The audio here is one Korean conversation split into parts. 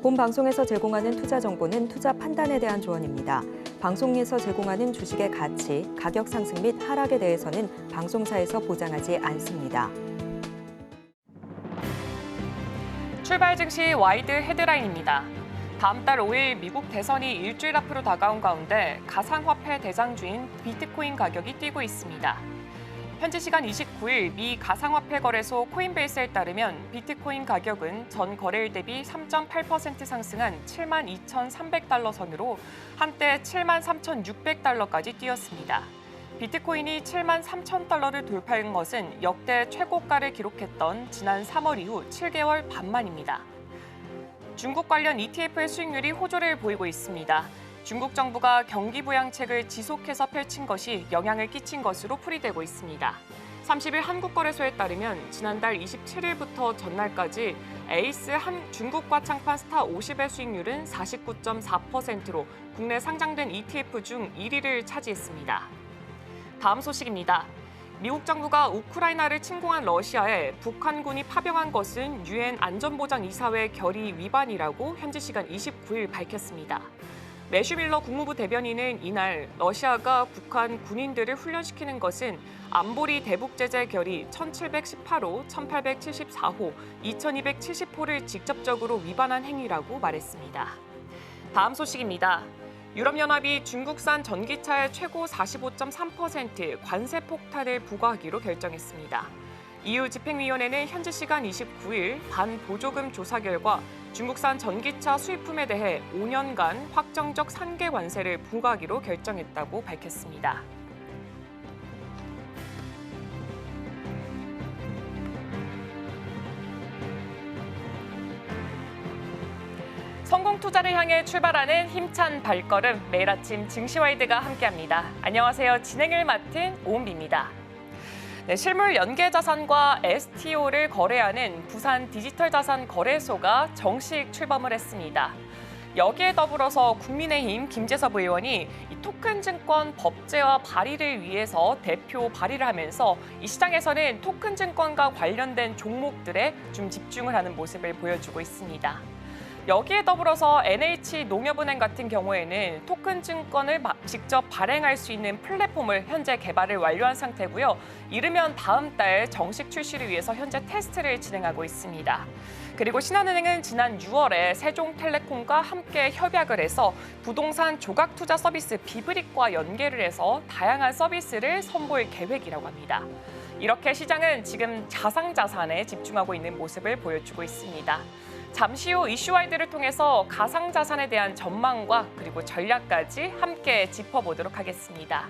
본 방송에서 제공하는 투자 정보는 투자 판단에 대한 조언입니다. 방송에서 제공하는 주식의 가치, 가격 상승 및 하락에 대해서는 방송사에서 보장하지 않습니다. 출발 증시 와이드 헤드라인입니다. 다음 달 5일 미국 대선이 일주일 앞으로 다가온 가운데 가상화폐 대장주인 비트코인 가격이 뛰고 있습니다. 현지 시간 29일 미 가상화폐 거래소 코인베이스에 따르면 비트코인 가격은 전 거래일 대비 3.8% 상승한 72,300달러 선으로 한때 73,600달러까지 뛰었습니다. 비트코인이 73,000달러를 돌파한 것은 역대 최고가를 기록했던 지난 3월 이후 7개월 반 만입니다. 중국 관련 ETF의 수익률이 호조를 보이고 있습니다. 중국 정부가 경기 부양책을 지속해서 펼친 것이 영향을 끼친 것으로 풀이되고 있습니다. 30일 한국거래소에 따르면 지난달 27일부터 전날까지 에이스 한 중국과 창판 스타 50의 수익률은 49.4%로 국내 상장된 ETF 중 1위를 차지했습니다. 다음 소식입니다. 미국 정부가 우크라이나를 침공한 러시아에 북한군이 파병한 것은 유엔 안전보장이사회 결의 위반이라고 현지 시간 29일 밝혔습니다. 매슈 밀러 국무부 대변인은 이날 러시아가 북한 군인들을 훈련시키는 것은 안보리 대북제재 결의 1718호, 1874호, 2270호를 직접적으로 위반한 행위라고 말했습니다. 다음 소식입니다. 유럽연합이 중국산 전기차의 최고 45.3% 관세 폭탄을 부과하기로 결정했습니다. EU 집행위원회는 현지 시간 29일 반보조금 조사 결과 중국산 전기차 수입품에 대해 5년간 확정적 상계 관세를 부과하기로 결정했다고 밝혔습니다. 성공 투자를 향해 출발하는 힘찬 발걸음, 매일 아침 증시와이드가 함께합니다. 안녕하세요. 진행을 맡은 오은비입니다. 네, 실물 연계자산과 STO를 거래하는 부산 디지털자산거래소가 정식 출범을 했습니다. 여기에 더불어서 국민의힘 김재섭 의원이 이 토큰증권 법제화 발의를 위해서 대표 발의를 하면서 이 시장에서는 토큰증권과 관련된 종목들에 좀 집중을 하는 모습을 보여주고 있습니다. 여기에 더불어서 NH농협은행 같은 경우에는 토큰 증권을 직접 발행할 수 있는 플랫폼을 현재 개발을 완료한 상태고요. 이르면 다음 달 정식 출시를 위해서 현재 테스트를 진행하고 있습니다. 그리고 신한은행은 지난 6월에 세종텔레콤과 함께 협약을 해서 부동산 조각투자 서비스 비브릭과 연계를 해서 다양한 서비스를 선보일 계획이라고 합니다. 이렇게 시장은 지금 가상자산에 집중하고 있는 모습을 보여주고 있습니다. 잠시 후 이슈와이드를 통해서 가상자산에 대한 전망과 그리고 전략까지 함께 짚어보도록 하겠습니다.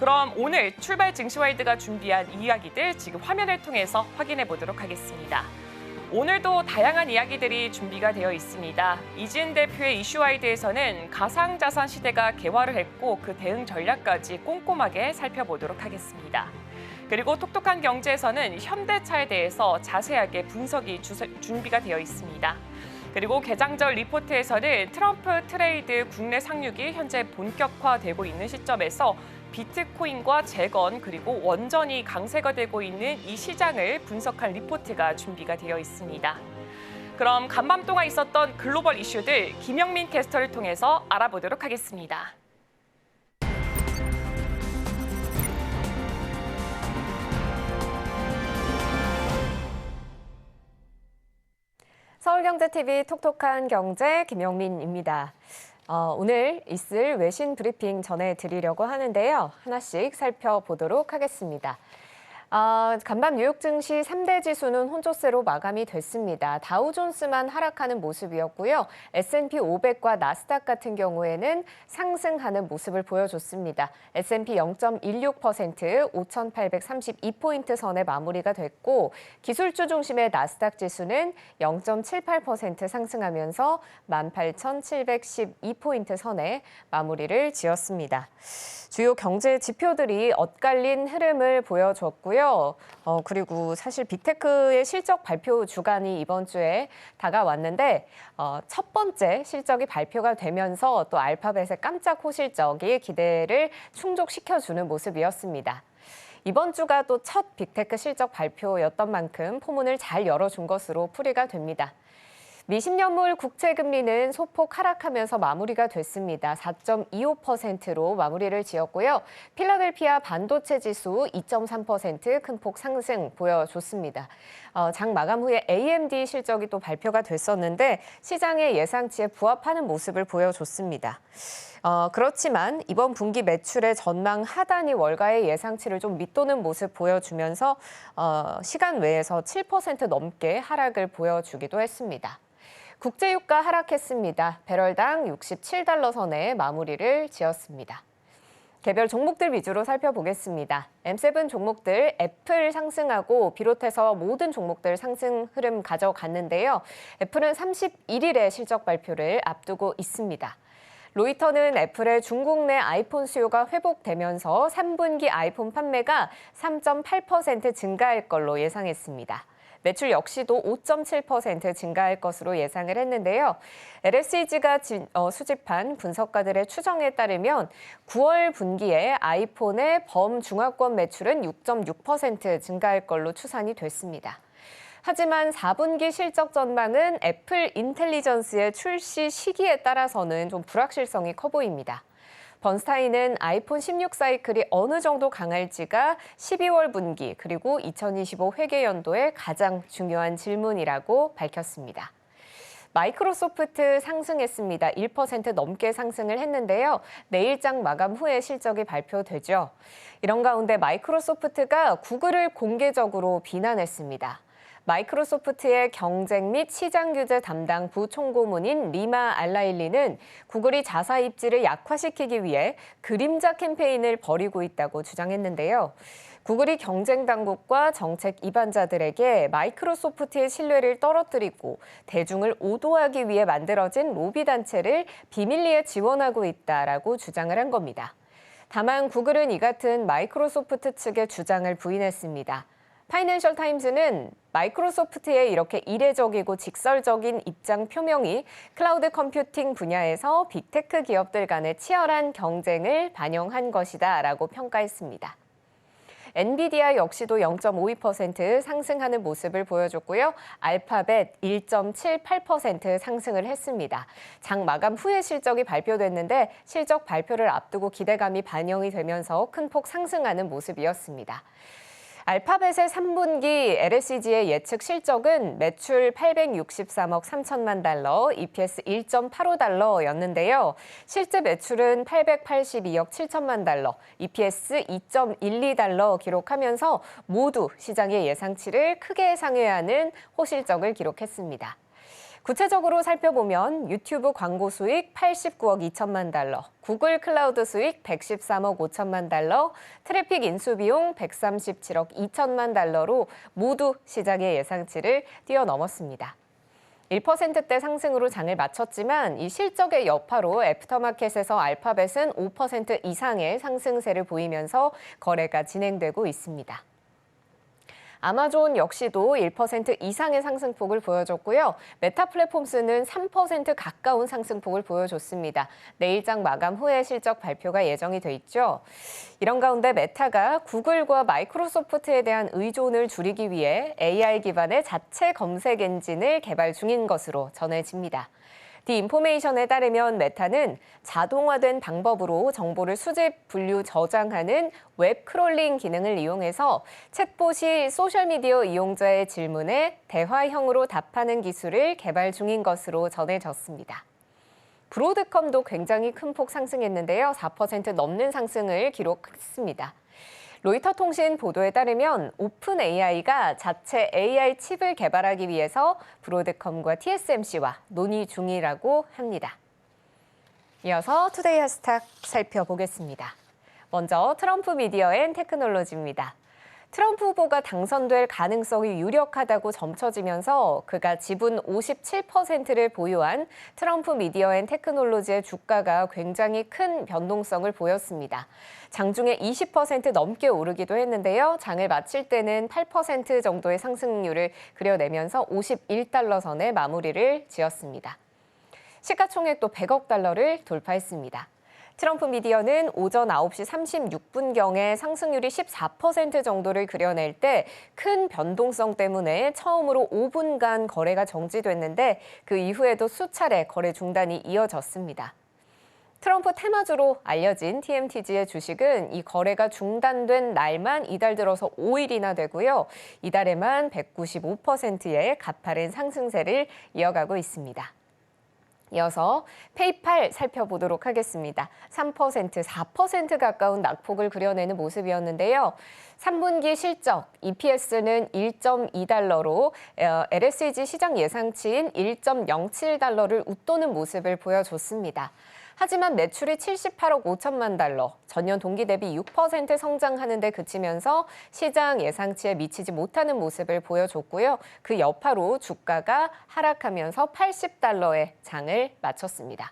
그럼 오늘 출발 증시와이드가 준비한 이야기들 지금 화면을 통해서 확인해 보도록 하겠습니다. 오늘도 다양한 이야기들이 준비가 되어 있습니다. 이지은 대표의 이슈와이드에서는 가상자산 시대가 개화를 했고 그 대응 전략까지 꼼꼼하게 살펴보도록 하겠습니다. 그리고 톡톡한 경제에서는 현대차에 대해서 자세하게 분석이 준비가 되어 있습니다. 그리고 개장절 리포트에서는 트럼프 트레이드 국내 상륙이 현재 본격화되고 있는 시점에서 비트코인과 재건 그리고 원전이 강세가 되고 있는 이 시장을 분석한 리포트가 준비가 되어 있습니다. 그럼 간밤 동안 있었던 글로벌 이슈들 김영민 캐스터를 통해서 알아보도록 하겠습니다. 서울경제TV 톡톡한 경제 김영민입니다. 오늘 있을 외신 브리핑 전해드리려고 하는데요. 하나씩 살펴보도록 하겠습니다. 간밤 뉴욕 증시 3대 지수는 혼조세로 마감이 됐습니다. 다우존스만 하락하는 모습이었고요. S&P 500과 나스닥 같은 경우에는 상승하는 모습을 보여줬습니다. S&P 0.16%, 5,832포인트 선에 마무리가 됐고 기술주 중심의 나스닥 지수는 0.78% 상승하면서 18,712포인트 선에 마무리를 지었습니다. 주요 경제 지표들이 엇갈린 흐름을 보여줬고요. 그리고 사실 빅테크의 실적 발표 주간이 이번 주에 다가왔는데 첫 번째 실적이 발표가 되면서 또 알파벳의 깜짝 호실적이 기대를 충족시켜주는 모습이었습니다. 이번 주가 또 첫 빅테크 실적 발표였던 만큼 포문을 잘 열어준 것으로 풀이가 됩니다. 미 10년물 국채 금리는 소폭 하락하면서 마무리가 됐습니다. 4.25%로 마무리를 지었고요. 필라델피아 반도체 지수 2.3% 큰 폭 상승 보여줬습니다. 장 마감 후에 AMD 실적이 또 발표가 됐었는데 시장의 예상치에 부합하는 모습을 보여줬습니다. 그렇지만 이번 분기 매출의 전망 하단이 월가의 예상치를 좀 밑도는 모습 보여주면서 시간 외에서 7% 넘게 하락을 보여주기도 했습니다. 국제유가 하락했습니다. 배럴당 67달러 선에 마무리를 지었습니다. 개별 종목들 위주로 살펴보겠습니다. M7 종목들 애플 상승하고 비롯해서 모든 종목들 상승 흐름 가져갔는데요. 애플은 31일에 실적 발표를 앞두고 있습니다. 로이터는 애플의 중국 내 아이폰 수요가 회복되면서 3분기 아이폰 판매가 3.8% 증가할 걸로 예상했습니다. 매출 역시도 5.7% 증가할 것으로 예상을 했는데요. LSEG가 수집한 분석가들의 추정에 따르면 9월 분기에 아이폰의 범중화권 매출은 6.6% 증가할 걸로 추산이 됐습니다. 하지만 4분기 실적 전망은 애플 인텔리전스의 출시 시기에 따라서는 좀 불확실성이 커 보입니다. 번스타인은 아이폰 16 사이클이 어느 정도 강할지가 12월 분기 그리고 2025 회계연도의 가장 중요한 질문이라고 밝혔습니다. 마이크로소프트 상승했습니다. 1% 넘게 상승을 했는데요. 내일장 마감 후에 실적이 발표되죠. 이런 가운데 마이크로소프트가 구글을 공개적으로 비난했습니다. 마이크로소프트의 경쟁 및 시장 규제 담당 부총고문인 리마 알라일리는 구글이 자사 입지를 약화시키기 위해 그림자 캠페인을 벌이고 있다고 주장했는데요. 구글이 경쟁 당국과 정책 이반자들에게 마이크로소프트의 신뢰를 떨어뜨리고 대중을 오도하기 위해 만들어진 로비 단체를 비밀리에 지원하고 있다라고 주장을 한 겁니다. 다만 구글은 이 같은 마이크로소프트 측의 주장을 부인했습니다. 파이낸셜 타임즈는 마이크로소프트의 이렇게 이례적이고 직설적인 입장 표명이 클라우드 컴퓨팅 분야에서 빅테크 기업들 간의 치열한 경쟁을 반영한 것이다라고 평가했습니다. 엔비디아 역시도 0.52% 상승하는 모습을 보여줬고요. 알파벳 1.78% 상승을 했습니다. 장 마감 후에 실적이 발표됐는데 실적 발표를 앞두고 기대감이 반영이 되면서 큰 폭 상승하는 모습이었습니다. 알파벳의 3분기 LSEG의 예측 실적은 매출 863억 3천만 달러, EPS 1.85달러였는데요. 실제 매출은 882억 7천만 달러, EPS 2.12달러 기록하면서 모두 시장의 예상치를 크게 상회하는 호실적을 기록했습니다. 구체적으로 살펴보면 유튜브 광고 수익 89억 2천만 달러, 구글 클라우드 수익 113억 5천만 달러, 트래픽 인수 비용 137억 2천만 달러로 모두 시장의 예상치를 뛰어넘었습니다. 1%대 상승으로 장을 마쳤지만 이 실적의 여파로 애프터마켓에서 알파벳은 5% 이상의 상승세를 보이면서 거래가 진행되고 있습니다. 아마존 역시도 1% 이상의 상승폭을 보여줬고요. 메타 플랫폼스는 3% 가까운 상승폭을 보여줬습니다. 내일장 마감 후에 실적 발표가 예정이 돼 있죠. 이런 가운데 메타가 구글과 마이크로소프트에 대한 의존을 줄이기 위해 AI 기반의 자체 검색 엔진을 개발 중인 것으로 전해집니다. 디인포메이션에 따르면 메타는 자동화된 방법으로 정보를 수집, 분류, 저장하는 웹 크롤링 기능을 이용해서 챗봇이 소셜미디어 이용자의 질문에 대화형으로 답하는 기술을 개발 중인 것으로 전해졌습니다. 브로드컴도 굉장히 큰 폭 상승했는데요. 4% 넘는 상승을 기록했습니다. 로이터 통신 보도에 따르면 오픈 AI가 자체 AI 칩을 개발하기 위해서 브로드컴과 TSMC와 논의 중이라고 합니다. 이어서 투데이 해시태그 살펴보겠습니다. 먼저 트럼프 미디어 앤 테크놀로지입니다. 트럼프 후보가 당선될 가능성이 유력하다고 점쳐지면서 그가 지분 57%를 보유한 트럼프 미디어 앤 테크놀로지의 주가가 굉장히 큰 변동성을 보였습니다. 장중에 20% 넘게 오르기도 했는데요. 장을 마칠 때는 8% 정도의 상승률을 그려내면서 51달러 선에 마무리를 지었습니다. 시가총액도 100억 달러를 돌파했습니다. 트럼프 미디어는 오전 9시 36분경에 상승률이 14% 정도를 그려낼 때 큰 변동성 때문에 처음으로 5분간 거래가 정지됐는데 그 이후에도 수차례 거래 중단이 이어졌습니다. 트럼프 테마주로 알려진 TMTG의 주식은 이 거래가 중단된 날만 이달 들어서 5일이나 되고요. 이달에만 195%의 가파른 상승세를 이어가고 있습니다. 이어서 페이팔 살펴보도록 하겠습니다. 3%, 4% 가까운 낙폭을 그려내는 모습이었는데요. 3분기 실적, EPS는 1.2달러로 LSEG 시장 예상치인 1.07달러를 웃도는 모습을 보여줬습니다. 하지만 매출이 78억 5천만 달러, 전년 동기 대비 6% 성장하는 데 그치면서 시장 예상치에 미치지 못하는 모습을 보여줬고요. 그 여파로 주가가 하락하면서 80달러에 장을 마쳤습니다.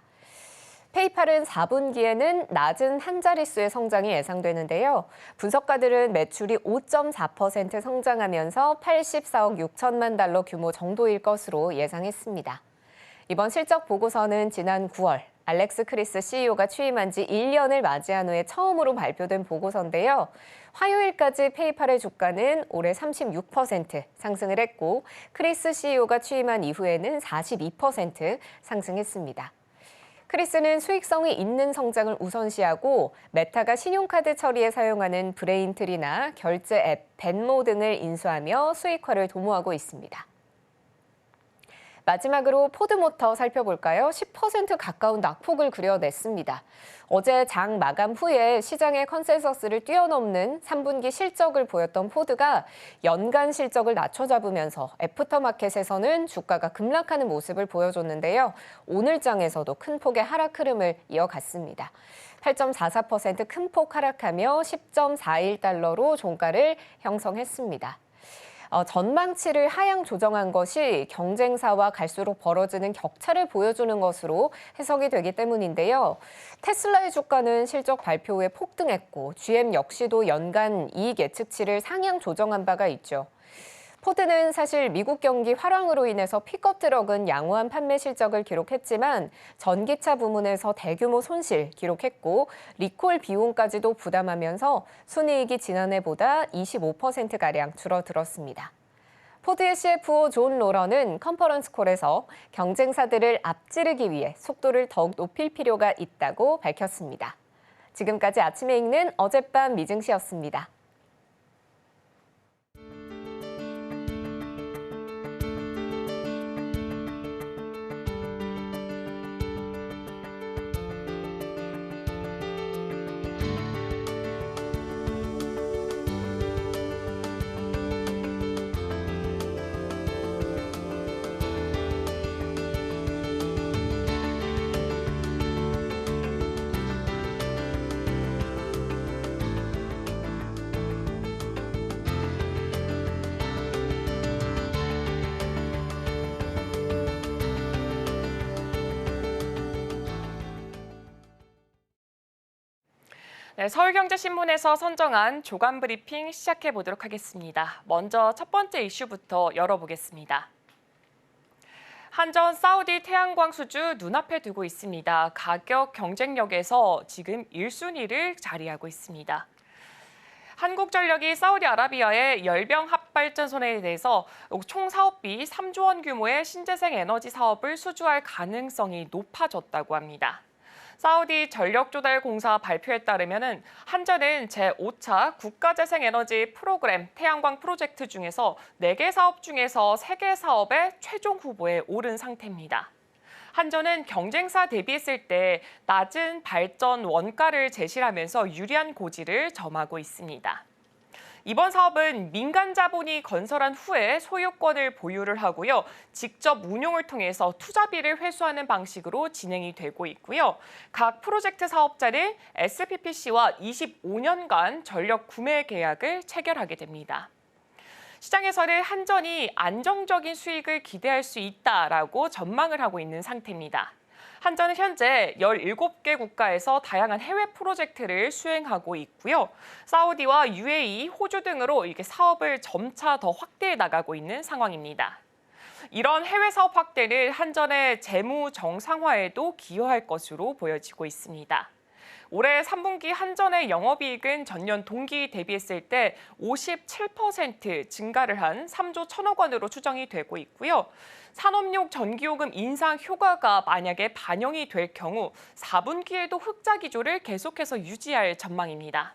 페이팔은 4분기에는 낮은 한 자릿수의 성장이 예상되는데요. 분석가들은 매출이 5.4% 성장하면서 84억 6천만 달러 규모 정도일 것으로 예상했습니다. 이번 실적 보고서는 지난 9월 알렉스 크리스 CEO가 취임한 지 1년을 맞이한 후에 처음으로 발표된 보고서인데요. 화요일까지 페이팔의 주가는 올해 36% 상승을 했고 크리스 CEO가 취임한 이후에는 42% 상승했습니다. 크리스는 수익성이 있는 성장을 우선시하고 메타가 신용카드 처리에 사용하는 브레인트리나 결제 앱 벤모 등을 인수하며 수익화를 도모하고 있습니다. 마지막으로 포드모터 살펴볼까요? 10% 가까운 낙폭을 그려냈습니다. 어제 장 마감 후에 시장의 컨센서스를 뛰어넘는 3분기 실적을 보였던 포드가 연간 실적을 낮춰잡으면서 애프터마켓에서는 주가가 급락하는 모습을 보여줬는데요. 오늘 장에서도 큰 폭의 하락 흐름을 이어갔습니다. 8.44% 큰 폭 하락하며 10.41달러로 종가를 형성했습니다. 전망치를 하향 조정한 것이 경쟁사와 갈수록 벌어지는 격차를 보여주는 것으로 해석이 되기 때문인데요. 테슬라의 주가는 실적 발표 후에 폭등했고 GM 역시도 연간 이익 예측치를 상향 조정한 바가 있죠. 포드는 사실 미국 경기 활황으로 인해서 픽업 트럭은 양호한 판매 실적을 기록했지만 전기차 부문에서 대규모 손실 기록했고 리콜 비용까지도 부담하면서 순이익이 지난해보다 25%가량 줄어들었습니다. 포드의 CFO 존 로런은 컨퍼런스 콜에서 경쟁사들을 앞지르기 위해 속도를 더욱 높일 필요가 있다고 밝혔습니다. 지금까지 아침에 읽는 어젯밤 미증시였습니다. 네, 서울경제신문에서 선정한 조간 브리핑 시작해 보도록 하겠습니다. 먼저 첫 번째 이슈부터 열어보겠습니다. 한전 사우디 태양광 수주 눈앞에 두고 있습니다. 가격 경쟁력에서 지금 1순위를 자리하고 있습니다. 한국전력이 사우디아라비아의 열병 합발전소에 대해서 총 사업비 3조 원 규모의 신재생 에너지 사업을 수주할 가능성이 높아졌다고 합니다. 사우디 전력조달공사 발표에 따르면 한전은 제5차 국가재생에너지 프로그램 태양광 프로젝트 중에서 4개 사업 중에서 3개 사업의 최종 후보에 오른 상태입니다. 한전은 경쟁사 대비했을 때 낮은 발전 원가를 제시하면서 유리한 고지를 점하고 있습니다. 이번 사업은 민간 자본이 건설한 후에 소유권을 보유를 하고요. 직접 운용을 통해서 투자비를 회수하는 방식으로 진행이 되고 있고요. 각 프로젝트 사업자는 SPPC와 25년간 전력 구매 계약을 체결하게 됩니다. 시장에서는 한전이 안정적인 수익을 기대할 수 있다라고 전망을 하고 있는 상태입니다. 한전은 현재 17개 국가에서 다양한 해외 프로젝트를 수행하고 있고요. 사우디와 UAE, 호주 등으로 이렇게 사업을 점차 더 확대해 나가고 있는 상황입니다. 이런 해외 사업 확대는 한전의 재무 정상화에도 기여할 것으로 보여지고 있습니다. 올해 3분기 한전의 영업이익은 전년 동기 대비했을 때 57% 증가를 한 3조 1천억 원으로 추정이 되고 있고요. 산업용 전기요금 인상 효과가 만약에 반영이 될 경우 4분기에도 흑자 기조를 계속해서 유지할 전망입니다.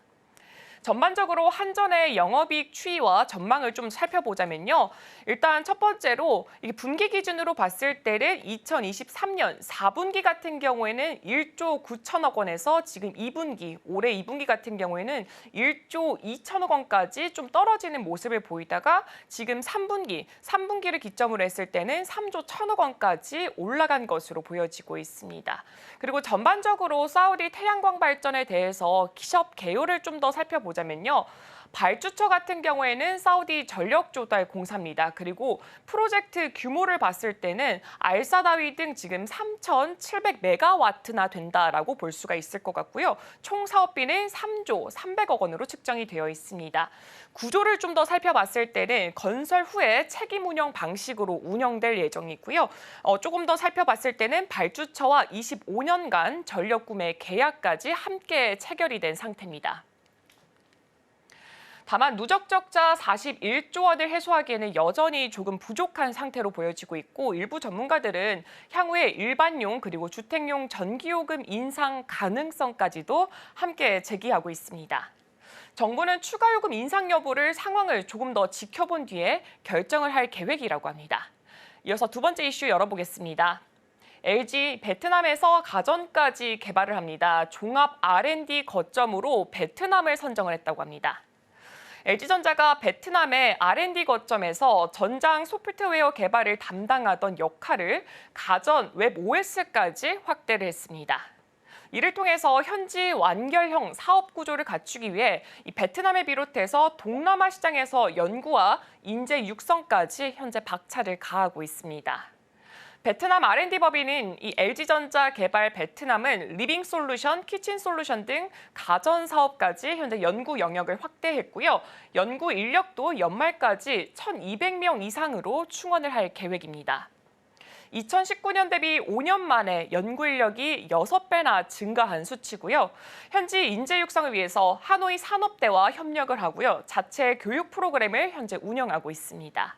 전반적으로 한전의 영업이익 추이와 전망을 좀 살펴보자면요. 일단 첫 번째로 분기 기준으로 봤을 때는 2023년 4분기 같은 경우에는 1조 9천억 원에서 지금 2분기, 올해 2분기 같은 경우에는 1조 2천억 원까지 좀 떨어지는 모습을 보이다가 지금 3분기를 기점으로 했을 때는 3조 1천억 원까지 올라간 것으로 보여지고 있습니다. 그리고 전반적으로 사우디 태양광 발전에 대해서 기업 개요를 좀 더 살펴보자면요. 발주처 같은 경우에는 사우디 전력조달공사입니다. 그리고 프로젝트 규모를 봤을 때는 알사다위 등 지금 3,700메가와트나 된다라고 볼 수가 있을 것 같고요. 총 사업비는 3조 300억 원으로 측정이 되어 있습니다. 구조를 좀 더 살펴봤을 때는 건설 후에 책임 운영 방식으로 운영될 예정이고요. 조금 더 살펴봤을 때는 발주처와 25년간 전력 구매 계약까지 함께 체결이 된 상태입니다. 다만 누적 적자 41조 원을 해소하기에는 여전히 조금 부족한 상태로 보여지고 있고 일부 전문가들은 향후에 일반용 그리고 주택용 전기요금 인상 가능성까지도 함께 제기하고 있습니다. 정부는 추가 요금 인상 여부를 상황을 조금 더 지켜본 뒤에 결정을 할 계획이라고 합니다. 이어서 두 번째 이슈 열어보겠습니다. LG 베트남에서 가전까지 개발을 합니다. 종합 R&D 거점으로 베트남을 선정을 했다고 합니다. LG전자가 베트남의 R&D 거점에서 전장 소프트웨어 개발을 담당하던 역할을 가전 웹 OS까지 확대를 했습니다. 이를 통해서 현지 완결형 사업 구조를 갖추기 위해 이 베트남을 비롯해서 동남아 시장에서 연구와 인재 육성까지 현재 박차를 가하고 있습니다. 베트남 R&D 법인인 이 LG전자 개발 베트남은 리빙 솔루션, 키친 솔루션 등 가전 사업까지 현재 연구 영역을 확대했고요. 연구 인력도 연말까지 1,200명 이상으로 충원을 할 계획입니다. 2019년 대비 5년 만에 연구 인력이 6배나 증가한 수치고요. 현지 인재 육성을 위해서 하노이 산업대와 협력을 하고요. 자체 교육 프로그램을 현재 운영하고 있습니다.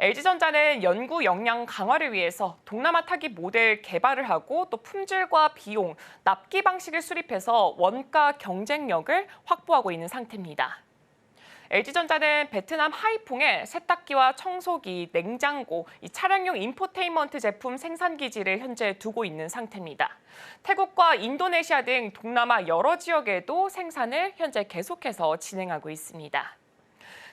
LG전자는 연구 역량 강화를 위해서 동남아 타깃 모델 개발을 하고 또 품질과 비용, 납기 방식을 수립해서 원가 경쟁력을 확보하고 있는 상태입니다. LG전자는 베트남 하이퐁에 세탁기와 청소기, 냉장고, 이 차량용 인포테인먼트 제품 생산 기지를 현재 두고 있는 상태입니다. 태국과 인도네시아 등 동남아 여러 지역에도 생산을 현재 계속해서 진행하고 있습니다.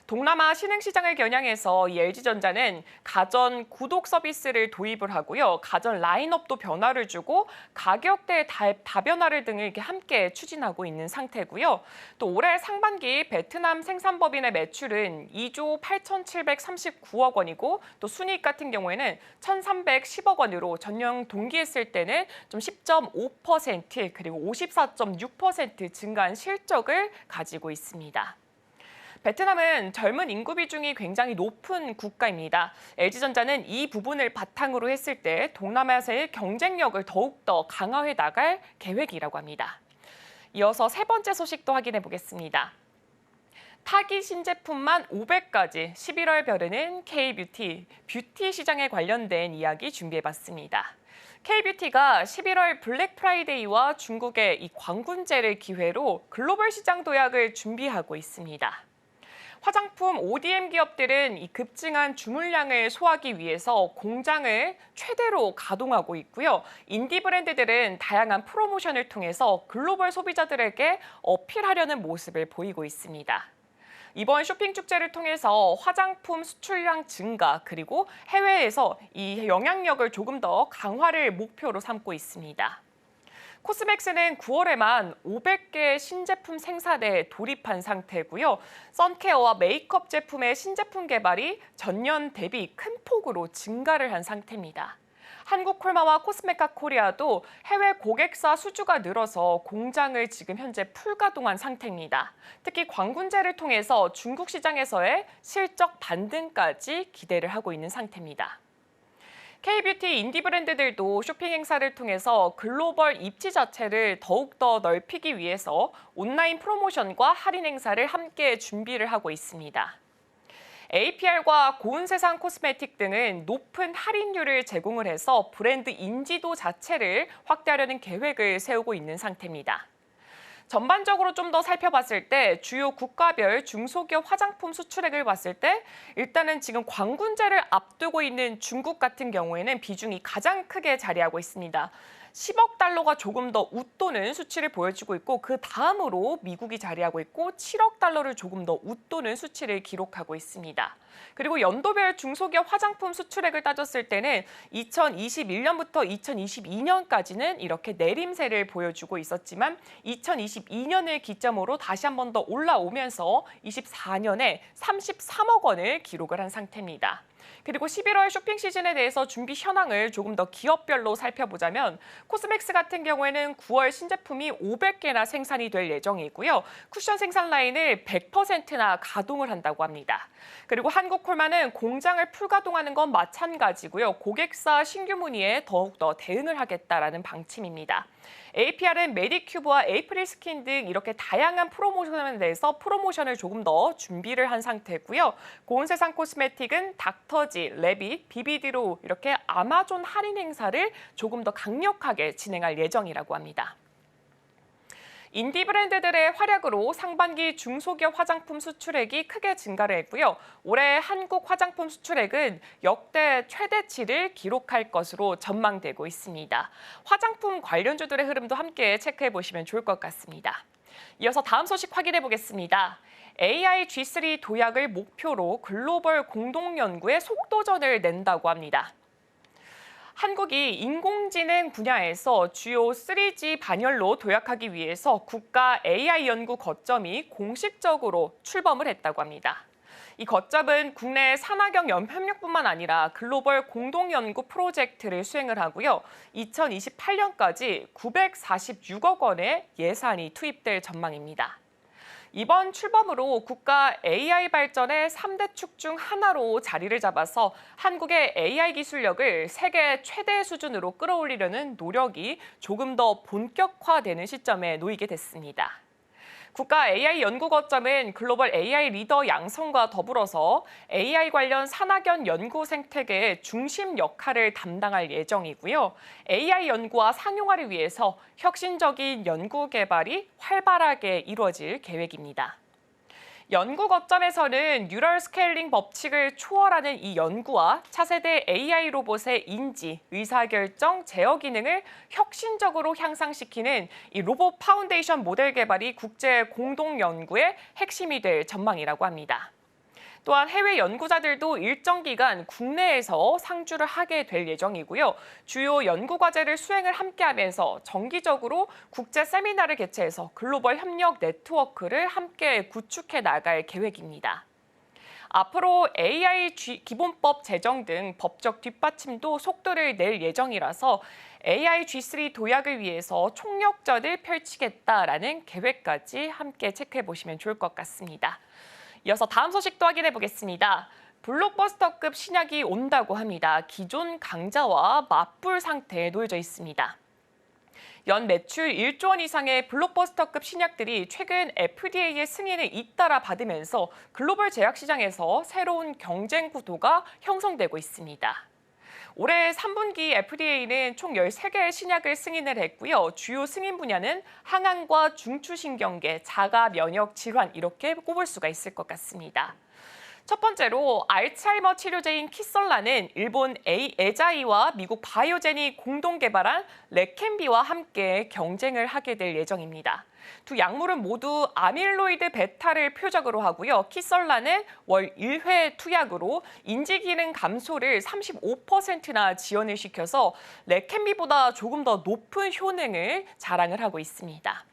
동남아 신흥시장을 겨냥해서 이 LG전자는 가전 구독 서비스를 도입을 하고요. 가전 라인업도 변화를 주고 가격대 다변화를 등을 이렇게 함께 추진하고 있는 상태고요. 또 올해 상반기 베트남 생산법인의 매출은 2조 8,739억 원이고 또 순이익 같은 경우에는 1,310억 원으로 전년 동기했을 때는 좀 10.5% 그리고 54.6% 증가한 실적을 가지고 있습니다. 베트남은 젊은 인구 비중이 굉장히 높은 국가입니다. LG전자는 이 부분을 바탕으로 했을 때 동남아에서의 경쟁력을 더욱더 강화해 나갈 계획이라고 합니다. 이어서 세 번째 소식도 확인해 보겠습니다. 타깃 신제품만 500가지 11월 벼르는 K-뷰티, 뷰티 시장에 관련된 이야기 준비해봤습니다. K-뷰티가 11월 블랙 프라이데이와 중국의 이 광군제를 기회로 글로벌 시장 도약을 준비하고 있습니다. 화장품 ODM 기업들은 이 급증한 주문량을 소화하기 위해서 공장을 최대로 가동하고 있고요. 인디 브랜드들은 다양한 프로모션을 통해서 글로벌 소비자들에게 어필하려는 모습을 보이고 있습니다. 이번 쇼핑 축제를 통해서 화장품 수출량 증가 그리고 해외에서 이 영향력을 조금 더 강화를 목표로 삼고 있습니다. 코스맥스는 9월에만 500개의 신제품 생산에 돌입한 상태고요. 선케어와 메이크업 제품의 신제품 개발이 전년 대비 큰 폭으로 증가를 한 상태입니다. 한국콜마와 코스메카 코리아도 해외 고객사 수주가 늘어서 공장을 지금 현재 풀가동한 상태입니다. 특히 광군제를 통해서 중국 시장에서의 실적 반등까지 기대를 하고 있는 상태입니다. K뷰티 인디 브랜드들도 쇼핑 행사를 통해서 글로벌 입지 자체를 더욱더 넓히기 위해서 온라인 프로모션과 할인 행사를 함께 준비를 하고 있습니다. APR과 고운세상 코스메틱 등은 높은 할인율을 제공을 해서 브랜드 인지도 자체를 확대하려는 계획을 세우고 있는 상태입니다. 전반적으로 좀 더 살펴봤을 때 주요 국가별 중소기업 화장품 수출액을 봤을 때 일단은 지금 광군제를 앞두고 있는 중국 같은 경우에는 비중이 가장 크게 자리하고 있습니다. 10억 달러가 조금 더 웃도는 수치를 보여주고 있고 그 다음으로 미국이 자리하고 있고 7억 달러를 조금 더 웃도는 수치를 기록하고 있습니다. 그리고 연도별 중소기업 화장품 수출액을 따졌을 때는 2021년부터 2022년까지는 이렇게 내림세를 보여주고 있었지만 2022년을 기점으로 다시 한 번 더 올라오면서 24년에 33억 원을 기록을 한 상태입니다. 그리고 11월 쇼핑 시즌에 대해서 준비 현황을 조금 더 기업별로 살펴보자면 코스맥스 같은 경우에는 9월 신제품이 500개나 생산이 될 예정이고요. 쿠션 생산 라인을 100%나 가동을 한다고 합니다. 그리고 한국콜마는 공장을 풀가동하는 건 마찬가지고요. 고객사 신규 문의에 더욱더 대응을 하겠다라는 방침입니다. APR은 메디큐브와 에이프릴 스킨 등 이렇게 다양한 프로모션에 대해서 프로모션을 조금 더 준비를 한 상태고요. 고운세상 코스메틱은 닥터지, 레빗, 비비디로 이렇게 아마존 할인 행사를 조금 더 강력하게 진행할 예정이라고 합니다. 인디 브랜드들의 활약으로 상반기 중소기업 화장품 수출액이 크게 증가를 했고요. 올해 한국 화장품 수출액은 역대 최대치를 기록할 것으로 전망되고 있습니다. 화장품 관련주들의 흐름도 함께 체크해 보시면 좋을 것 같습니다. 이어서 다음 소식 확인해 보겠습니다. AI G3 도약을 목표로 글로벌 공동연구에 속도전을 낸다고 합니다. 한국이 인공지능 분야에서 주요 3G 반열로 도약하기 위해서 국가 AI 연구 거점이 공식적으로 출범을 했다고 합니다. 이 거점은 국내 산학영 협력뿐만 아니라 글로벌 공동연구 프로젝트를 수행을 하고요. 2028년까지 946억 원의 예산이 투입될 전망입니다. 이번 출범으로 국가 AI 발전의 3대 축 중 하나로 자리를 잡아서 한국의 AI 기술력을 세계 최대 수준으로 끌어올리려는 노력이 조금 더 본격화되는 시점에 놓이게 됐습니다. 국가 AI 연구 거점은 글로벌 AI 리더 양성과 더불어서 AI 관련 산학연 연구 생태계의 중심 역할을 담당할 예정이고요. AI 연구와 상용화를 위해서 혁신적인 연구 개발이 활발하게 이루어질 계획입니다. 연구 거점에서는 뉴럴 스케일링 법칙을 초월하는 이 연구와 차세대 AI 로봇의 인지, 의사결정, 제어 기능을 혁신적으로 향상시키는 이 로봇 파운데이션 모델 개발이 국제 공동 연구의 핵심이 될 전망이라고 합니다. 또한 해외 연구자들도 일정 기간 국내에서 상주를 하게 될 예정이고요. 주요 연구 과제를 수행을 함께하면서 정기적으로 국제 세미나를 개최해서 글로벌 협력 네트워크를 함께 구축해 나갈 계획입니다. 앞으로 AI 기본법 제정 등 법적 뒷받침도 속도를 낼 예정이라서 AI G3 도약을 위해서 총력전을 펼치겠다라는 계획까지 함께 체크해 보시면 좋을 것 같습니다. 이어서 다음 소식도 확인해 보겠습니다. 블록버스터급 신약이 온다고 합니다. 기존 강자와 맞불 상태에 놓여져 있습니다. 연 매출 1조 원 이상의 블록버스터급 신약들이 최근 FDA의 승인을 잇따라 받으면서 글로벌 제약 시장에서 새로운 경쟁 구도가 형성되고 있습니다. 올해 3분기 FDA는 총 13개의 신약을 승인을 했고요. 주요 승인 분야는 항암과 중추신경계, 자가 면역 질환 이렇게 꼽을 수가 있을 것 같습니다. 첫 번째로 알츠하이머 치료제인 키솔라는 일본 에자이와 미국 바이오젠이 공동 개발한 레켐비와 함께 경쟁을 하게 될 예정입니다. 두 약물은 모두 아밀로이드 베타를 표적으로 하고요. 키솔라는 월 1회 투약으로 인지 기능 감소를 35%나 지연을 시켜서 레켐비보다 조금 더 높은 효능을 자랑을 하고 있습니다.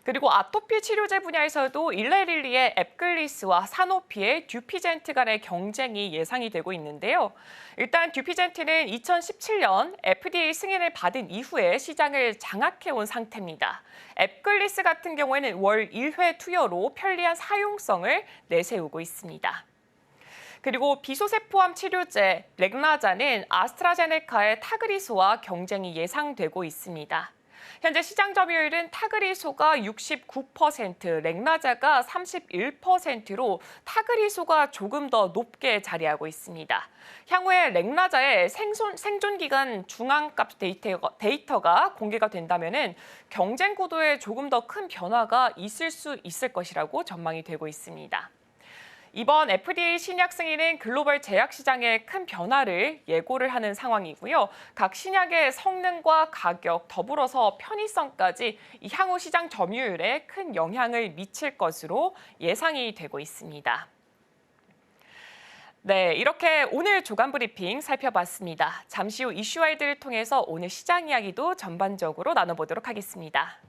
그리고 아토피 치료제 분야에서도 일레릴리의 앱글리스와 사노피의 듀피젠트 간의 경쟁이 예상이 되고 있는데요. 일단 듀피젠트는 2017년 FDA 승인을 받은 이후에 시장을 장악해온 상태입니다. 앱글리스 같은 경우에는 월 1회 투여로 편리한 사용성을 내세우고 있습니다. 그리고 비소세 포함 치료제 렉나자는 아스트라제네카의 타그리소와 경쟁이 예상되고 있습니다. 현재 시장 점유율은 타그리소가 69%, 렉나자가 31%로 타그리소가 조금 더 높게 자리하고 있습니다. 향후에 렉나자의 생존 기간 중앙값 데이터가 공개가 된다면 경쟁 구도에 조금 더 큰 변화가 있을 수 있을 것이라고 전망이 되고 있습니다. 이번 FDA 신약 승인은 글로벌 제약 시장에 큰 변화를 예고를 하는 상황이고요. 각 신약의 성능과 가격, 더불어서 편의성까지 이 향후 시장 점유율에 큰 영향을 미칠 것으로 예상이 되고 있습니다. 네, 이렇게 오늘 조간 브리핑 살펴봤습니다. 잠시 후 이슈와이드를 통해서 오늘 시장 이야기도 전반적으로 나눠보도록 하겠습니다.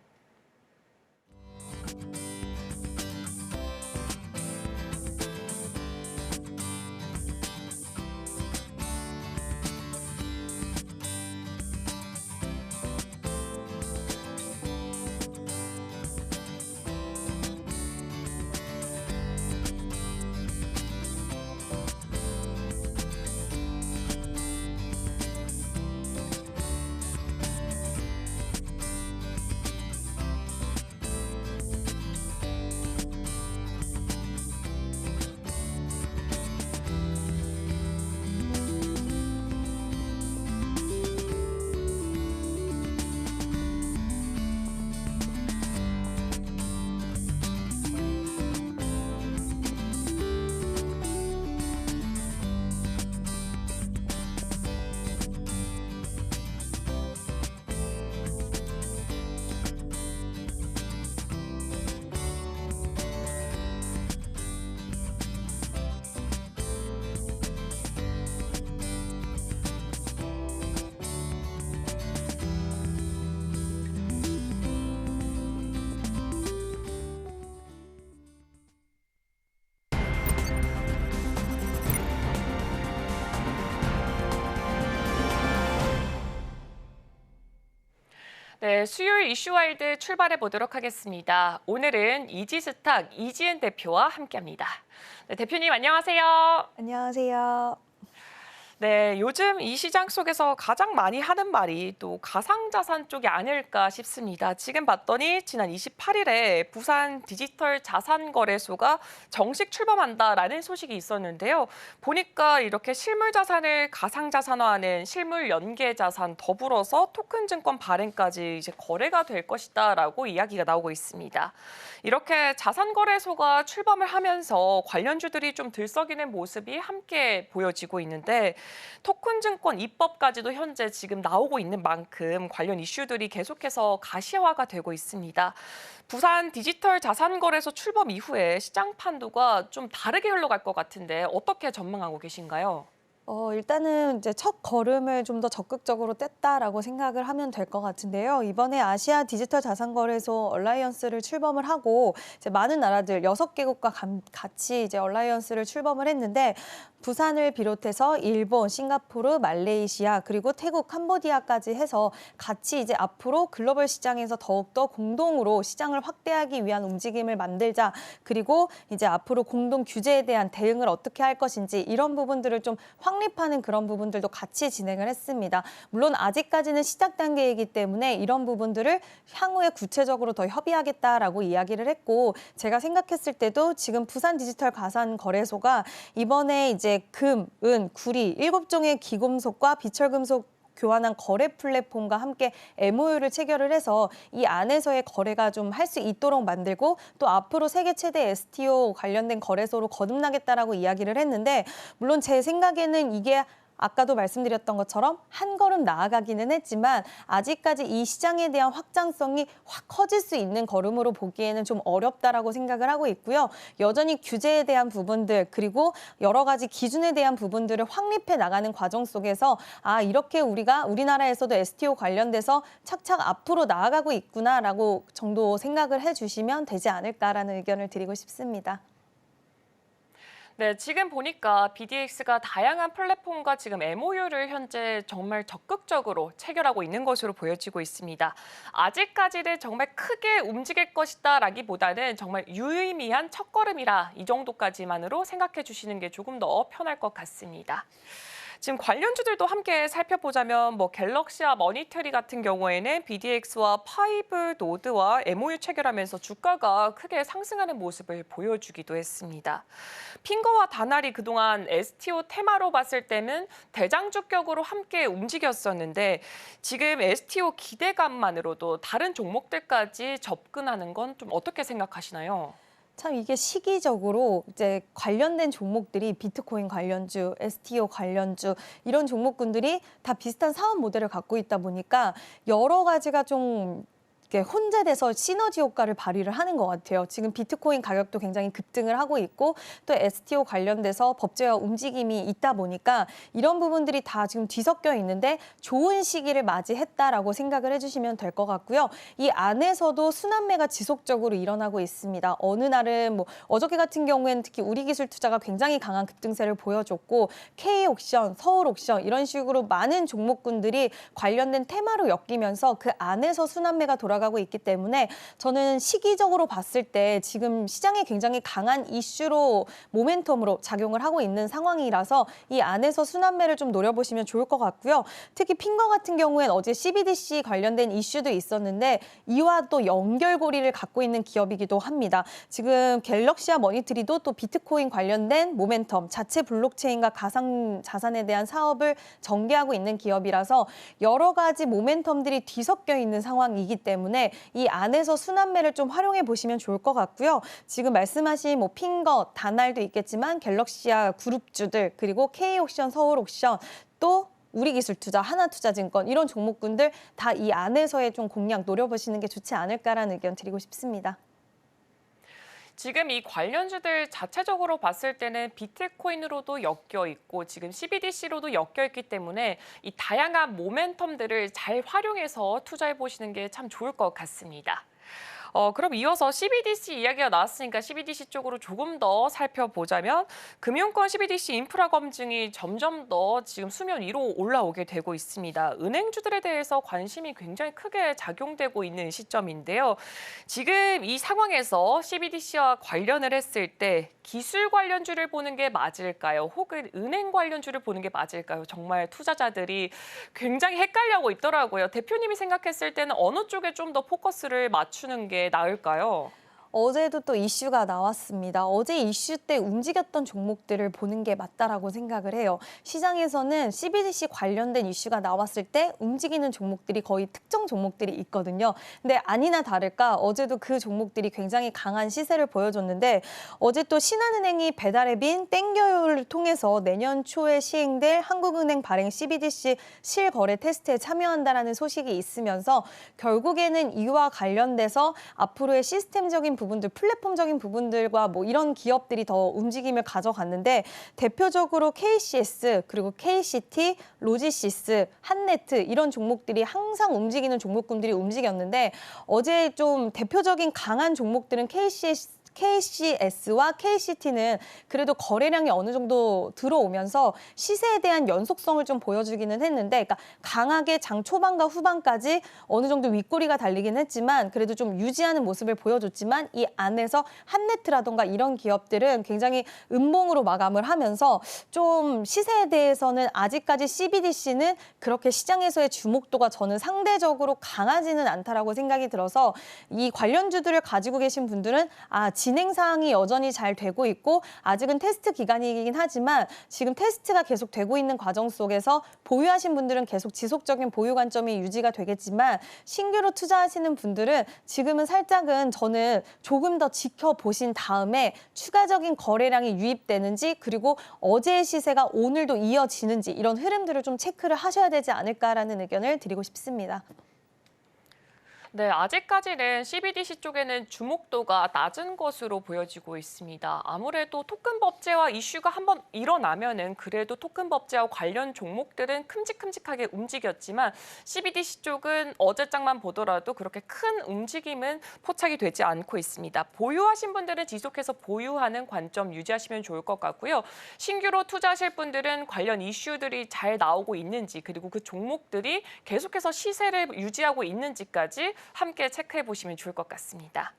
네, 수요일 이슈와일드 출발해 보도록 하겠습니다. 오늘은 이지스탁 이지은 대표와 함께합니다. 네, 대표님 안녕하세요. 안녕하세요. 네, 요즘 이 시장 속에서 가장 많이 하는 말이 또 가상자산 쪽이 아닐까 싶습니다. 지금 봤더니 지난 28일에 부산 디지털 자산거래소가 정식 출범한다라는 소식이 있었는데요. 보니까 이렇게 실물 자산을 가상자산화하는 실물 연계자산 더불어서 토큰 증권 발행까지 이제 거래가 될 것이다라고 이야기가 나오고 있습니다. 이렇게 자산거래소가 출범을 하면서 관련주들이 좀 들썩이는 모습이 함께 보여지고 있는데 토큰 증권 입법까지도 현재 지금 나오고 있는 만큼 관련 이슈들이 계속해서 가시화가 되고 있습니다. 부산 디지털 자산거래소 출범 이후에 시장 판도가 좀 다르게 흘러갈 것 같은데 어떻게 전망하고 계신가요? 일단은 이제 첫 걸음을 좀 더 적극적으로 뗐다라고 생각을 하면 될 것 같은데요. 이번에 아시아 디지털 자산거래소 얼라이언스를 출범을 하고 이제 많은 나라들 6개국과 같이 이제 얼라이언스를 출범을 했는데 부산을 비롯해서 일본, 싱가포르, 말레이시아 그리고 태국, 캄보디아까지 해서 같이 이제 앞으로 글로벌 시장에서 더욱더 공동으로 시장을 확대하기 위한 움직임을 만들자. 그리고 이제 앞으로 공동 규제에 대한 대응을 어떻게 할 것인지 이런 부분들을 좀 확립하는 그런 부분들도 같이 진행을 했습니다. 물론 아직까지는 시작 단계이기 때문에 이런 부분들을 향후에 구체적으로 더 협의하겠다라고 이야기를 했고 제가 생각했을 때도 지금 부산 디지털 가산거래소가 이번에 이제 금, 은, 구리 7종의 기금속과 비철금속 교환한 거래 플랫폼과 함께 MOU를 체결을 해서 이 안에서의 거래가 좀 할 수 있도록 만들고 또 앞으로 세계 최대 STO 관련된 거래소로 거듭나겠다라고 이야기를 했는데 물론 제 생각에는 이게 아까도 말씀드렸던 것처럼 한 걸음 나아가기는 했지만 아직까지 이 시장에 대한 확장성이 확 커질 수 있는 걸음으로 보기에는 좀 어렵다라고 생각을 하고 있고요. 여전히 규제에 대한 부분들 그리고 여러 가지 기준에 대한 부분들을 확립해 나가는 과정 속에서 이렇게 우리나라에서도 STO 관련돼서 착착 앞으로 나아가고 있구나라고 정도 생각을 해주시면 되지 않을까라는 의견을 드리고 싶습니다. 네, 지금 보니까 BDX가 다양한 플랫폼과 지금 MOU를 현재 정말 적극적으로 체결하고 있는 것으로 보여지고 있습니다. 아직까지는 정말 크게 움직일 것이다라기보다는 정말 유의미한 첫걸음이라 이 정도까지만으로 생각해 주시는 게 조금 더 편할 것 같습니다. 지금 관련주들도 함께 살펴보자면 갤럭시와 머니터리 같은 경우에는 BDX와 파이브 노드와 MOU 체결하면서 주가가 크게 상승하는 모습을 보여주기도 했습니다. 핑거와 다날이 그동안 STO 테마로 봤을 때는 대장주격으로 함께 움직였었는데 지금 STO 기대감만으로도 다른 종목들까지 접근하는 건 좀 어떻게 생각하시나요? 참 이게 시기적으로 이제 관련된 종목들이 비트코인 관련주, STO 관련주 이런 종목군들이 다 비슷한 사업 모델을 갖고 있다 보니까 여러 가지가 좀 이렇게 혼재돼서 시너지 효과를 발휘를 하는 것 같아요. 지금 비트코인 가격도 굉장히 급등을 하고 있고 또 STO 관련돼서 법제화 움직임이 있다 보니까 이런 부분들이 다 지금 뒤섞여 있는데 좋은 시기를 맞이했다라고 생각을 해주시면 될 것 같고요. 이 안에서도 순환매가 지속적으로 일어나고 있습니다. 어느 날은 어저께 같은 경우에는 특히 우리기술투자가 굉장히 강한 급등세를 보여줬고 K옥션, 서울옥션 이런 식으로 많은 종목군들이 관련된 테마로 엮이면서 그 안에서 순환매가 돌아가고 있기 때문에 저는 시기적으로 봤을 때 지금 시장에 굉장히 강한 이슈로 모멘텀으로 작용을 하고 있는 상황이라서 이 안에서 순환매를 좀 노려보시면 좋을 것 같고요. 특히 핑거 같은 경우엔 어제 CBDC 관련된 이슈도 있었는데 이와 또 연결고리를 갖고 있는 기업이기도 합니다. 지금 갤럭시와 머니터리도 또 비트코인 관련된 모멘텀, 자체 블록체인과 가상 자산에 대한 사업을 전개하고 있는 기업이라서 여러 가지 모멘텀들이 뒤섞여 있는 상황이기 때문에 이 안에서 순환매를 좀 활용해 보시면 좋을 것 같고요. 지금 말씀하신 핑거, 다날도 있겠지만 갤럭시아 그룹주들 그리고 K옥션, 서울옥션 또 우리기술투자, 하나투자증권 이런 종목군들 다 이 안에서의 좀 공략 노려보시는 게 좋지 않을까라는 의견 드리고 싶습니다. 지금 이 관련주들 자체적으로 봤을 때는 비트코인으로도 엮여 있고 지금 CBDC로도 엮여 있기 때문에 이 다양한 모멘텀들을 잘 활용해서 투자해 보시는 게 참 좋을 것 같습니다. 그럼 이어서 CBDC 이야기가 나왔으니까 CBDC 쪽으로 조금 더 살펴보자면 금융권 CBDC 인프라 검증이 점점 더 지금 수면 위로 올라오게 되고 있습니다. 은행주들에 대해서 관심이 굉장히 크게 작용되고 있는 시점인데요. 지금 이 상황에서 CBDC와 관련을 했을 때 기술 관련주를 보는 게 맞을까요? 혹은 은행 관련주를 보는 게 맞을까요? 정말 투자자들이 굉장히 헷갈려하고 있더라고요. 대표님이 생각했을 때는 어느 쪽에 좀 더 포커스를 맞추는 게 나을까요? 어제도 또 이슈가 나왔습니다. 어제 이슈 때 움직였던 종목들을 보는 게 맞다라고 생각을 해요. 시장에서는 CBDC 관련된 이슈가 나왔을 때 움직이는 종목들이 거의 특정 종목들이 있거든요. 근데 아니나 다를까 어제도 그 종목들이 굉장히 강한 시세를 보여줬는데 어제 또 신한은행이 배달의 빈 땡겨요를 통해서 내년 초에 시행될 한국은행 발행 CBDC 실거래 테스트에 참여한다라는 소식이 있으면서 결국에는 이와 관련돼서 앞으로의 시스템적인 부분들, 플랫폼적인 부분들과 이런 기업들이 더 움직임을 가져갔는데 대표적으로 KCS, 그리고 KCT, 로지시스, 한네트 이런 종목들이 항상 움직이는 종목군들이 움직였는데 어제 좀 대표적인 강한 종목들은 KCS와 KCT는 그래도 거래량이 어느 정도 들어오면서 시세에 대한 연속성을 좀 보여주기는 했는데 그러니까 강하게 장 초반과 후반까지 어느 정도 윗꼬리가 달리긴 했지만 그래도 좀 유지하는 모습을 보여줬지만 이 안에서 한네트라던가 이런 기업들은 굉장히 음봉으로 마감을 하면서 좀 시세에 대해서는 아직까지 CBDC는 그렇게 시장에서의 주목도가 저는 상대적으로 강하지는 않다라고 생각이 들어서 이 관련주들을 가지고 계신 분들은 진행 사항이 여전히 잘 되고 있고 아직은 테스트 기간이긴 하지만 지금 테스트가 계속 되고 있는 과정 속에서 보유하신 분들은 계속 지속적인 보유 관점이 유지가 되겠지만 신규로 투자하시는 분들은 지금은 살짝은 저는 조금 더 지켜보신 다음에 추가적인 거래량이 유입되는지 그리고 어제의 시세가 오늘도 이어지는지 이런 흐름들을 좀 체크를 하셔야 되지 않을까라는 의견을 드리고 싶습니다. 네, 아직까지는 CBDC 쪽에는 주목도가 낮은 것으로 보여지고 있습니다. 아무래도 토큰 법제화 이슈가 한번 일어나면은 그래도 토큰 법제와 관련 종목들은 큼직큼직하게 움직였지만 CBDC 쪽은 어제장만 보더라도 그렇게 큰 움직임은 포착이 되지 않고 있습니다. 보유하신 분들은 지속해서 보유하는 관점 유지하시면 좋을 것 같고요. 신규로 투자하실 분들은 관련 이슈들이 잘 나오고 있는지 그리고 그 종목들이 계속해서 시세를 유지하고 있는지까지 함께 체크해 보시면 좋을 것 같습니다.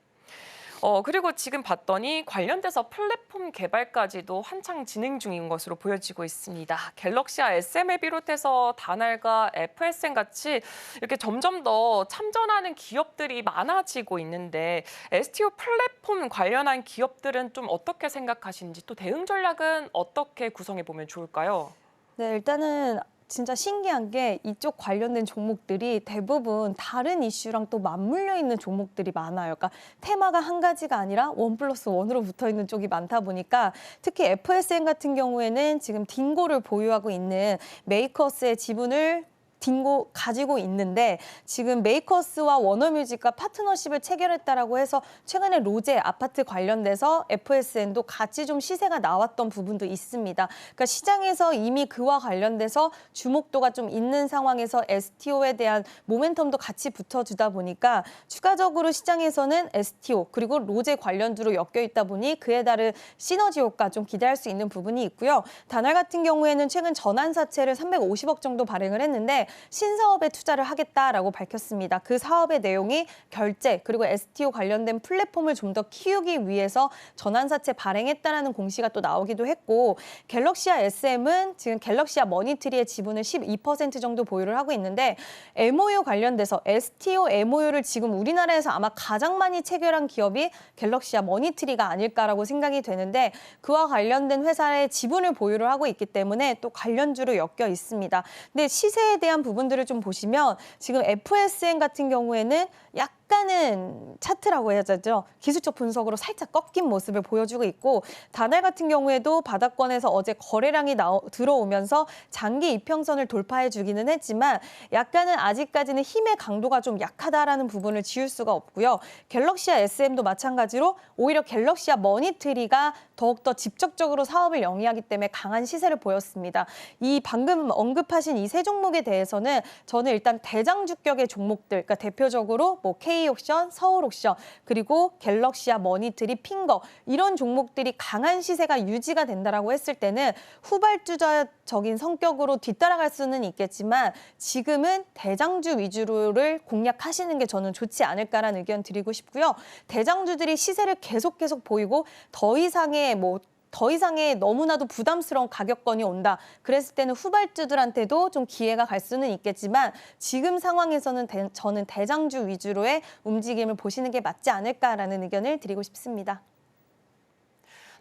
그리고 지금 봤더니 관련돼서 플랫폼 개발까지도 한창 진행 중인 것으로 보여지고 있습니다. 갤럭시와 SM을 비롯해서 다날과 FSM 같이 이렇게 점점 더 참전하는 기업들이 많아지고 있는데 STO 플랫폼 관련한 기업들은 좀 어떻게 생각하시는지 또 대응 전략은 어떻게 구성해 보면 좋을까요? 네, 일단은 진짜 신기한 게 이쪽 관련된 종목들이 대부분 다른 이슈랑 또 맞물려 있는 종목들이 많아요. 그러니까 테마가 한 가지가 아니라 1+1으로 붙어 있는 쪽이 많다 보니까 특히 FSM 같은 경우에는 지금 딩고를 보유하고 있는 메이커스의 지분을 딩고 가지고 있는데 지금 메이커스와 워너뮤직과 파트너십을 체결했다라고 해서 최근에 로제 아파트 관련돼서 FSN도 같이 좀 시세가 나왔던 부분도 있습니다. 그러니까 시장에서 이미 그와 관련돼서 주목도가 좀 있는 상황에서 STO에 대한 모멘텀도 같이 붙어주다 보니까 추가적으로 시장에서는 STO 그리고 로제 관련주로 엮여 있다 보니 그에 따른 시너지 효과 좀 기대할 수 있는 부분이 있고요. 다날 같은 경우에는 최근 전환사채를 350억 정도 발행을 했는데 신사업에 투자를 하겠다라고 밝혔습니다. 그 사업의 내용이 결제 그리고 STO 관련된 플랫폼을 좀 더 키우기 위해서 전환사채 발행했다라는 공시가 또 나오기도 했고 갤럭시와 SM은 지금 갤럭시와 머니트리의 지분을 12% 정도 보유를 하고 있는데 MOU 관련돼서 STO MOU를 지금 우리나라에서 아마 가장 많이 체결한 기업이 갤럭시와 머니트리가 아닐까라고 생각이 되는데 그와 관련된 회사의 지분을 보유를 하고 있기 때문에 또 관련주로 엮여 있습니다. 근데 시세에 대한 부분들을 좀 보시면 지금 FSN 같은 경우에는 약간은 차트라고 해야 되죠. 기술적 분석으로 살짝 꺾인 모습을 보여주고 있고 다날 같은 경우에도 바닥권에서 어제 거래량이 들어오면서 장기 이평선을 돌파해 주기는 했지만 약간은 아직까지는 힘의 강도가 좀 약하다라는 부분을 지울 수가 없고요. 갤럭시와 SM도 마찬가지로 오히려 갤럭시와 머니트리가 더욱더 직접적으로 사업을 영위하기 때문에 강한 시세를 보였습니다. 이 방금 언급하신 이 세 종목에 대해서는 저는 일단 대장주격의 종목들, 그러니까 대표적으로 뭐 K옥션, 서울옥션, 그리고 갤럭시와 머니트리, 핑거 이런 종목들이 강한 시세가 유지가 된다라고 했을 때는 후발주자적인 성격으로 뒤따라갈 수는 있겠지만 지금은 대장주 위주로를 공략하시는 게 저는 좋지 않을까라는 의견 드리고 싶고요. 대장주들이 시세를 계속 보이고 더 이상의 너무나도 부담스러운 가격권이 온다. 그랬을 때는 후발주들한테도 좀 기회가 갈 수는 있겠지만 지금 상황에서는 저는 대장주 위주로의 움직임을 보시는 게 맞지 않을까라는 의견을 드리고 싶습니다.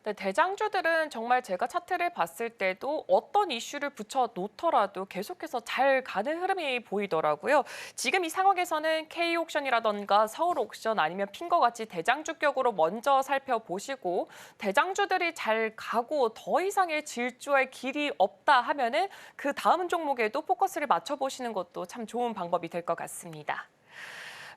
네, 대장주들은 정말 제가 차트를 봤을 때도 어떤 이슈를 붙여 놓더라도 계속해서 잘 가는 흐름이 보이더라고요. 지금 이 상황에서는 K옥션이라던가 서울옥션 아니면 핑거같이 대장주격으로 먼저 살펴보시고 대장주들이 잘 가고 더 이상의 질주할 길이 없다 하면은 그 다음 종목에도 포커스를 맞춰보시는 것도 참 좋은 방법이 될 것 같습니다.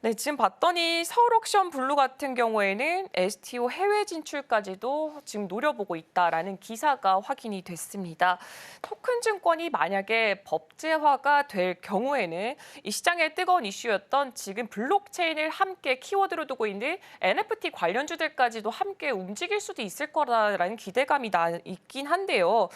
네, 지금 봤더니 서울옥션 블루 같은 경우에는 STO 해외 진출까지도 지금 노려보고 있다라는 기사가 확인이 됐습니다. 토큰 증권이 만약에 법제화가 될 경우에는 이 시장의 뜨거운 이슈였던 지금 블록체인을 함께 키워드로 두고 있는 NFT 관련주들까지도 함께 움직일 수도 있을 거라는 기대감이 있긴 한데요.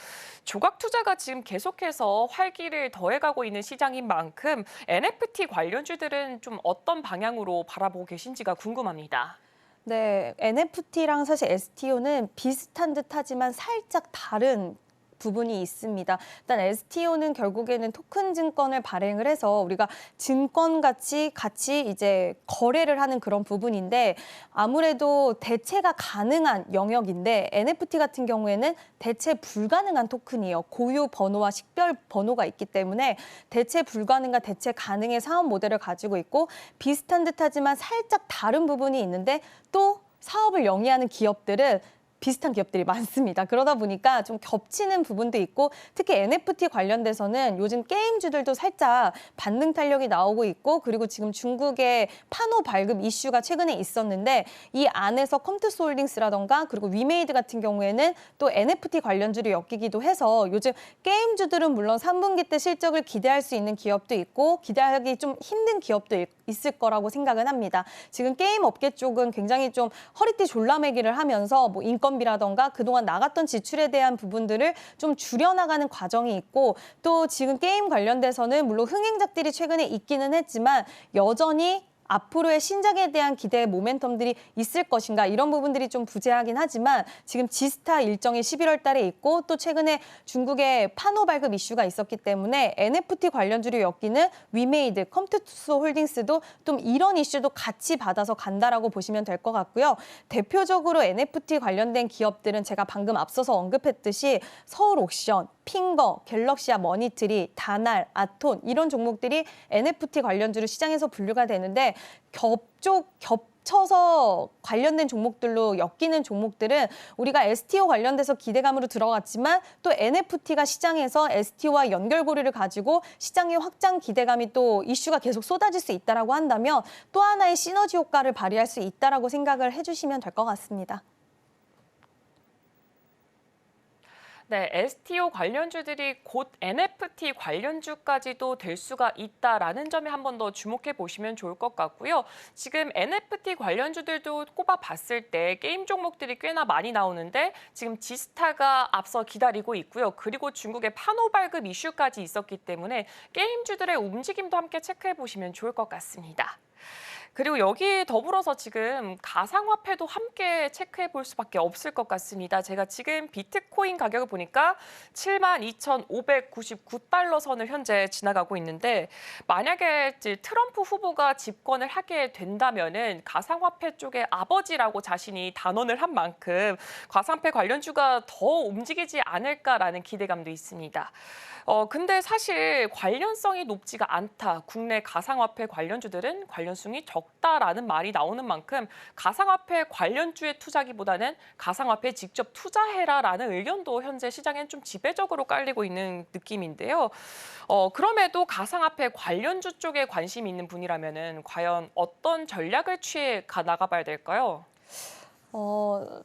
조각 투자가 지금 계속해서 활기를 더해가고 있는 시장인 만큼 NFT 관련주들은 좀 어떤 방향으로 바라보고 계신지가 궁금합니다. 네, NFT랑 사실 STO는 비슷한 듯하지만 살짝 다른 부분이 있습니다. 일단 STO는 결국에는 토큰 증권을 발행을 해서 우리가 증권같이 같이 이제 거래를 하는 그런 부분인데 아무래도 대체가 가능한 영역인데 NFT 같은 경우에는 대체 불가능한 토큰이에요. 고유 번호와 식별 번호가 있기 때문에 대체 불가능과 대체 가능의 사업 모델을 가지고 있고 비슷한 듯하지만 살짝 다른 부분이 있는데 또 사업을 영위하는 기업들은 비슷한 기업들이 많습니다. 그러다 보니까 좀 겹치는 부분도 있고 특히 NFT 관련돼서는 요즘 게임주들도 살짝 반등 탄력이 나오고 있고 그리고 지금 중국의 판호 발급 이슈가 최근에 있었는데 이 안에서 컴투스홀딩스라던가 그리고 위메이드 같은 경우에는 또 NFT 관련주를 엮이기도 해서 요즘 게임주들은 물론 3분기 때 실적을 기대할 수 있는 기업도 있고 기대하기 좀 힘든 기업도 있을 거라고 생각은 합니다. 지금 게임 업계 쪽은 굉장히 좀 허리띠 졸라매기를 하면서 뭐 인건비라던가 그동안 나갔던 지출에 대한 부분들을 좀 줄여나가는 과정이 있고 또 지금 게임 관련돼서는 물론 흥행작들이 최근에 있기는 했지만 여전히 앞으로의 신작에 대한 기대의 모멘텀들이 있을 것인가 이런 부분들이 좀 부재하긴 하지만 지금 지스타 일정이 11월 달에 있고 또 최근에 중국의 판호 발급 이슈가 있었기 때문에 NFT 관련주를 엮이는 위메이드, 컴투스 홀딩스도 좀 이런 이슈도 같이 받아서 간다라고 보시면 될 것 같고요. 대표적으로 NFT 관련된 기업들은 제가 방금 앞서서 언급했듯이 서울옥션, 핑거, 갤럭시아 머니트리, 다날, 아톤 이런 종목들이 NFT 관련주로 시장에서 분류가 되는데 겹쳐서 관련된 종목들로 엮이는 종목들은 우리가 STO 관련돼서 기대감으로 들어갔지만 또 NFT가 시장에서 STO와 연결고리를 가지고 시장의 확장 기대감이 또 이슈가 계속 쏟아질 수 있다라고 한다면 또 하나의 시너지 효과를 발휘할 수 있다라고 생각을 해주시면 될 것 같습니다. 네, STO 관련주들이 곧 NFT 관련주까지도 될 수가 있다라는 점에 한 번 더 주목해 보시면 좋을 것 같고요. 지금 NFT 관련주들도 꼽아봤을 때 게임 종목들이 꽤나 많이 나오는데 지금 지스타가 앞서 기다리고 있고요. 그리고 중국의 판호 발급 이슈까지 있었기 때문에 게임주들의 움직임도 함께 체크해 보시면 좋을 것 같습니다. 그리고 여기에 더불어서 지금 가상화폐도 함께 체크해 볼 수밖에 없을 것 같습니다. 제가 지금 비트코인 가격을 보니까 72,599달러 선을 현재 지나가고 있는데 만약에 트럼프 후보가 집권을 하게 된다면은 가상화폐 쪽의 아버지라고 자신이 단언을 한 만큼 가상화폐 관련주가 더 움직이지 않을까라는 기대감도 있습니다. 근데 사실 관련성이 높지가 않다. 국내 가상화폐 관련주들은 관련성이 적다라는 말이 나오는 만큼 가상화폐 관련주에 투자기보다는 가상화폐에 직접 투자해라라는 의견도 현재 시장엔 좀 지배적으로 깔리고 있는 느낌인데요. 그럼에도 가상화폐 관련주 쪽에 관심이 있는 분이라면은 과연 어떤 전략을 취해 나가봐야 될까요?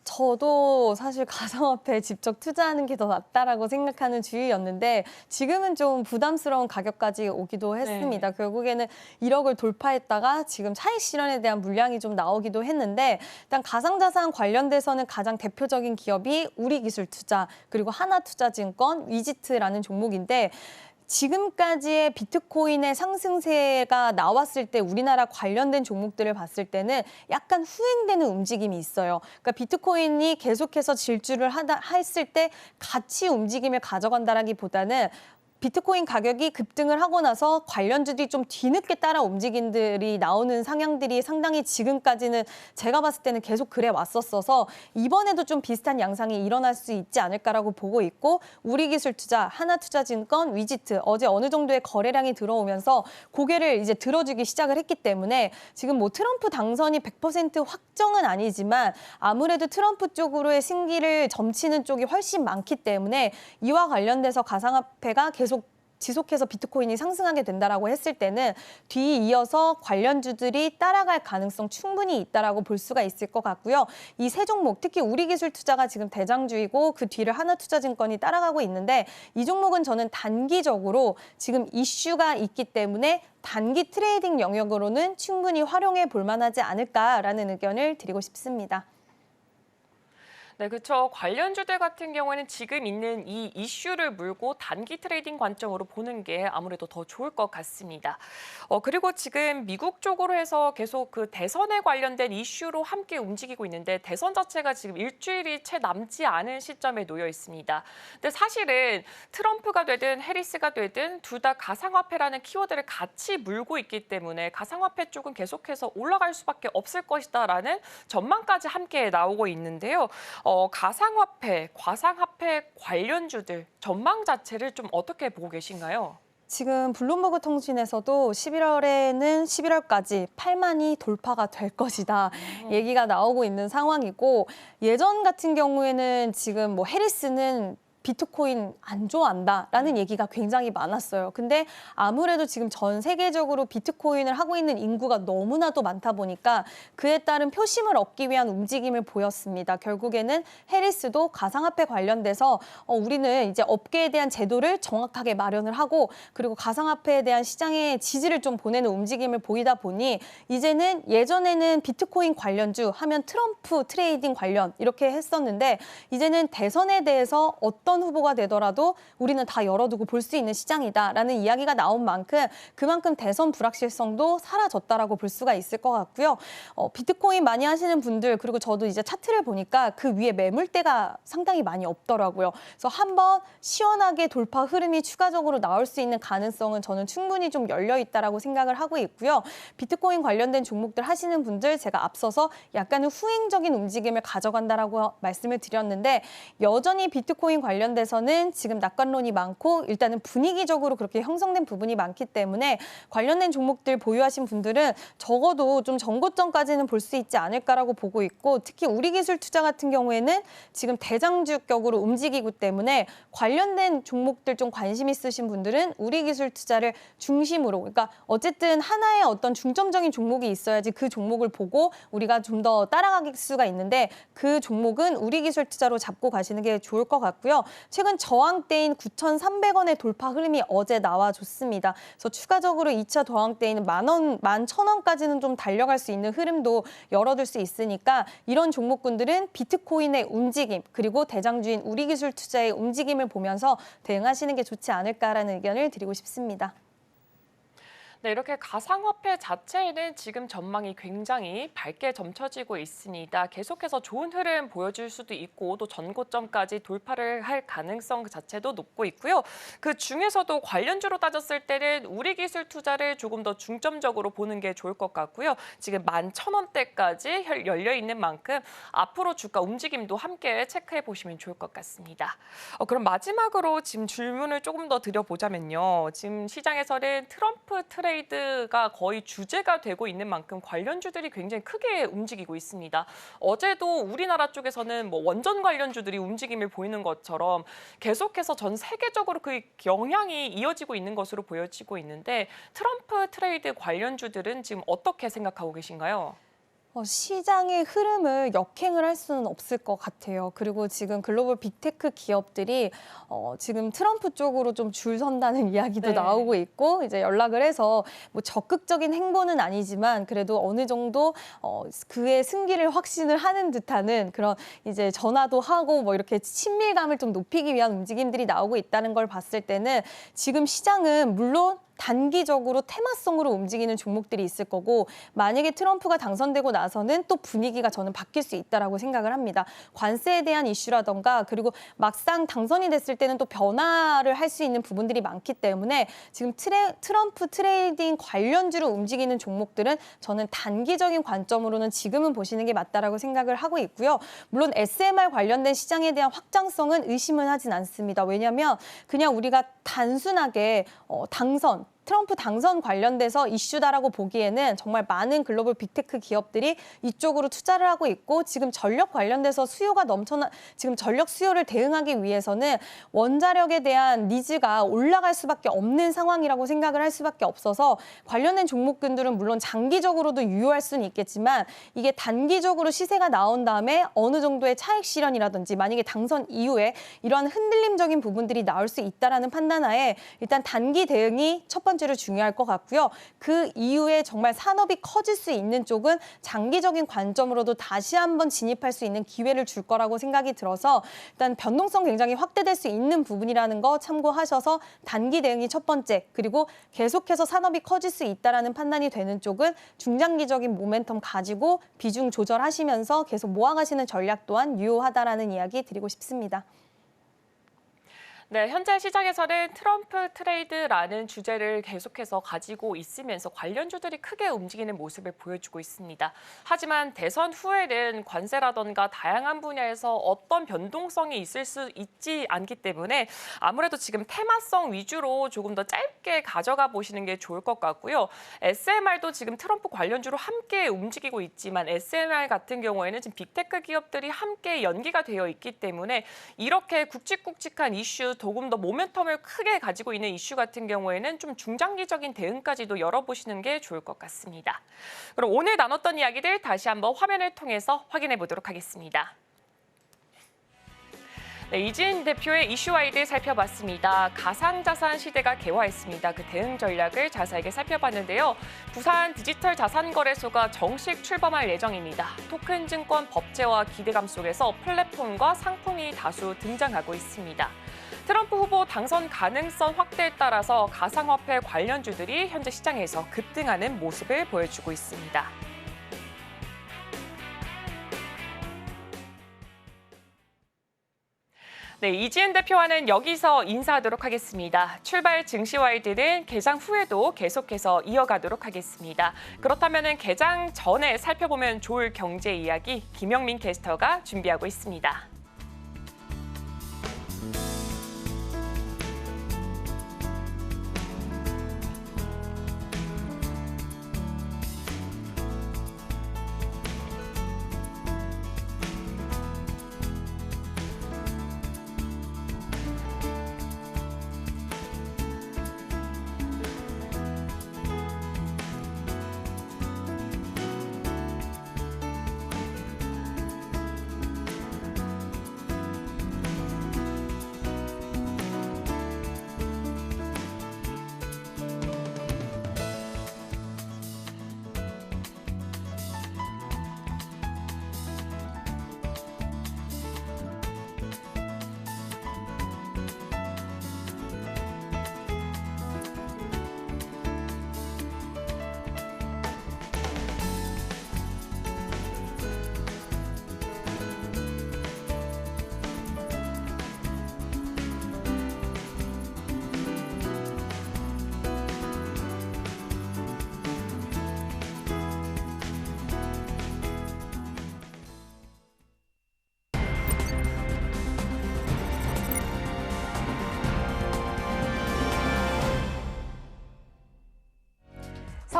저도 사실 가상화폐에 직접 투자하는 게 더 낫다라고 생각하는 주의였는데 지금은 좀 부담스러운 가격까지 오기도 했습니다. 네. 결국에는 1억을 돌파했다가 지금 차익 실현에 대한 물량이 좀 나오기도 했는데 일단 가상자산 관련돼서는 가장 대표적인 기업이 우리기술투자 그리고 하나투자증권, 위지트라는 종목인데 지금까지의 비트코인의 상승세가 나왔을 때 우리나라 관련된 종목들을 봤을 때는 약간 후행되는 움직임이 있어요. 그러니까 비트코인이 계속해서 질주를 했을 때 같이 움직임을 가져간다라기보다는 비트코인 가격이 급등을 하고 나서 관련주들이 좀 뒤늦게 따라 움직임들이 나오는 상향들이 상당히 지금까지는 제가 봤을 때는 계속 그래 왔었어서 이번에도 좀 비슷한 양상이 일어날 수 있지 않을까라고 보고 있고 우리기술투자, 하나투자증권, 위지트 어제 어느 정도의 거래량이 들어오면서 고개를 이제 들어주기 시작을 했기 때문에 지금 뭐 트럼프 당선이 100% 확정은 아니지만 아무래도 트럼프 쪽으로의 승기를 점치는 쪽이 훨씬 많기 때문에 이와 관련돼서 가상화폐가 계속 지속해서 비트코인이 상승하게 된다라고 했을 때는 뒤이어서 관련주들이 따라갈 가능성 충분히 있다라고 볼 수가 있을 것 같고요. 이 세 종목, 특히 우리기술투자가 지금 대장주이고 그 뒤를 하나투자증권이 따라가고 있는데 이 종목은 저는 단기적으로 지금 이슈가 있기 때문에 단기 트레이딩 영역으로는 충분히 활용해 볼 만하지 않을까라는 의견을 드리고 싶습니다. 네, 그렇죠. 관련주들 같은 경우에는 지금 있는 이 이슈를 물고 단기 트레이딩 관점으로 보는 게 아무래도 더 좋을 것 같습니다. 그리고 지금 미국 쪽으로 해서 계속 그 대선에 관련된 이슈로 함께 움직이고 있는데 대선 자체가 지금 일주일이 채 남지 않은 시점에 놓여 있습니다. 근데 사실은 트럼프가 되든 해리스가 되든 둘 다 가상화폐라는 키워드를 같이 물고 있기 때문에 가상화폐 쪽은 계속해서 올라갈 수밖에 없을 것이다라는 전망까지 함께 나오고 있는데요. 가상화폐, 과상화폐 관련주들 전망 자체를 좀 어떻게 보고 계신가요? 지금 블룸버그 통신에서도 11월까지 8만이 돌파가 될 것이다 얘기가 나오고 있는 상황이고, 예전 같은 경우에는 지금 뭐 해리스는 비트코인 안 좋아한다라는 얘기가 굉장히 많았어요. 근데 아무래도 지금 전 세계적으로 비트코인을 하고 있는 인구가 너무나도 많다 보니까 그에 따른 표심을 얻기 위한 움직임을 보였습니다. 결국에는 해리스도 가상화폐 관련돼서 우리는 이제 업계에 대한 제도를 정확하게 마련을 하고, 그리고 가상화폐에 대한 시장에 지지를 좀 보내는 움직임을 보이다 보니 이제는, 예전에는 비트코인 관련주 하면 트럼프 트레이딩 관련 이렇게 했었는데, 이제는 대선에 대해서 어떤 후보가 되더라도 우리는 다 열어두고 볼 수 있는 시장이다라는 이야기가 나온 만큼, 그만큼 대선 불확실성도 사라졌다라고 볼 수가 있을 것 같고요. 비트코인 많이 하시는 분들, 그리고 저도 이제 차트를 보니까 그 위에 매물대가 상당히 많이 없더라고요. 그래서 한번 시원하게 돌파 흐름이 추가적으로 나올 수 있는 가능성은 저는 충분히 좀 열려 있다라고 생각을 하고 있고요. 비트코인 관련된 종목들 하시는 분들, 제가 앞서서 약간은 후행적인 움직임을 가져간다라고 말씀을 드렸는데, 여전히 비트코인 관련돼서는 지금 낙관론이 많고 일단은 분위기적으로 그렇게 형성된 부분이 많기 때문에 관련된 종목들 보유하신 분들은 적어도 좀 전고점까지는 볼 수 있지 않을까라고 보고 있고, 특히 우리기술투자 같은 경우에는 지금 대장주격으로 움직이기 때문에 관련된 종목들 좀 관심 있으신 분들은 우리기술투자를 중심으로, 그러니까 어쨌든 하나의 어떤 중점적인 종목이 있어야지 그 종목을 보고 우리가 좀 더 따라갈 수가 있는데, 그 종목은 우리기술투자로 잡고 가시는 게 좋을 것 같고요. 최근 저항대인 9,300원의 돌파 흐름이 어제 나와줬습니다. 그래서 추가적으로 2차 저항대인 11,000원까지는 좀 달려갈 수 있는 흐름도 열어둘 수 있으니까, 이런 종목군들은 비트코인의 움직임, 그리고 대장주인 우리기술투자의 움직임을 보면서 대응하시는 게 좋지 않을까라는 의견을 드리고 싶습니다. 네, 이렇게 가상화폐 자체에는 지금 전망이 굉장히 밝게 점쳐지고 있습니다. 계속해서 좋은 흐름 보여줄 수도 있고, 또 전고점까지 돌파를 할 가능성 자체도 높고 있고요. 그 중에서도 관련주로 따졌을 때는 우리기술투자를 조금 더 중점적으로 보는 게 좋을 것 같고요. 지금 11,000원대까지 열려 있는 만큼 앞으로 주가 움직임도 함께 체크해 보시면 좋을 것 같습니다. 그럼 마지막으로 지금 질문을 조금 더 드려보자면요. 지금 시장에서는 트럼프 트레이드가 거의 주제가 되고 있는 만큼 관련주들이 굉장히 크게 움직이고 있습니다. 어제도 우리나라 쪽에서는 뭐 원전 관련주들이 움직임을 보이는 것처럼 계속해서 전 세계적으로 그 영향이 이어지고 있는 것으로 보여지고 있는데, 트럼프 트레이드 관련주들은 지금 어떻게 생각하고 계신가요? 시장의 흐름을 역행을 할 수는 없을 것 같아요. 그리고 지금 글로벌 빅테크 기업들이 지금 트럼프 쪽으로 좀 줄 선다는 이야기도 나오고 있고, 이제 연락을 해서 뭐 적극적인 행보는 아니지만 그래도 어느 정도 그의 승기를 확신을 하는 듯하는 그런 이제 전화도 하고 뭐 이렇게 친밀감을 좀 높이기 위한 움직임들이 나오고 있다는 걸 봤을 때는, 지금 시장은 물론 단기적으로 테마성으로 움직이는 종목들이 있을 거고, 만약에 트럼프가 당선되고 나서는 또 분위기가 저는 바뀔 수 있다라고 생각을 합니다. 관세에 대한 이슈라던가, 그리고 막상 당선이 됐을 때는 또 변화를 할 수 있는 부분들이 많기 때문에 지금 트럼프 트레이딩 관련주로 움직이는 종목들은 저는 단기적인 관점으로는 지금은 보시는 게 맞다라고 생각을 하고 있고요. 물론 SMR 관련된 시장에 대한 확장성은 의심은 하진 않습니다. 왜냐하면 그냥 우리가 단순하게 트럼프 당선 관련돼서 이슈다라고 보기에는 정말 많은 글로벌 빅테크 기업들이 이쪽으로 투자를 하고 있고, 지금 전력 관련돼서 지금 전력 수요를 대응하기 위해서는 원자력에 대한 니즈가 올라갈 수밖에 없는 상황이라고 생각을 할 수밖에 없어서, 관련된 종목군들은 물론 장기적으로도 유효할 수는 있겠지만, 이게 단기적으로 시세가 나온 다음에 어느 정도의 차익 실현이라든지 만약에 당선 이후에 이러한 흔들림적인 부분들이 나올 수 있다라는 판단하에 일단 단기 대응이 첫 번째로 중요할 것 같고요. 그 이후에 정말 산업이 커질 수 있는 쪽은 장기적인 관점으로도 다시 한번 진입할 수 있는 기회를 줄 거라고 생각이 들어서, 일단 변동성 굉장히 확대될 수 있는 부분이라는 거 참고하셔서 단기 대응이 첫 번째, 그리고 계속해서 산업이 커질 수 있다라는 판단이 되는 쪽은 중장기적인 모멘텀 가지고 비중 조절하시면서 계속 모아가시는 전략 또한 유효하다라는 이야기 드리고 싶습니다. 네, 현재 시장에서는 트럼프 트레이드라는 주제를 계속해서 가지고 있으면서 관련주들이 크게 움직이는 모습을 보여주고 있습니다. 하지만 대선 후에는 관세라던가 다양한 분야에서 어떤 변동성이 있을 수 있지 않기 때문에 아무래도 지금 테마성 위주로 조금 더 짧게 가져가 보시는 게 좋을 것 같고요. SMR도 지금 트럼프 관련주로 함께 움직이고 있지만 SMR 같은 경우에는 지금 빅테크 기업들이 함께 연기가 되어 있기 때문에 이렇게 굵직굵직한 이슈 조금 더 모멘텀을 크게 가지고 있는 이슈 같은 경우에는 좀 중장기적인 대응까지도 열어보시는 게 좋을 것 같습니다. 그럼 오늘 나눴던 이야기들 다시 한번 화면을 통해서 확인해 보도록 하겠습니다. 네, 이진 대표의 이슈와이드 살펴봤습니다. 가상자산 시대가 개화했습니다. 그 대응 전략을 자세하게 살펴봤는데요. 부산 디지털 자산거래소가 정식 출범할 예정입니다. 토큰증권 법제화 기대감 속에서 플랫폼과 상품이 다수 등장하고 있습니다. 트럼프 후보 당선 가능성 확대에 따라서 가상화폐 관련주들이 현재 시장에서 급등하는 모습을 보여주고 있습니다. 네, 이지은 대표와는 여기서 인사하도록 하겠습니다. 출발 증시와이드는 개장 후에도 계속해서 이어가도록 하겠습니다. 그렇다면 개장 전에 살펴보면 좋을 경제 이야기 김영민 캐스터가 준비하고 있습니다.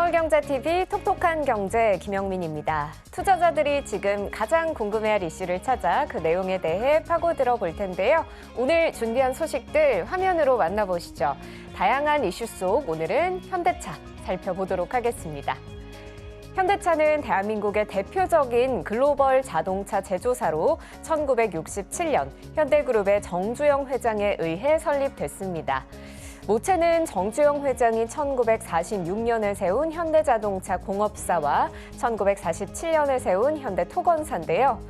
서울경제TV 톡톡한 경제 김영민입니다. 투자자들이 지금 가장 궁금해할 이슈를 찾아 그 내용에 대해 파고들어 볼 텐데요. 오늘 준비한 소식들 화면으로 만나보시죠. 다양한 이슈 속 오늘은 현대차 살펴보도록 하겠습니다. 현대차는 대한민국의 대표적인 글로벌 자동차 제조사로 1967년 현대그룹의 정주영 회장에 의해 설립됐습니다. 모체는 정주영 회장이 1946년에 세운 현대자동차 공업사와 1947년에 세운 현대토건사인데요.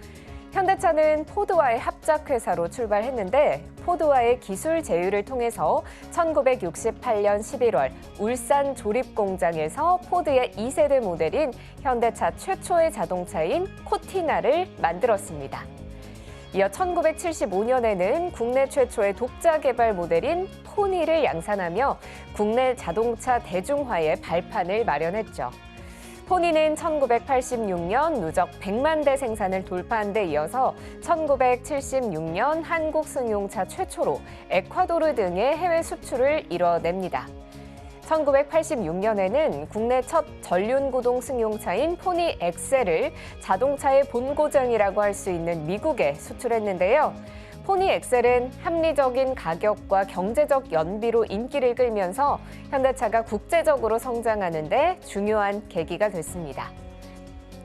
현대차는 포드와의 합작회사로 출발했는데 포드와의 기술 제휴를 통해서 1968년 11월 울산 조립공장에서 포드의 2세대 모델인 현대차 최초의 자동차인 코티나를 만들었습니다. 이어 1975년에는 국내 최초의 독자 개발 모델인 포니를 양산하며 국내 자동차 대중화의 발판을 마련했죠. 포니는 1986년 누적 100만 대 생산을 돌파한 데 이어서 1976년 한국 승용차 최초로 에콰도르 등의 해외 수출을 이뤄냅니다. 1986년에는 국내 첫 전륜구동 승용차인 포니 엑셀을 자동차의 본고장이라고 할 수 있는 미국에 수출했는데요. 포니 엑셀은 합리적인 가격과 경제적 연비로 인기를 끌면서 현대차가 국제적으로 성장하는 데 중요한 계기가 됐습니다.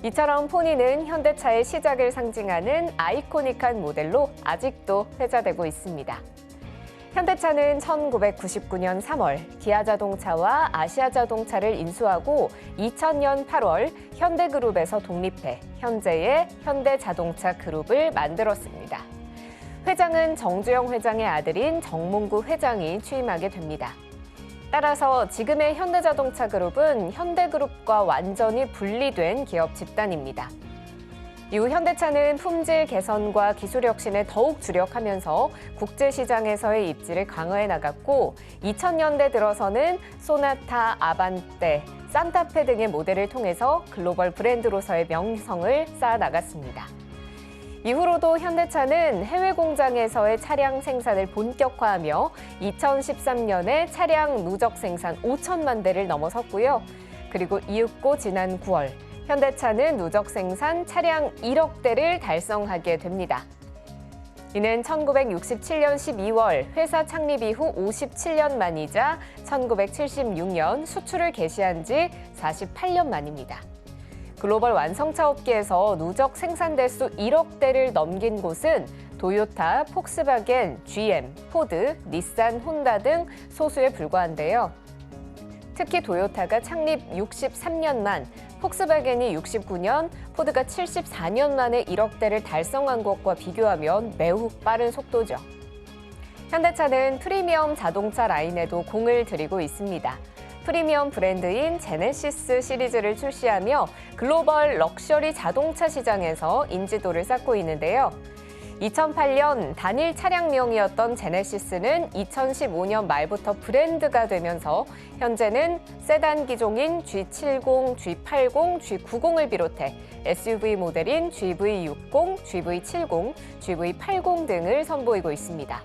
이처럼 포니는 현대차의 시작을 상징하는 아이코닉한 모델로 아직도 회자되고 있습니다. 현대차는 1999년 3월 기아자동차와 아시아자동차를 인수하고 2000년 8월 현대그룹에서 독립해 현재의 현대자동차 그룹을 만들었습니다. 회장은 정주영 회장의 아들인 정몽구 회장이 취임하게 됩니다. 따라서 지금의 현대자동차 그룹은 현대그룹과 완전히 분리된 기업 집단입니다. 이후 현대차는 품질 개선과 기술 혁신에 더욱 주력하면서 국제시장에서의 입지를 강화해 나갔고 2000년대 들어서는 소나타, 아반떼, 산타페 등의 모델을 통해서 글로벌 브랜드로서의 명성을 쌓아 나갔습니다. 이후로도 현대차는 해외 공장에서의 차량 생산을 본격화하며 2013년에 차량 누적 생산 5천만 대를 넘어섰고요. 그리고 이윽고 지난 9월 현대차는 누적 생산 차량 1억 대를 달성하게 됩니다. 이는 1967년 12월 회사 창립 이후 57년 만이자 1976년 수출을 개시한 지 48년 만입니다. 글로벌 완성차 업계에서 누적 생산 대수 1억 대를 넘긴 곳은 도요타, 폭스바겐, GM, 포드, 닛산, 혼다 등 소수에 불과한데요. 특히 도요타가 창립 63년 만, 폭스바겐이 69년, 포드가 74년 만에 1억 대를 달성한 것과 비교하면 매우 빠른 속도죠. 현대차는 프리미엄 자동차 라인에도 공을 들이고 있습니다. 프리미엄 브랜드인 제네시스 시리즈를 출시하며 글로벌 럭셔리 자동차 시장에서 인지도를 쌓고 있는데요. 2008년 단일 차량명이었던 제네시스는 2015년 말부터 브랜드가 되면서 현재는 세단 기종인 G70, G80, G90을 비롯해 SUV 모델인 GV60, GV70, GV80 등을 선보이고 있습니다.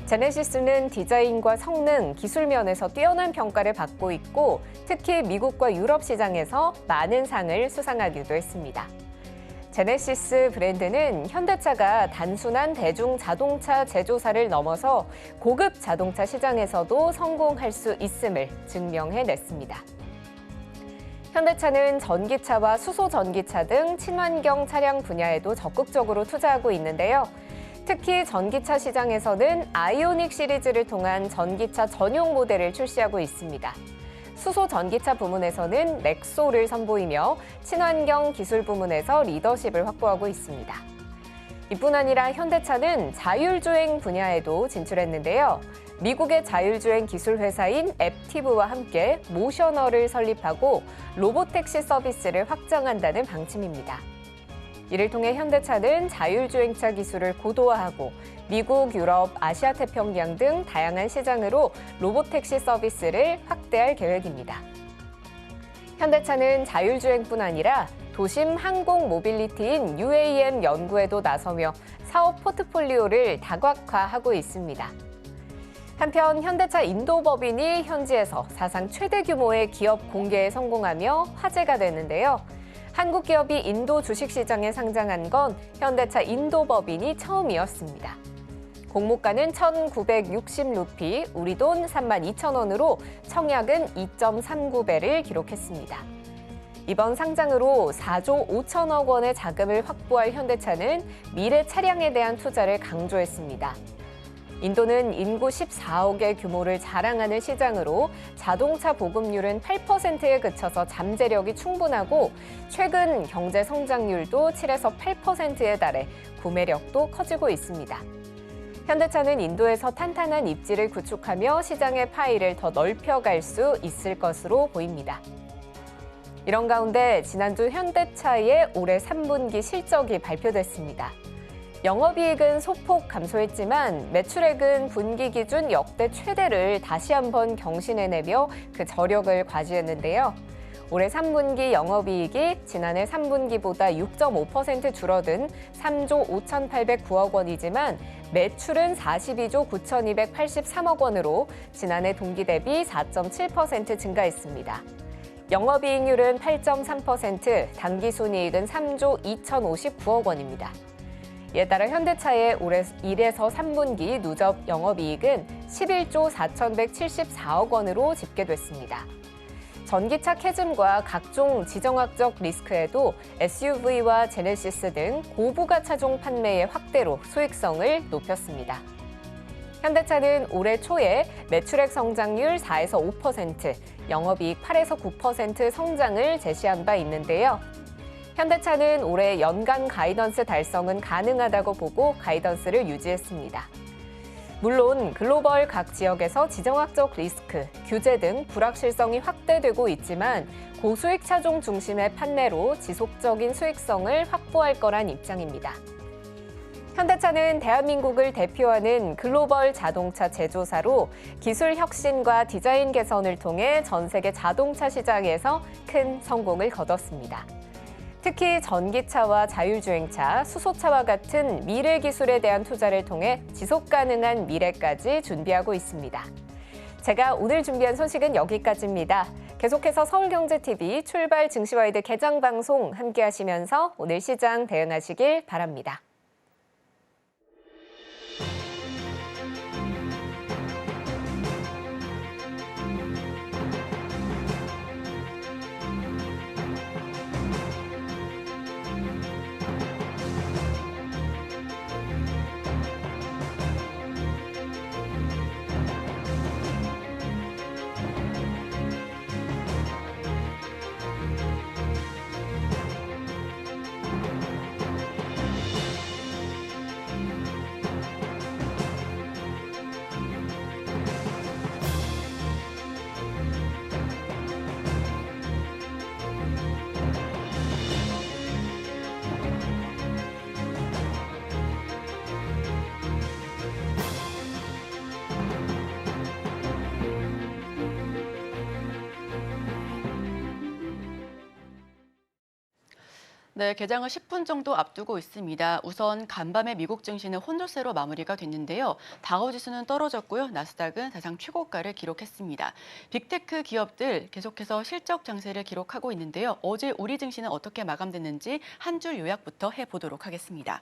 제네시스는 디자인과 성능, 기술 면에서 뛰어난 평가를 받고 있고 특히 미국과 유럽 시장에서 많은 상을 수상하기도 했습니다. 제네시스 브랜드는 현대차가 단순한 대중 자동차 제조사를 넘어서 고급 자동차 시장에서도 성공할 수 있음을 증명해냈습니다. 현대차는 전기차와 수소 전기차 등 친환경 차량 분야에도 적극적으로 투자하고 있는데요. 특히 전기차 시장에서는 아이오닉 시리즈를 통한 전기차 전용 모델을 출시하고 있습니다. 수소 전기차 부문에서는 넥소를 선보이며 친환경 기술 부문에서 리더십을 확보하고 있습니다. 이뿐 아니라 현대차는 자율주행 분야에도 진출했는데요. 미국의 자율주행 기술 회사인 앱티브와 함께 모셔널을 설립하고 로보택시 서비스를 확장한다는 방침입니다. 이를 통해 현대차는 자율주행차 기술을 고도화하고 미국, 유럽, 아시아 태평양 등 다양한 시장으로 로보택시 서비스를 확대할 계획입니다. 현대차는 자율주행뿐 아니라 도심 항공 모빌리티인 UAM 연구에도 나서며 사업 포트폴리오를 다각화하고 있습니다. 한편 현대차 인도법인이 현지에서 사상 최대 규모의 기업 공개에 성공하며 화제가 되는데요. 한국 기업이 인도 주식시장에 상장한 건 현대차 인도법인이 처음이었습니다. 공모가는 1,960루피, 우리 돈 32,000원으로 청약은 2.39배를 기록했습니다. 이번 상장으로 4조 5천억 원의 자금을 확보할 현대차는 미래 차량에 대한 투자를 강조했습니다. 인도는 인구 14억의 규모를 자랑하는 시장으로 자동차 보급률은 8%에 그쳐서 잠재력이 충분하고 최근 경제 성장률도 7에서 8%에 달해 구매력도 커지고 있습니다. 현대차는 인도에서 탄탄한 입지를 구축하며 시장의 파이를 더 넓혀갈 수 있을 것으로 보입니다. 이런 가운데 지난주 현대차의 올해 3분기 실적이 발표됐습니다. 영업이익은 소폭 감소했지만 매출액은 분기 기준 역대 최대를 다시 한번 경신해내며 그 저력을 과시했는데요. 올해 3분기 영업이익이 지난해 3분기보다 6.5% 줄어든 3조 5,809억 원이지만 매출은 42조 9,283억 원으로 지난해 동기 대비 4.7% 증가했습니다. 영업이익률은 8.3%, 당기순이익은 3조 2,059억 원입니다. 이에 따라 현대차의 올해 1에서 3분기 누적 영업이익은 11조 4,174억 원으로 집계됐습니다. 전기차 캐즘과 각종 지정학적 리스크에도 SUV와 제네시스 등 고부가 차종 판매의 확대로 수익성을 높였습니다. 현대차는 올해 초에 매출액 성장률 4에서 5%, 영업이익 8에서 9% 성장을 제시한 바 있는데요. 현대차는 올해 연간 가이던스 달성은 가능하다고 보고 가이던스를 유지했습니다. 물론 글로벌 각 지역에서 지정학적 리스크, 규제 등 불확실성이 확대되고 있지만 고수익 차종 중심의 판매로 지속적인 수익성을 확보할 거란 입장입니다. 현대차는 대한민국을 대표하는 글로벌 자동차 제조사로 기술 혁신과 디자인 개선을 통해 전 세계 자동차 시장에서 큰 성공을 거뒀습니다. 특히 전기차와 자율주행차, 수소차와 같은 미래 기술에 대한 투자를 통해 지속 가능한 미래까지 준비하고 있습니다. 제가 오늘 준비한 소식은 여기까지입니다. 계속해서 서울경제TV 출발 증시와이드 개장 방송 함께 하시면서 오늘 시장 대응하시길 바랍니다. 네, 개장을 10분 정도 앞두고 있습니다. 우선 간밤에 미국 증시는 혼조세로 마무리가 됐는데요. 다우지수는 떨어졌고요. 나스닥은 사상 최고가를 기록했습니다. 빅테크 기업들 계속해서 실적 장세를 기록하고 있는데요. 어제 우리 증시는 어떻게 마감됐는지 한 줄 요약부터 해보도록 하겠습니다.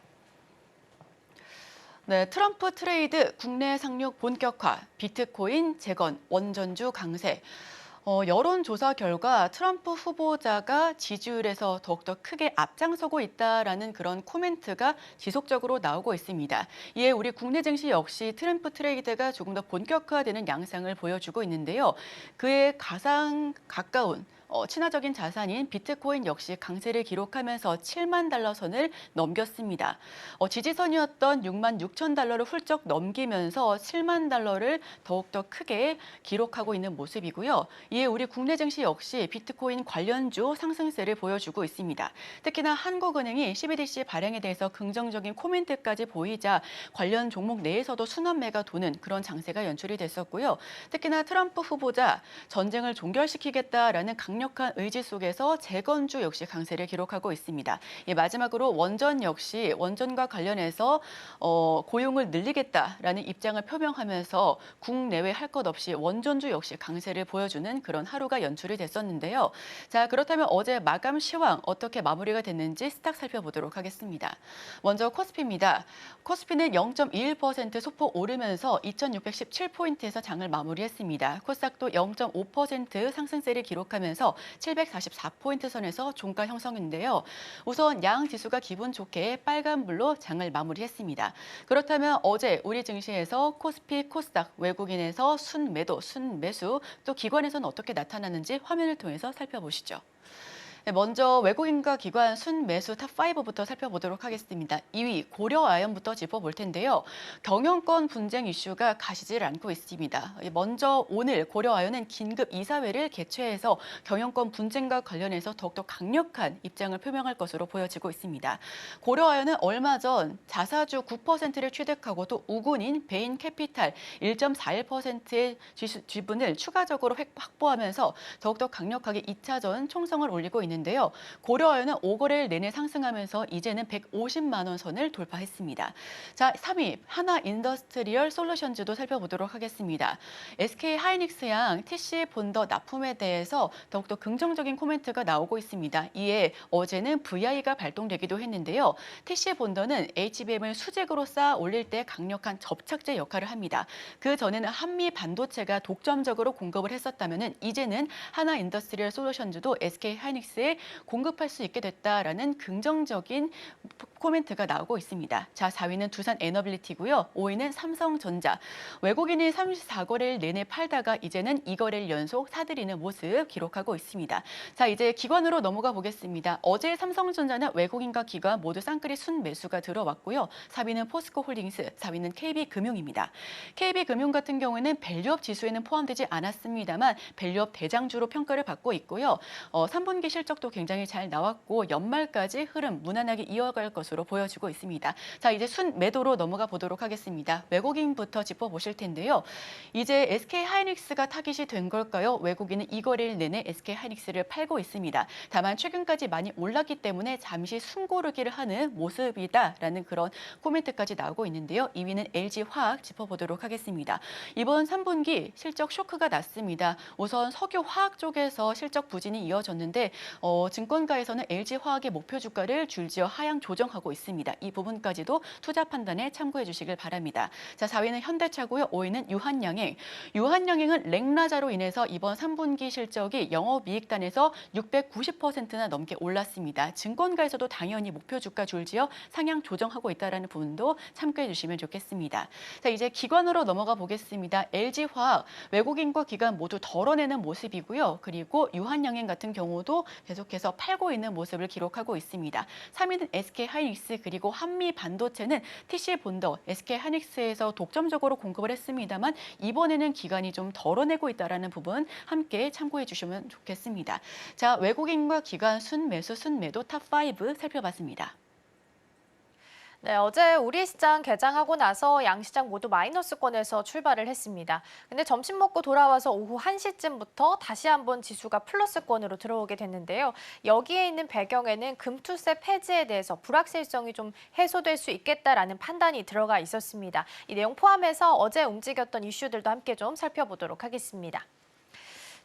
네, 트럼프 트레이드 국내 상륙 본격화, 비트코인 재건, 원전주 강세. 여론조사 결과 트럼프 후보자가 지지율에서 더욱더 크게 앞장서고 있다라는 그런 코멘트가 지속적으로 나오고 있습니다. 이에 우리 국내 증시 역시 트럼프 트레이드가 조금 더 본격화되는 양상을 보여주고 있는데요. 그에 가장 가까운 친화적인 자산인 비트코인 역시 강세를 기록하면서 7만 달러 선을 넘겼습니다. 지지선이었던 6만 6천 달러를 훌쩍 넘기면서 7만 달러를 더욱더 크게 기록하고 있는 모습이고요. 이에 우리 국내 증시 역시 비트코인 관련주 상승세를 보여주고 있습니다. 특히나 한국은행이 CBDC 발행에 대해서 긍정적인 코멘트까지 보이자 관련 종목 내에서도 순환매가 도는 그런 장세가 연출이 됐었고요. 특히나 트럼프 후보자 전쟁을 종결시키겠다라는 강력한 의지 속에서 재건주 역시 강세를 기록하고 있습니다. 마지막으로 원전 역시 원전과 관련해서 고용을 늘리겠다라는 입장을 표명하면서 국내외 할 것 없이 원전주 역시 강세를 보여주는 그런 하루가 연출이 됐었는데요. 자, 그렇다면 어제 마감 시황 어떻게 마무리가 됐는지 스탁 살펴보도록 하겠습니다. 먼저 코스피입니다. 코스피는 0.21% 소폭 오르면서 2,617포인트에서 장을 마무리했습니다. 코스닥도 0.5% 상승세를 기록하면서 744포인트 선에서 종가 형성인데요. 우선 양 지수가 기분 좋게 빨간불로 장을 마무리했습니다. 그렇다면 어제 우리 증시에서 코스피, 코스닥, 외국인에서 순매도, 순매수, 또 기관에서는 어떻게 나타나는지 화면을 통해서 살펴보시죠. 먼저 외국인과 기관 순매수 탑5부터 살펴보도록 하겠습니다. 2위 고려아연부터 짚어볼 텐데요. 경영권 분쟁 이슈가 가시질 않고 있습니다. 먼저 오늘 고려아연은 긴급 이사회를 개최해서 경영권 분쟁과 관련해서 더욱더 강력한 입장을 표명할 것으로 보여지고 있습니다. 고려아연은 얼마 전 자사주 9%를 취득하고 또 우군인 베인캐피탈 1.41%의 지분을 추가적으로 확보하면서 더욱더 강력하게 2차전 총성을 올리고 있는데요. 고려아연은 5거래일 내내 상승하면서 이제는 150만 원 선을 돌파했습니다. 자, 3위 하나인더스트리얼 솔루션즈도 살펴보도록 하겠습니다. SK하이닉스양 TC 본더 납품에 대해서 더욱더 긍정적인 코멘트가 나오고 있습니다. 이에 어제는 VI가 발동되기도 했는데요. TC 본더는 HBM을 수직으로 쌓아 올릴 때 강력한 접착제 역할을 합니다. 그 전에는 한미 반도체가 독점적으로 공급을 했었다면 이제는 하나인더스트리얼 솔루션즈도 SK하이닉스 하이닉스에 공급할 수 있게 됐다라는 긍정적인 코멘트가 나오고 있습니다. 자, 4위는 두산 에너빌리티고요. 5위는 삼성전자. 외국인이 34거래일 내내 팔다가 이제는 2거래일 연속 사들이는 모습 기록하고 있습니다. 자, 이제 기관으로 넘어가 보겠습니다. 어제 삼성전자는 외국인과 기관 모두 쌍끌이 순매수가 들어왔고요. 3위는 포스코홀딩스, 4위는 KB금융입니다. KB금융 같은 경우에는 밸류업 지수에는 포함되지 않았습니다만 밸류업 대장주로 평가를 받고 있고요. 3분기 실적도 굉장히 잘 나왔고 연말까지 흐름 무난하게 이어갈 것으로 보여지고 있습니다. 자, 이제 순매도로 넘어가 보도록 하겠습니다. 외국인부터 짚어보실 텐데요. 이제 SK하이닉스가 타깃이 된 걸까요? 외국인은 2거래일 내내 SK하이닉스를 팔고 있습니다. 다만 최근까지 많이 올랐기 때문에 잠시 숨고르기를 하는 모습이다라는 그런 코멘트까지 나오고 있는데요. 2위는 LG화학 짚어보도록 하겠습니다. 이번 3분기 실적 쇼크가 났습니다. 우선 석유화학 쪽에서 실적 부진이 이어졌는데 증권가에서는 LG화학의 목표 주가를 줄지어 하향 조정하고 있습니다. 이 부분까지도 투자 판단에 참고해 주시길 바랍니다. 자, 4위는 현대차고요. 5위는 유한양행. 유한양행은 랭라자로 인해서 이번 3분기 실적이 영업이익단에서 690%나 넘게 올랐습니다. 증권가에서도 당연히 목표 주가 줄지어 상향 조정하고 있다는 부분도 참고해 주시면 좋겠습니다. 자, 이제 기관으로 넘어가 보겠습니다. LG화학, 외국인과 기관 모두 덜어내는 모습이고요. 그리고 유한양행 같은 경우도 계속해서 팔고 있는 모습을 기록하고 있습니다. 3위는 SK하이닉스 그리고 한미반도체는 TC본더, SK하이닉스에서 독점적으로 공급을 했습니다만 이번에는 기관이 좀 덜어내고 있다는 부분 함께 참고해 주시면 좋겠습니다. 자, 외국인과 기관 순매수, 순매도 탑5 살펴봤습니다. 네, 어제 우리 시장 개장하고 나서 양시장 모두 마이너스권에서 출발을 했습니다. 근데 점심 먹고 돌아와서 오후 1시쯤부터 다시 한번 지수가 플러스권으로 들어오게 됐는데요. 여기에 있는 배경에는 금투세 폐지에 대해서 불확실성이 좀 해소될 수 있겠다라는 판단이 들어가 있었습니다. 이 내용 포함해서 어제 움직였던 이슈들도 함께 좀 살펴보도록 하겠습니다.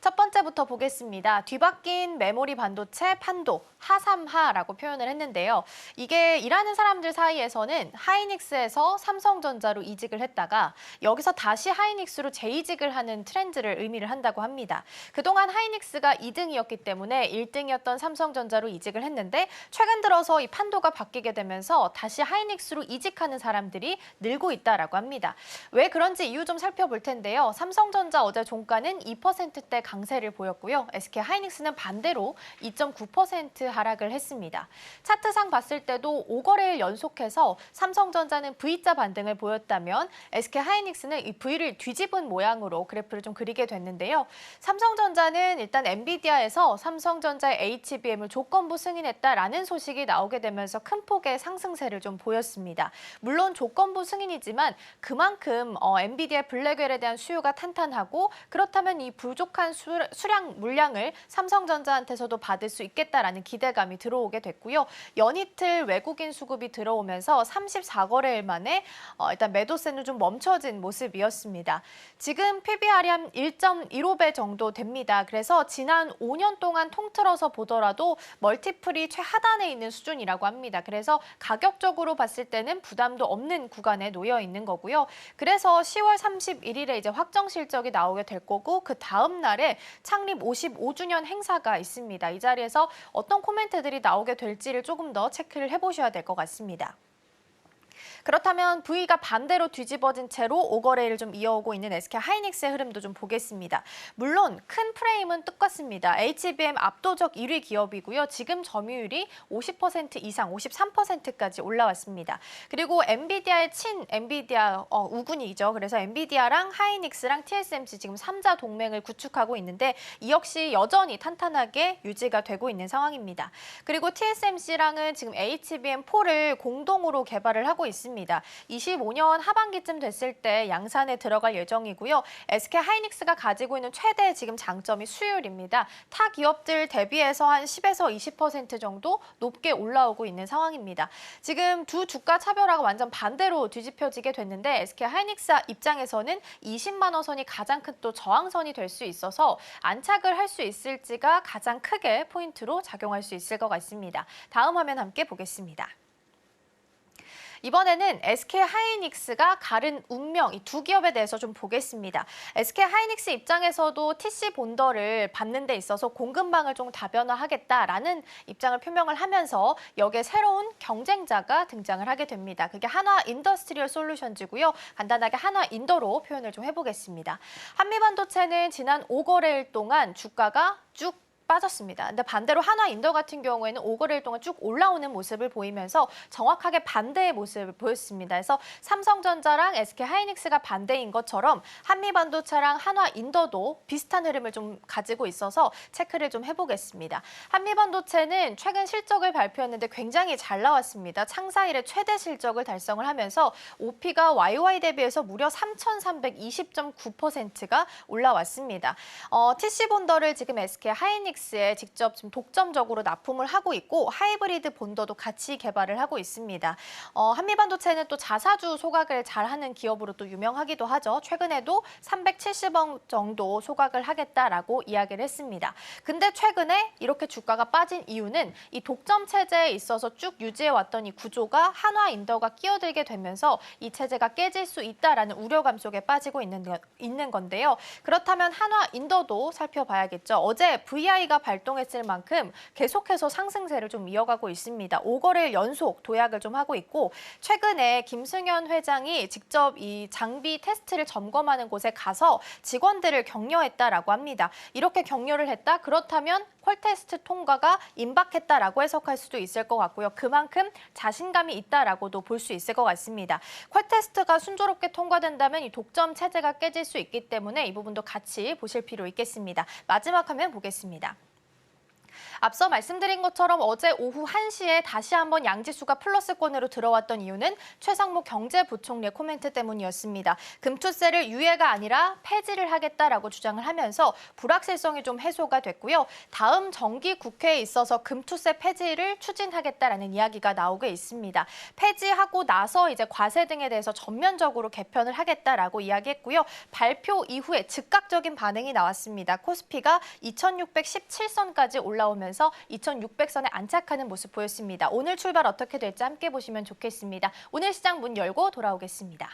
첫 번째부터 보겠습니다. 뒤바뀐 메모리 반도체 판도, 하삼하라고 표현을 했는데요. 이게 일하는 사람들 사이에서는 하이닉스에서 삼성전자로 이직을 했다가 여기서 다시 하이닉스로 재이직을 하는 트렌드를 의미를 한다고 합니다. 그동안 하이닉스가 2등이었기 때문에 1등이었던 삼성전자로 이직을 했는데 최근 들어서 이 판도가 바뀌게 되면서 다시 하이닉스로 이직하는 사람들이 늘고 있다라고 합니다. 왜 그런지 이유 좀 살펴볼 텐데요. 삼성전자 어제 종가는 2%대 강세를 보였고요. SK하이닉스는 반대로 2.9% 하락을 했습니다. 차트상 봤을 때도 5거래일 연속해서 삼성전자는 V자 반등을 보였다면 SK하이닉스는 이 V를 뒤집은 모양으로 그래프를 좀 그리게 됐는데요. 삼성전자는 일단 엔비디아에서 삼성전자의 HBM을 조건부 승인했다라는 소식이 나오게 되면서 큰 폭의 상승세를 좀 보였습니다. 물론 조건부 승인이지만 그만큼 엔비디아 블랙웰에 대한 수요가 탄탄하고 그렇다면 이 부족한 수량 물량을 삼성전자한테서도 받을 수 있겠다라는 기대감이 들어오게 됐고요. 연이틀 외국인 수급이 들어오면서 34거래일 만에 일단 매도세는 좀 멈춰진 모습이었습니다. 지금 PBR이 한 1.15배 정도 됩니다. 그래서 지난 5년 동안 통틀어서 보더라도 멀티플이 최하단에 있는 수준이라고 합니다. 그래서 가격적으로 봤을 때는 부담도 없는 구간에 놓여 있는 거고요. 그래서 10월 31일에 이제 확정 실적이 나오게 될 거고 그 다음 날에 창립 55주년 행사가 있습니다. 이 자리에서 어떤 코멘트들이 나오게 될지를 조금 더 체크를 해보셔야 될 것 같습니다. 그렇다면 V가 반대로 뒤집어진 채로 5거래를 좀 이어오고 있는 SK하이닉스의 흐름도 좀 보겠습니다. 물론 큰 프레임은 똑같습니다. HBM 압도적 1위 기업이고요. 지금 점유율이 50% 이상, 53%까지 올라왔습니다. 그리고 엔비디아의 엔비디아 우군이죠. 그래서 엔비디아랑 하이닉스랑 TSMC 지금 3자 동맹을 구축하고 있는데 이 역시 여전히 탄탄하게 유지가 되고 있는 상황입니다. 그리고 TSMC랑은 지금 HBM4를 공동으로 개발을 하고 있습니다. 25년 하반기쯤 됐을 때 양산에 들어갈 예정이고요. SK하이닉스가 가지고 있는 최대 지금 장점이 수율입니다. 타 기업들 대비해서 한 10에서 20% 정도 높게 올라오고 있는 상황입니다. 지금 두 주가 차별화가 완전 반대로 뒤집혀지게 됐는데 SK하이닉스 입장에서는 20만 원 선이 가장 큰 또 저항선이 될 수 있어서 안착을 할 수 있을지가 가장 크게 포인트로 작용할 수 있을 것 같습니다. 다음 화면 함께 보겠습니다. 이번에는 SK 하이닉스가 가른 운명, 이 두 기업에 대해서 좀 보겠습니다. SK 하이닉스 입장에서도 TC 본더를 받는 데 있어서 공급망을 좀 다변화하겠다라는 입장을 표명을 하면서 여기에 새로운 경쟁자가 등장을 하게 됩니다. 그게 한화 인더스트리얼 솔루션즈고요. 간단하게 한화 인더로 표현을 좀 해보겠습니다. 한미반도체는 지난 5거래일 동안 주가가 쭉 빠졌습니다. 근데 반대로 한화 인더 같은 경우에는 5거래일 동안 쭉 올라오는 모습을 보이면서 정확하게 반대의 모습을 보였습니다. 그래서 삼성전자랑 SK 하이닉스가 반대인 것처럼 한미반도체랑 한화 인더도 비슷한 흐름을 좀 가지고 있어서 체크를 좀 해보겠습니다. 한미반도체는 최근 실적을 발표했는데 굉장히 잘 나왔습니다. 창사 이래 최대 실적을 달성을 하면서 OP가 YOY 대비해서 무려 3,320.9%가 올라왔습니다. TC 본더를 지금 SK 하이닉스에 직접 지금 독점적으로 납품을 하고 있고 하이브리드 본더도 같이 개발을 하고 있습니다. 한미반도체는 또 자사주 소각을 잘하는 기업으로 또 유명하기도 하죠. 최근에도 370억 정도 소각을 하겠다라고 이야기를 했습니다. 근데 최근에 이렇게 주가가 빠진 이유는 이 독점 체제에 있어서 쭉 유지해왔던 이 구조가 한화 인더가 끼어들게 되면서 이 체제가 깨질 수 있다라는 우려감 속에 빠지고 있는 건데요. 그렇다면 한화 인더도 살펴봐야겠죠. 어제 VI가 발동했을 만큼 계속해서 상승세를 좀 이어가고 있습니다. 5거래일 연속 도약을 좀 하고 있고 최근에 김승현 회장이 직접 이 장비 테스트를 점검하는 곳에 가서 직원들을 격려했다라고 합니다. 이렇게 격려를 했다? 그렇다면 퀄 테스트 통과가 임박했다라고 해석할 수도 있을 것 같고요. 그만큼 자신감이 있다라고도 볼 수 있을 것 같습니다. 퀄 테스트가 순조롭게 통과된다면 이 독점 체제가 깨질 수 있기 때문에 이 부분도 같이 보실 필요 있겠습니다. 마지막 화면 보겠습니다. 앞서 말씀드린 것처럼 어제 오후 1시에 다시 한번 양지수가 플러스권으로 들어왔던 이유는 최상무 경제부총리의 코멘트 때문이었습니다. 금투세를 유예가 아니라 폐지를 하겠다라고 주장을 하면서 불확실성이 좀 해소가 됐고요. 다음 정기국회에 있어서 금투세 폐지를 추진하겠다라는 이야기가 나오고 있습니다. 폐지하고 나서 이제 과세 등에 대해서 전면적으로 개편을 하겠다라고 이야기했고요. 발표 이후에 즉각적인 반응이 나왔습니다. 코스피가 2617선까지 올라오면서 2600선에 안착하는 모습 보였습니다. 오늘 출발 어떻게 될지 함께 보시면 좋겠습니다. 오늘 시장 문 열고 돌아오겠습니다.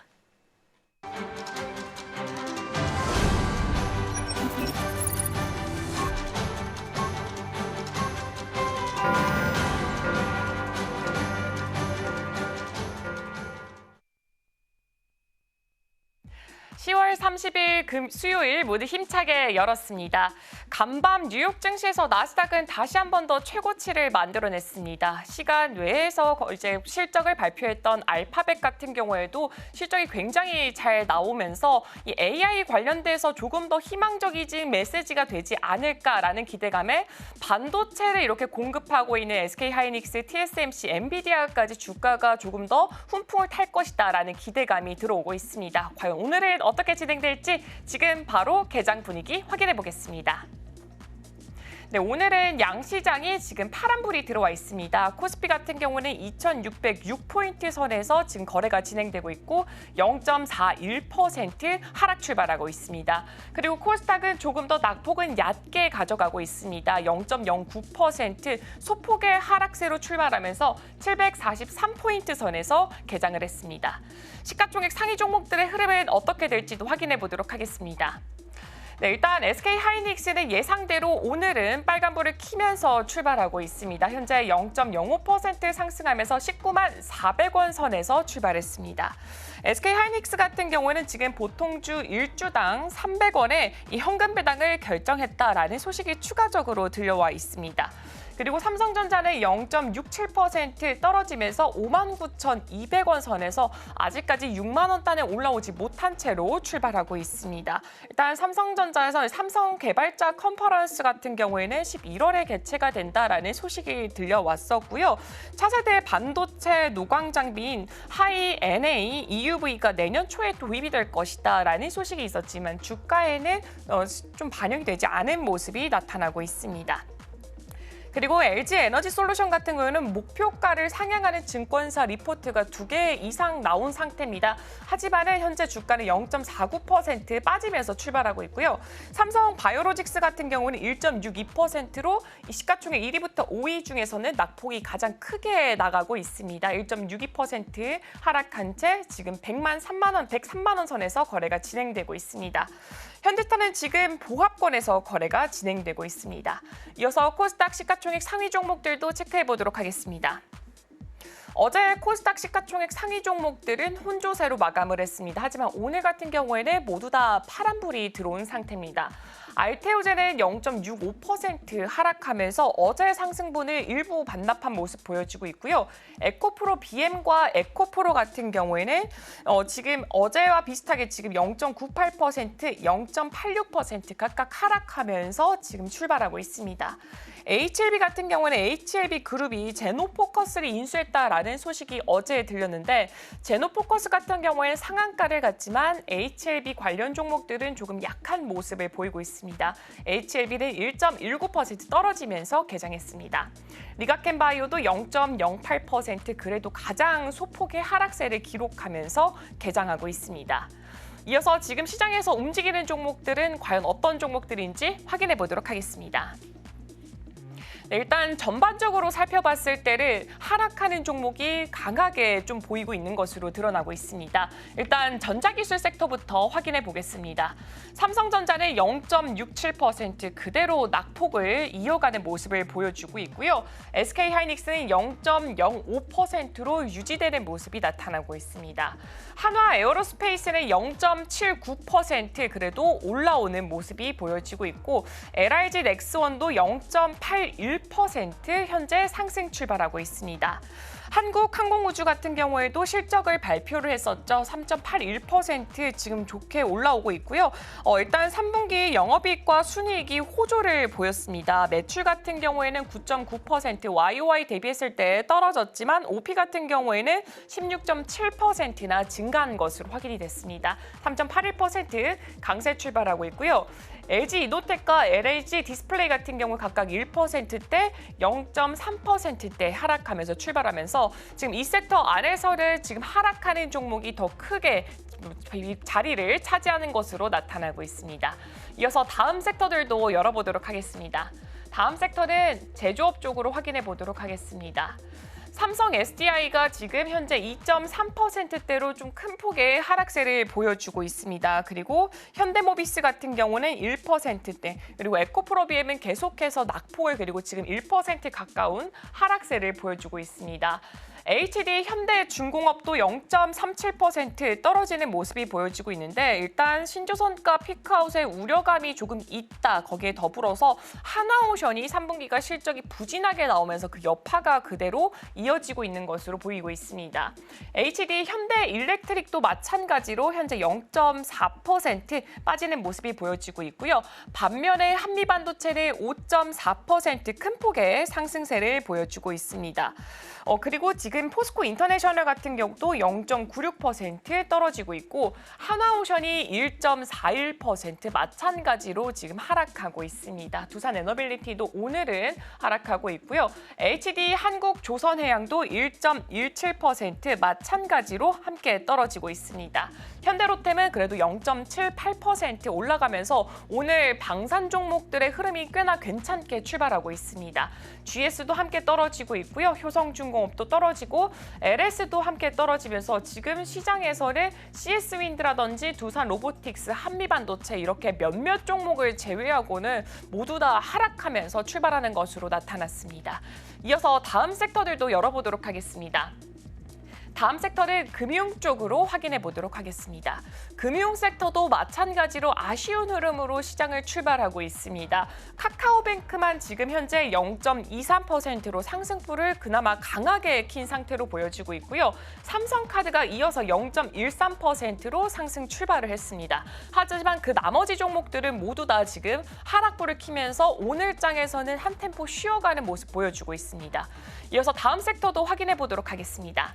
(10월 30일) 수요일 모두 힘차게 열었습니다. 간밤 뉴욕 증시에서 나스닥은 다시 한 번 더 최고치를 만들어냈습니다. 시간 외에서 이제 실적을 발표했던 알파벳 같은 경우에도 실적이 굉장히 잘 나오면서 이 AI 관련돼서 조금 더 희망적이진 메시지가 되지 않을까라는 기대감에 반도체를 이렇게 공급하고 있는 SK 하이닉스, TSMC, 엔비디아까지 주가가 조금 더 훈풍을 탈 것이다라는 기대감이 들어오고 있습니다. 과연 오늘은 어떻게 진행될지 지금 바로 개장 분위기 확인해 보겠습니다. 네, 오늘은 양시장이 지금 파란불이 들어와 있습니다. 코스피 같은 경우는 2606포인트 선에서 지금 거래가 진행되고 있고 0.41% 하락 출발하고 있습니다. 그리고 코스닥은 조금 더 낙폭은 얕게 가져가고 있습니다. 0.09% 소폭의 하락세로 출발하면서 743포인트 선에서 개장을 했습니다. 시가총액 상위 종목들의 흐름은 어떻게 될지도 확인해 보도록 하겠습니다. 네, 일단 SK 하이닉스는 예상대로 오늘은 빨간불을 켜면서 출발하고 있습니다. 현재 0.05% 상승하면서 19만 400원 선에서 출발했습니다. SK 하이닉스 같은 경우는 지금 보통주 1주당 300원에 이 현금 배당을 결정했다라는 소식이 추가적으로 들려와 있습니다. 그리고 삼성전자는 0.67% 떨어지면서 59,200원 선에서 아직까지 6만 원 단에 올라오지 못한 채로 출발하고 있습니다. 일단 삼성전자에서 삼성개발자 컨퍼런스 같은 경우에는 11월에 개최가 된다라는 소식이 들려왔었고요. 차세대 반도체 노광 장비인 하이 NA EUV가 내년 초에 도입이 될 것이다라는 소식이 있었지만 주가에는 좀 반영이 되지 않은 모습이 나타나고 있습니다. 그리고 LG 에너지솔루션 같은 경우에는 목표가를 상향하는 증권사 리포트가 2개 이상 나온 상태입니다. 하지만은 현재 주가는 0.49% 빠지면서 출발하고 있고요. 삼성 바이오로직스 같은 경우는 1.62%로 이 시가총액 1위부터 5위 중에서는 낙폭이 가장 크게 나가고 있습니다. 1.62% 하락한 채 지금 103만 원 선에서 거래가 진행되고 있습니다. 현대차는 지금 보합권에서 거래가 진행되고 있습니다. 이어서 코스닥 시가총액 상위 종목들도 체크해 보도록 하겠습니다. 어제 코스닥 시가총액 상위 종목들은 혼조세로 마감을 했습니다. 하지만 오늘 같은 경우에는 모두 다 파란불이 들어온 상태입니다. 알테오젠은 0.65% 하락하면서 어제 상승분을 일부 반납한 모습 보여지고 있고요. 에코프로 BM과 에코프로 같은 경우에는 지금 어제와 비슷하게 지금 0.98%, 0.86% 각각 하락하면서 지금 출발하고 있습니다. HLB 같은 경우는 HLB 그룹이 제노포커스를 인수했다라는 소식이 어제 들렸는데 제노포커스 같은 경우에는 상한가를 갔지만 HLB 관련 종목들은 조금 약한 모습을 보이고 있습니다. HLB는 1.19% 떨어지면서 개장했습니다. 리가켄바이오도 0.08% 그래도 가장 소폭의 하락세를 기록하면서 개장하고 있습니다. 이어서 지금 시장에서 움직이는 종목들은 과연 어떤 종목들인지 확인해 보도록 하겠습니다. 일단 전반적으로 살펴봤을 때를 하락하는 종목이 강하게 좀 보이고 있는 것으로 드러나고 있습니다. 일단 전자기술 섹터부터 확인해 보겠습니다. 삼성전자는 0.67% 그대로 낙폭을 이어가는 모습을 보여주고 있고요. SK하이닉스는 0.05%로 유지되는 모습이 나타나고 있습니다. 한화 에어로스페이스는 0.79% 그래도 올라오는 모습이 보여지고 있고 LIG 넥스원도 0.81% 현재 상승 출발하고 있습니다. 한국항공우주 같은 경우에도 실적을 발표를 했었죠. 3.81% 지금 좋게 올라오고 있고요. 일단 3분기 영업이익과 순이익이 호조를 보였습니다. 매출 같은 경우에는 9.9% YOY 대비했을 때 떨어졌지만 OP 같은 경우에는 16.7%나 증가한 것으로 확인이 됐습니다. 3.81% 강세 출발하고 있고요. LG 이노텍과 LG 디스플레이 같은 경우 각각 1%대, 0.3%대 하락하면서 출발하면서 지금 이 섹터 안에서는 지금 하락하는 종목이 더 크게 자리를 차지하는 것으로 나타나고 있습니다. 이어서 다음 섹터들도 열어보도록 하겠습니다. 다음 섹터는 제조업 쪽으로 확인해 보도록 하겠습니다. 삼성 SDI가 지금 현재 2.3%대로 좀 큰 폭의 하락세를 보여주고 있습니다. 그리고 현대모비스 같은 경우는 1%대, 그리고 에코프로비엠은 계속해서 낙폭을 그리고 지금 1% 가까운 하락세를 보여주고 있습니다. HD 현대중공업도 0.37% 떨어지는 모습이 보여지고 있는데 일단 신조선가 피크아웃의 우려감이 조금 있다. 거기에 더불어서 하나오션이 3분기가 실적이 부진하게 나오면서 그 여파가 그대로 이어지고 있는 것으로 보이고 있습니다. HD 현대일렉트릭도 마찬가지로 현재 0.4% 빠지는 모습이 보여지고 있고요. 반면에 한미반도체는 5.4% 큰 폭의 상승세를 보여주고 있습니다. 그리고 지금 포스코 인터내셔널 같은 경우도 0.96% 떨어지고 있고 하나오션이 1.41% 마찬가지로 지금 하락하고 있습니다. 두산 에너빌리티도 오늘은 하락하고 있고요. HD 한국조선해양도 1.17% 마찬가지로 함께 떨어지고 있습니다. 현대로템은 그래도 0.78% 올라가면서 오늘 방산 종목들의 흐름이 꽤나 괜찮게 출발하고 있습니다. GS도 함께 떨어지고 있고요. 효성중공업도 떨어지고 LS도 함께 떨어지면서 지금 시장에서는 CS윈드라든지 두산 로보틱스, 한미반도체 이렇게 몇몇 종목을 제외하고는 모두 다 하락하면서 출발하는 것으로 나타났습니다. 이어서 다음 섹터들도 열어보도록 하겠습니다. 다음 섹터는 금융 쪽으로 확인해 보도록 하겠습니다. 금융 섹터도 마찬가지로 아쉬운 흐름으로 시장을 출발하고 있습니다. 카카오뱅크만 지금 현재 0.23%로 상승폭을 그나마 강하게 킨 상태로 보여지고 있고요. 삼성카드가 이어서 0.13%로 상승 출발을 했습니다. 하지만 그 나머지 종목들은 모두 다 지금 하락폭을 키면서 오늘 장에서는 한 템포 쉬어가는 모습 보여주고 있습니다. 이어서 다음 섹터도 확인해 보도록 하겠습니다.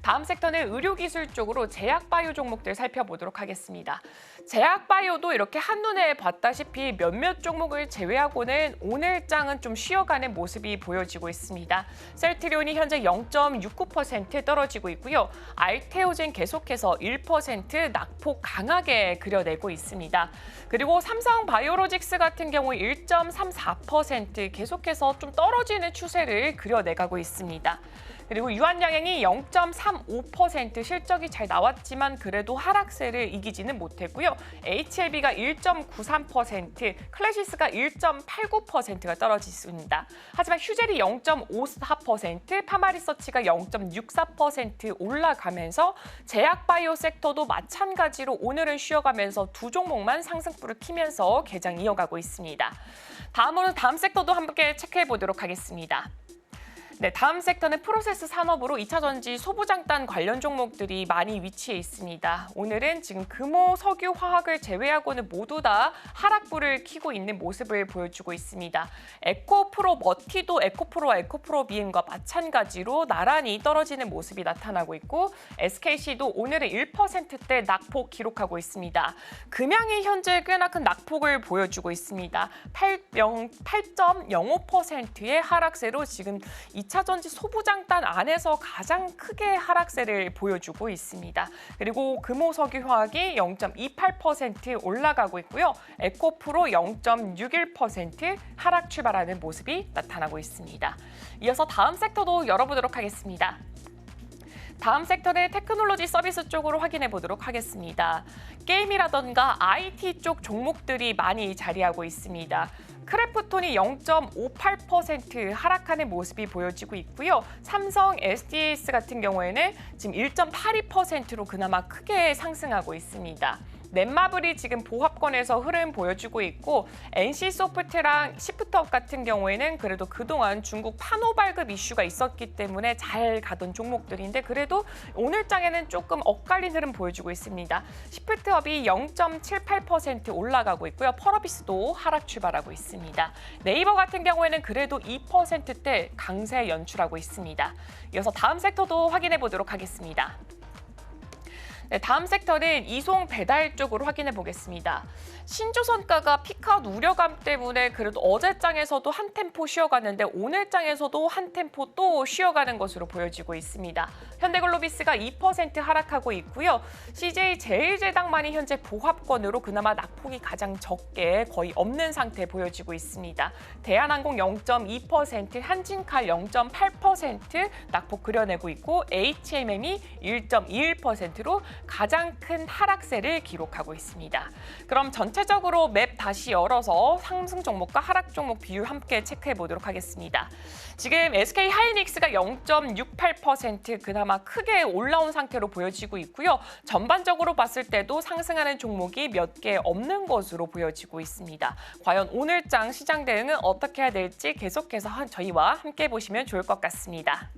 다음 섹터는 의료기술 쪽으로 제약바이오 종목들 살펴보도록 하겠습니다. 제약바이오도 이렇게 한눈에 봤다시피 몇몇 종목을 제외하고는 오늘 장은 좀 쉬어가는 모습이 보여지고 있습니다. 셀트리온이 현재 0.69% 떨어지고 있고요. 알테오젠 계속해서 1% 낙폭 강하게 그려내고 있습니다. 그리고 삼성바이오로직스 같은 경우 1.34% 계속해서 좀 떨어지는 추세를 그려내가고 있습니다. 그리고 유한양행이 0.35% 실적이 잘 나왔지만 그래도 하락세를 이기지는 못했고요. HLB가 1.93%, 클래시스가 1.89%가 떨어졌습니다. 하지만 휴젤이 0.54%, 파마리서치가 0.64% 올라가면서 제약바이오 섹터도 마찬가지로 오늘은 쉬어가면서 두 종목만 상승폭을 키면서 개장 이어가고 있습니다. 다음으로 다음 섹터도 함께 체크해 보도록 하겠습니다. 네, 다음 섹터는 프로세스 산업으로 2차 전지 소부장단 관련 종목들이 많이 위치해 있습니다. 오늘은 지금 금호, 석유, 화학을 제외하고는 모두 다 하락불을 켜고 있는 모습을 보여주고 있습니다. 에코프로 머티도 에코프로와 에코프로 비엠과 마찬가지로 나란히 떨어지는 모습이 나타나고 있고 SKC도 오늘은 1%대 낙폭 기록하고 있습니다. 금양이 현재 꽤나 큰 낙폭을 보여주고 있습니다. 8.05%의 하락세로 지금 2차 전지 소부장단 안에서 가장 크게 하락세를 보여주고 있습니다. 그리고 금호석유화학이 0.28% 올라가고 있고요. 에코프로 0.61% 하락 출발하는 모습이 나타나고 있습니다. 이어서 다음 섹터도 열어보도록 하겠습니다. 다음 섹터는 테크놀로지 서비스 쪽으로 확인해 보도록 하겠습니다. 게임이라던가 IT 쪽 종목들이 많이 자리하고 있습니다. 크래프톤이 0.58% 하락하는 모습이 보여지고 있고요. 삼성 SDS 같은 경우에는 지금 1.82%로 그나마 크게 상승하고 있습니다. 넷마블이 지금 보합권에서 흐름 보여주고 있고 NC소프트랑 시프트업 같은 경우에는 그래도 그동안 중국 판호 발급 이슈가 있었기 때문에 잘 가던 종목들인데 그래도 오늘 장에는 조금 엇갈린 흐름 보여주고 있습니다. 시프트업이 0.78% 올라가고 있고요. 펄어비스도 하락 출발하고 있습니다. 네이버 같은 경우에는 그래도 2%대 강세 연출하고 있습니다. 이어서 다음 섹터도 확인해 보도록 하겠습니다. 네, 다음 섹터는 이송 배달 쪽으로 확인해 보겠습니다. 신조선가가 피크아웃 우려감 때문에 그래도 어제 장에서도 한 템포 쉬어갔는데 오늘 장에서도 한 템포 또 쉬어가는 것으로 보여지고 있습니다. 현대글로비스가 2% 하락하고 있고요. CJ제일제당만이 현재 보합권으로 그나마 낙폭이 가장 적게 거의 없는 상태 보여지고 있습니다. 대한항공 0.2%, 한진칼 0.8% 낙폭 그려내고 있고 HMM이 1.21%로 가장 큰 하락세를 기록하고 있습니다. 그럼 전체적으로 맵 다시 열어서 상승 종목과 하락 종목 비율 함께 체크해 보도록 하겠습니다. 지금 SK 하이닉스가 0.68% 그나마 크게 올라온 상태로 보여지고 있고요. 전반적으로 봤을 때도 상승하는 종목이 몇 개 없는 것으로 보여지고 있습니다. 과연 오늘 장 시장 대응은 어떻게 해야 될지 계속해서 저희와 함께 보시면 좋을 것 같습니다.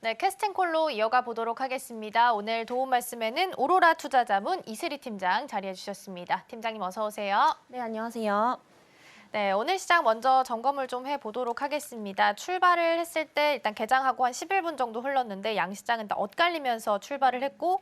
네, 캐스팅콜로 이어가 보도록 하겠습니다. 오늘 도움 말씀에는 오로라 투자자문 이슬희 팀장 자리해 주셨습니다. 팀장님 어서 오세요. 네, 안녕하세요. 네, 오늘 시장 먼저 점검을 좀 해보도록 하겠습니다. 출발을 했을 때 일단 개장하고 한 11분 정도 흘렀는데 양시장은 엇갈리면서 출발을 했고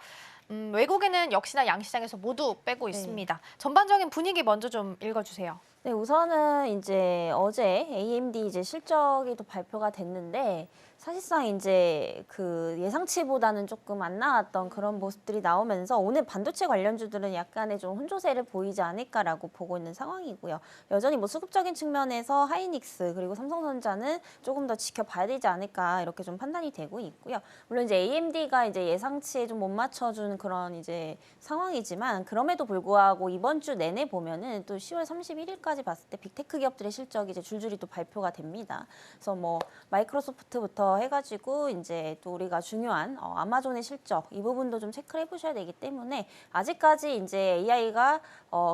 외국인은 역시나 양시장에서 모두 빼고 있습니다. 전반적인 분위기 먼저 좀 읽어주세요. 네, 우선은 이제 어제 AMD 이제 실적이 또 발표가 됐는데 사실상 이제 그 예상치보다는 조금 안 나왔던 그런 모습들이 나오면서 오늘 반도체 관련주들은 약간의 좀 혼조세를 보이지 않을까라고 보고 있는 상황이고요. 여전히 뭐 수급적인 측면에서 하이닉스 그리고 삼성전자는 조금 더 지켜봐야 되지 않을까 이렇게 좀 판단이 되고 있고요. 물론 이제 AMD가 이제 예상치에 좀 못 맞춰준 그런 이제 상황이지만 그럼에도 불구하고 이번 주 내내 보면은 또 10월 31일까지 봤을 때 빅테크 기업들의 실적이 이제 줄줄이 또 발표가 됩니다. 그래서 뭐 마이크로소프트부터 해가지고 이제 또 우리가 중요한 아마존의 실적 이 부분도 좀 체크를 해보셔야 되기 때문에 아직까지 이제 AI가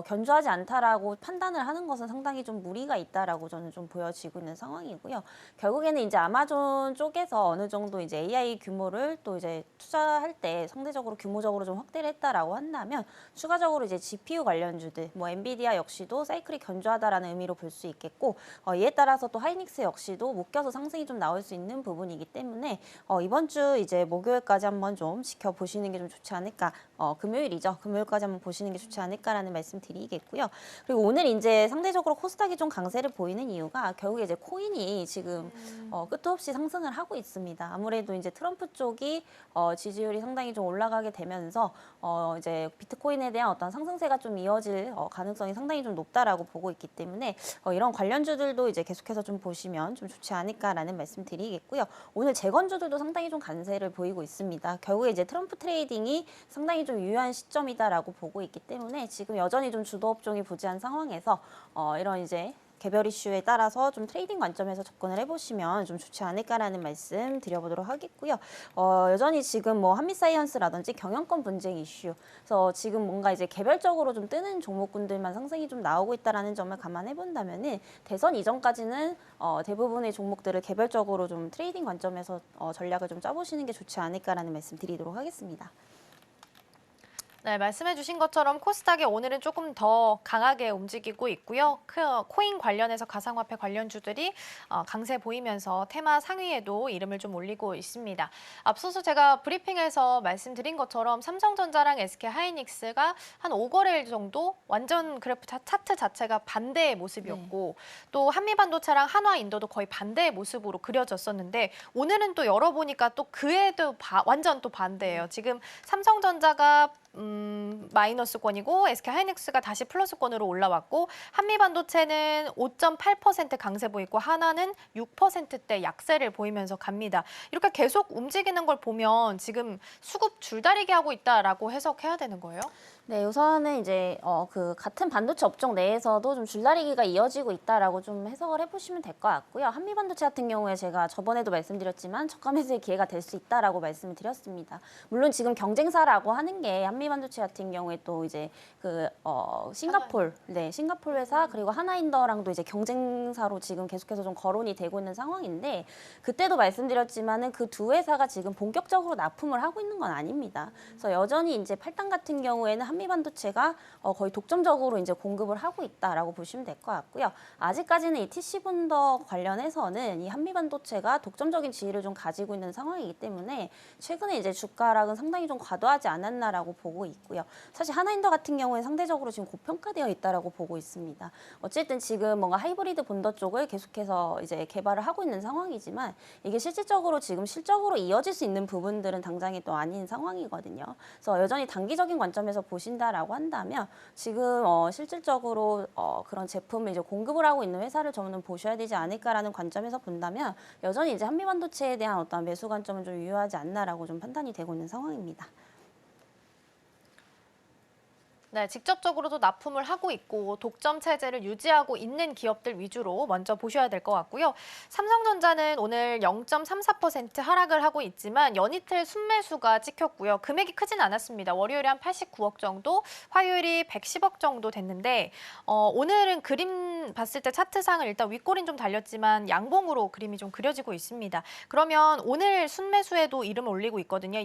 견조하지 않다라고 판단을 하는 것은 상당히 좀 무리가 있다라고 저는 좀 보여지고 있는 상황이고요. 결국에는 이제 아마존 쪽에서 어느 정도 이제 AI 규모를 또 이제 투자할 때 상대적으로 규모적으로 좀 확대를 했다라고 한다면 추가적으로 이제 GPU 관련주들 뭐 엔비디아 역시도 사이클이 견조하다라는 의미로 볼 수 있겠고 이에 따라서 또 하이닉스 역시도 묶여서 상승이 좀 나올 수 있는 부분이기 때문에 이번 주 이제 목요일까지 한번 좀 지켜보시는 게 좀 좋지 않을까. 금요일이죠. 금요일까지 한번 보시는 게 좋지 않을까라는 말씀 드리겠고요. 그리고 오늘 이제 상대적으로 코스닥이 좀 강세를 보이는 이유가 결국에 이제 코인이 지금 끝도 없이 상승을 하고 있습니다. 아무래도 이제 트럼프 쪽이 지지율이 상당히 좀 올라가게 되면서 이제 비트코인에 대한 어떤 상승세가 좀 이어질 가능성이 상당히 좀 높다라고 보고 있기 때문에 이런 관련주들도 이제 계속해서 좀 보시면 좀 좋지 않을까라는 말씀 드리겠고요. 오늘 재건주들도 상당히 좀 간세를 보이고 있습니다. 결국에 이제 트럼프 트레이딩이 상당히 좀 유효한 시점이다라고 보고 있기 때문에 지금 여전히 좀 주도 업종이 부재한 상황에서 이런 이제 개별 이슈에 따라서 좀 트레이딩 관점에서 접근을 해보시면 좀 좋지 않을까라는 말씀 드려보도록 하겠고요. 여전히 지금 뭐 한미사이언스라든지 경영권 분쟁 이슈, 그래서 지금 뭔가 이제 개별적으로 좀 뜨는 종목군들만 상승이 좀 나오고 있다라는 점을 감안해 본다면은 대선 이전까지는 대부분의 종목들을 개별적으로 좀 트레이딩 관점에서 전략을 좀 짜보시는 게 좋지 않을까라는 말씀 드리도록 하겠습니다. 네, 말씀해주신 것처럼 코스닥이 오늘은 조금 더 강하게 움직이고 있고요. 코인 관련해서 가상화폐 관련주들이 강세 보이면서 테마 상위에도 이름을 좀 올리고 있습니다. 앞서서 제가 브리핑에서 말씀드린 것처럼 삼성전자랑 SK하이닉스가 한 5거래일 정도 완전 그래프 차트 자체가 반대의 모습이었고 또 한미반도체랑 한화인도도 거의 반대의 모습으로 그려졌었는데 오늘은 또 열어보니까 또 그에도 완전 또 반대예요. 지금 삼성전자가 마이너스권이고 SK하이닉스가 다시 플러스권으로 올라왔고 한미반도체는 5.8% 강세 보이고 하나는 6%대 약세를 보이면서 갑니다. 이렇게 계속 움직이는 걸 보면 지금 수급 줄다리기 하고 있다라고 해석해야 되는 거예요? 네, 우선은 이제 그 같은 반도체 업종 내에서도 좀 줄다리기가 이어지고 있다라고 좀 해석을 해보시면 될 것 같고요. 한미반도체 같은 경우에 제가 저번에도 말씀드렸지만 저가 매수의 기회가 될 수 있다라고 말씀을 드렸습니다. 물론 지금 경쟁사라고 하는 게 한미반도체 같은 경우에 또 이제 그 싱가폴 회사 그리고 하나인더랑도 이제 경쟁사로 지금 계속해서 좀 거론이 되고 있는 상황인데 그때도 말씀드렸지만은 그 두 회사가 지금 본격적으로 납품을 하고 있는 건 아닙니다. 그래서 여전히 이제 팔당 같은 경우에는 한미반도체가 거의 독점적으로 이제 공급을 하고 있다라고 보시면 될 것 같고요. 아직까지는 이 TC본더 관련해서는 이 한미반도체가 독점적인 지위를 좀 가지고 있는 상황이기 때문에 최근에 이제 주가 하락은 상당히 좀 과도하지 않았나라고 보고 있고요. 사실 하나인더 같은 경우에 상대적으로 지금 고평가되어 있다라고 보고 있습니다. 어쨌든 지금 뭔가 하이브리드 본더 쪽을 계속해서 이제 개발을 하고 있는 상황이지만 이게 실질적으로 지금 실적으로 이어질 수 있는 부분들은 당장이 또 아닌 상황이거든요. 그래서 여전히 단기적인 관점에서 보신다라고 한다면 지금 실질적으로 그런 제품을 이제 공급을 하고 있는 회사를 저는 보셔야 되지 않을까라는 관점에서 본다면 여전히 이제 한미반도체에 대한 어떤 매수 관점은 좀 유효하지 않나라고 좀 판단이 되고 있는 상황입니다. 네, 직접적으로도 납품을 하고 있고 독점 체제를 유지하고 있는 기업들 위주로 먼저 보셔야 될 것 같고요. 삼성전자는 오늘 0.34% 하락을 하고 있지만 연이틀 순매수가 찍혔고요. 금액이 크진 않았습니다. 월요일에 한 89억 정도, 화요일이 110억 정도 됐는데 오늘은 그림 봤을 때 차트상을 일단 윗골인 좀 달렸지만 양봉으로 그림이 좀 그려지고 있습니다. 그러면 오늘 순매수에도 이름을 올리고 있거든요.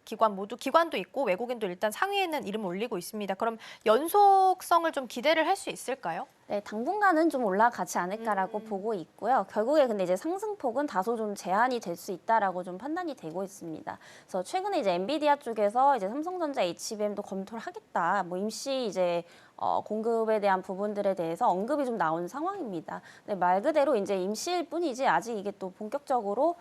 기관 모두 기관도 있고 외국인도 일단 상위에는 이름을 올리고 있습니다. 그럼 연속성을 좀 기대를 할 수 있을까요? 네, 당분간은 좀 올라가지 않을까라고 보고 있고요. 결국에 근데 이제 상승폭은 다소 좀 제한이 될 수 있다라고 좀 판단이 되고 있습니다. 그래서 최근에 이제 엔비디아 쪽에서 이제 삼성전자 HBM도 검토를 하겠다. 뭐 임시 이제 공급에 대한 부분들에 대해서 언급이 좀 나온 상황입니다. 네, 말 그대로 이제 임시일 뿐이지 아직 이게 또 본격적으로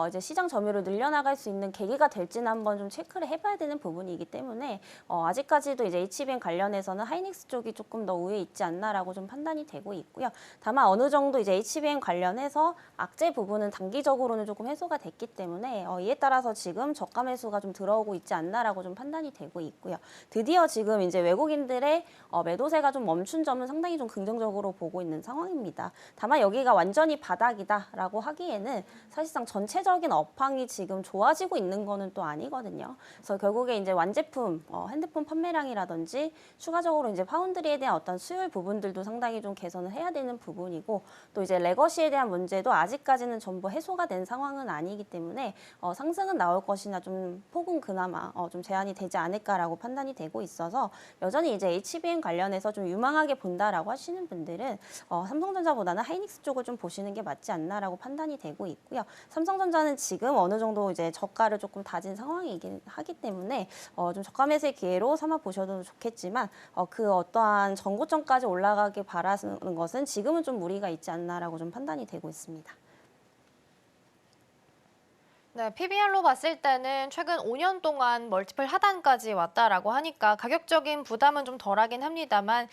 이제 시장 점유율을 늘려나갈 수 있는 계기가 될지는 한번 좀 체크를 해봐야 되는 부분이기 때문에 아직까지도 이제 HBM 관련해서는 하이닉스 쪽이 조금 더 우위에 있지 않나라고 좀 판단이 되고 있고요. 다만 어느 정도 이제 HBM 관련해서 악재 부분은 단기적으로는 조금 해소가 됐기 때문에 이에 따라서 지금 저가 매수가 좀 들어오고 있지 않나라고 좀 판단이 되고 있고요. 드디어 지금 이제 외국인들의 매도세가 좀 멈춘 점은 상당히 좀 긍정적으로 보고 있는 상황입니다. 다만 여기가 완전히 바닥이다라고 하기에는 사실상 전체적인 업황이 지금 좋아지고 있는 거는 또 아니거든요. 그래서 결국에 이제 완제품, 핸드폰 판매량이라든지 추가적으로 이제 파운드리에 대한 어떤 수율 부분들도 상당히 좀 개선을 해야 되는 부분이고 또 이제 레거시에 대한 문제도 아직까지는 전부 해소가 된 상황은 아니기 때문에 상승은 나올 것이나 좀 폭은 그나마 좀 제한이 되지 않을까라고 판단이 되고 있어서 여전히 이제 HBM 관련해서 좀 유망하게 본다라고 하시는 분들은 삼성전자보다는 하이닉스 쪽을 좀 보시는 게 맞지 않나라고 판단이 되고 있고요. 삼성전자는 지금 어느 정도 이제 저가를 조금 다진 상황이긴 하기 때문에 좀 저가 매수의 기회로 삼아 보셔도 좋겠지만 그 어떠한 전고점까지 올라가길 바라는 것은 지금은 좀 무리가 있지 않나라고 좀 판단이 되고 있습니다. 네, PBR로 봤을 때는 최근 5년 동안 멀티플 하단까지 왔다라고 하니까 가격적인 부담은 좀 덜하긴 합니다만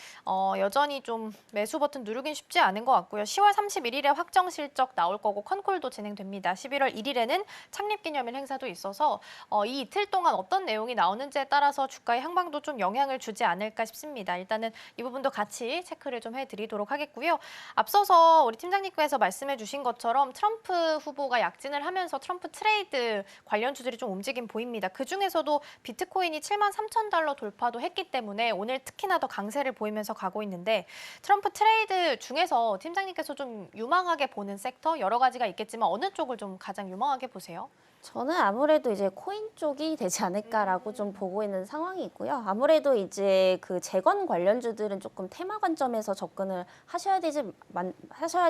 여전히 좀 매수 버튼 누르긴 쉽지 않은 것 같고요. 10월 31일에 확정 실적 나올 거고 컨콜도 진행됩니다. 11월 1일에는 창립기념일 행사도 있어서 이 이틀 동안 어떤 내용이 나오는지에 따라서 주가의 향방도 좀 영향을 주지 않을까 싶습니다. 일단은 이 부분도 같이 체크를 좀 해드리도록 하겠고요. 앞서서 우리 팀장님께서 말씀해 주신 것처럼 트럼프 후보가 약진을 하면서 트럼프 트레이드 관련주들이 좀 움직임 보입니다. 그중에서도 비트코인이 73,000달러 돌파도 했기 때문에 오늘 특히나 더 강세를 보이면서 가고 있는데 트럼프 트레이드 중에서 팀장님께서 좀 유망하게 보는 섹터 여러 가지가 있겠지만 어느 쪽을 좀 가장 유망하게 보세요? 저는 아무래도 이제 코인 쪽이 되지 않을까라고 좀 보고 있는 상황이고요. 아무래도 이제 그 재건 관련주들은 조금 테마 관점에서 접근을 하셔야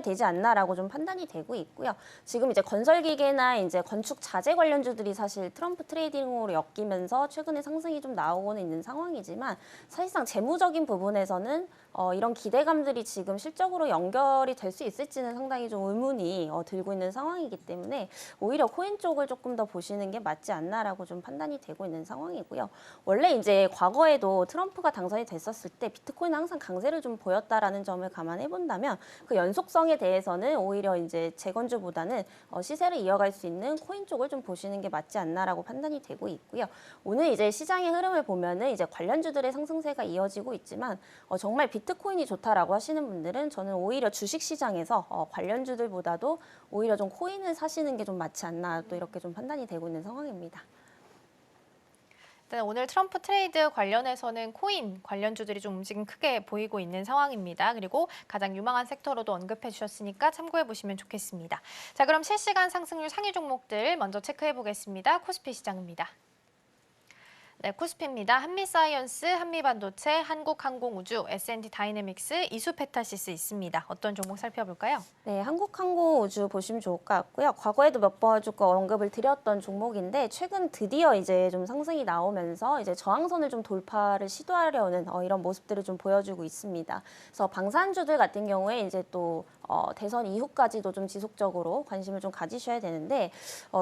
되지 않나라고 좀 판단이 되고 있고요. 지금 이제 건설기계나 이제 건축 자재 관련주들이 사실 트럼프 트레이딩으로 엮이면서 최근에 상승이 좀 나오고는 있는 상황이지만 사실상 재무적인 부분에서는 이런 기대감들이 지금 실적으로 연결이 될 수 있을지는 상당히 좀 의문이 들고 있는 상황이기 때문에 오히려 코인 쪽을 조금 더 보시는 게 맞지 않나라고 좀 판단이 되고 있는 상황이고요. 원래 이제 과거에도 트럼프가 당선이 됐었을 때 비트코인은 항상 강세를 좀 보였다라는 점을 감안해 본다면 그 연속성에 대해서는 오히려 이제 재건주보다는 시세를 이어갈 수 있는 코인 쪽을 좀 보시는 게 맞지 않나라고 판단이 되고 있고요. 오늘 이제 시장의 흐름을 보면은 이제 관련주들의 상승세가 이어지고 있지만 정말 비트코인이 좋다라고 하시는 분들은 저는 오히려 주식 시장에서 관련주들보다도 오히려 좀 코인을 사시는 게 좀 맞지 않나 또 이렇게 좀 판단이 되고 있는 상황입니다. 네, 오늘 트럼프 트레이드 관련해서는 코인 관련주들이 좀 움직임 크게 보이고 있는 상황입니다. 그리고 가장 유망한 섹터로도 언급해 주셨으니까 참고해 보시면 좋겠습니다. 자, 그럼 실시간 상승률 상위 종목들 먼저 체크해 보겠습니다. 코스피 시장입니다. 네, 코스피입니다. 한미사이언스, 한미반도체, 한국항공우주, S&T 다이내믹스, 이수페타시스 있습니다. 어떤 종목 살펴볼까요? 네, 한국항공우주 보시면 좋을 것 같고요. 과거에도 몇 번 조금 언급을 드렸던 종목인데 최근 드디어 이제 좀 상승이 나오면서 이제 저항선을 좀 돌파를 시도하려는 이런 모습들을 좀 보여주고 있습니다. 그래서 방산주들 같은 경우에 이제 또 대선 이후까지도 좀 지속적으로 관심을 좀 가지셔야 되는데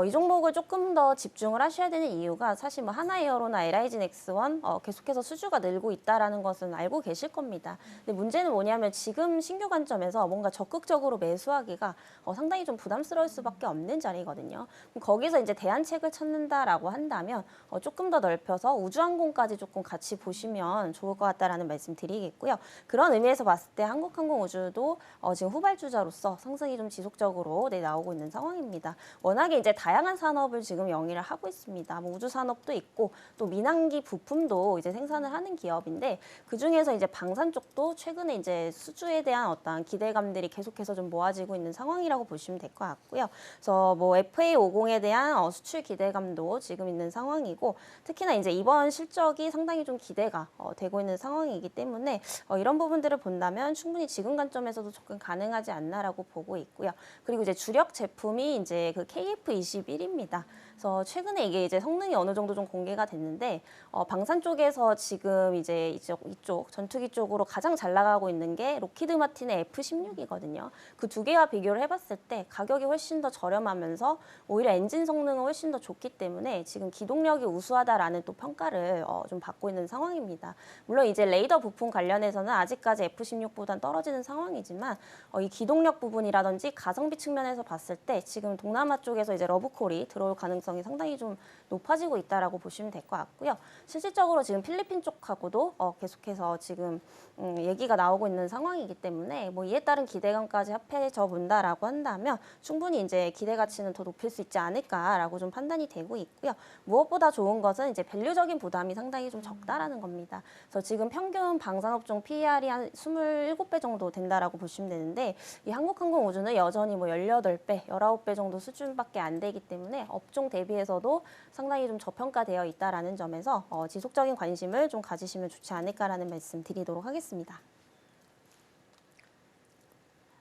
이 종목을 조금 더 집중을 하셔야 되는 이유가 사실 뭐 하나에어로나 LIG 넥스원 계속해서 수주가 늘고 있다라는 것은 알고 계실 겁니다. 근데 문제는 뭐냐면 지금 신규 관점에서 뭔가 적극적으로 매수하기가 상당히 좀 부담스러울 수밖에 없는 자리거든요. 그럼 거기서 이제 대안책을 찾는다라고 한다면 조금 더 넓혀서 우주항공까지 조금 같이 보시면 좋을 것 같다라는 말씀 드리겠고요. 그런 의미에서 봤을 때 한국항공우주도 지금 후발주자로서 상승이 좀 지속적으로 나오고 있는 상황입니다. 워낙에 이제 다양한 산업을 지금 영위를 하고 있습니다. 뭐 우주 산업도 있고 또 민항기 부품도 이제 생산을 하는 기업인데 그 중에서 이제 방산 쪽도 최근에 이제 수주에 대한 어떠한 기대감들이 계속해서 좀 모아지고 있는 상황이라고 보시면 될 것 같고요. 그래서 뭐 FA50에 대한 수출 기대감도 지금 있는 상황이고 특히나 이제 이번 실적이 상당히 좀 기대가 되고 있는 상황이기 때문에 이런 부분들을 본다면 충분히 지금 관점에서도 접근 가능하지 않나라고 보고 있고요. 그리고 이제 주력 제품이 이제 그 KF21입니다. 그래서 최근에 이게 성능이 어느 정도 좀 공개가 됐는데 방산 쪽에서 지금 이제 이쪽 전투기 쪽으로 가장 잘 나가고 있는 게 록히드 마틴의 F16이거든요. 그 두 개와 비교를 해봤을 때 가격이 훨씬 더 저렴하면서 오히려 엔진 성능은 훨씬 더 좋기 때문에 지금 기동력이 우수하다라는 또 평가를 좀 받고 있는 상황입니다. 물론 이제 레이더 부품 관련해서는 아직까지 F16보다는 떨어지는 상황이지만 이 기동력 부분이라든지 가성비 측면에서 봤을 때 지금 동남아 쪽에서 이제 러브콜이 들어올 가능성이 상당히 좀 높아지고 있다라고 보시면 될 것 같고요. 실질적으로 지금 필리핀 쪽하고도 계속해서 지금 얘기가 나오고 있는 상황이기 때문에 뭐 이에 따른 기대감까지 합해져 본다라고 한다면 충분히 이제 기대 가치는 더 높일 수 있지 않을까라고 좀 판단이 되고 있고요. 무엇보다 좋은 것은 이제 밸류적인 부담이 상당히 좀 적다라는 겁니다. 그래서 지금 평균 방산업종 PER이 한 27배 정도 된다라고 보시면 되는데 이 한국항공우주는 여전히 뭐 18배, 19배 정도 수준밖에 안 되기 때문에 업종 대비해서도 상당히 좀 저평가되어 있다라는 점에서 지속적인 관심을 좀 가지시면 좋지 않을까라는 말씀 드리도록 하겠습니다.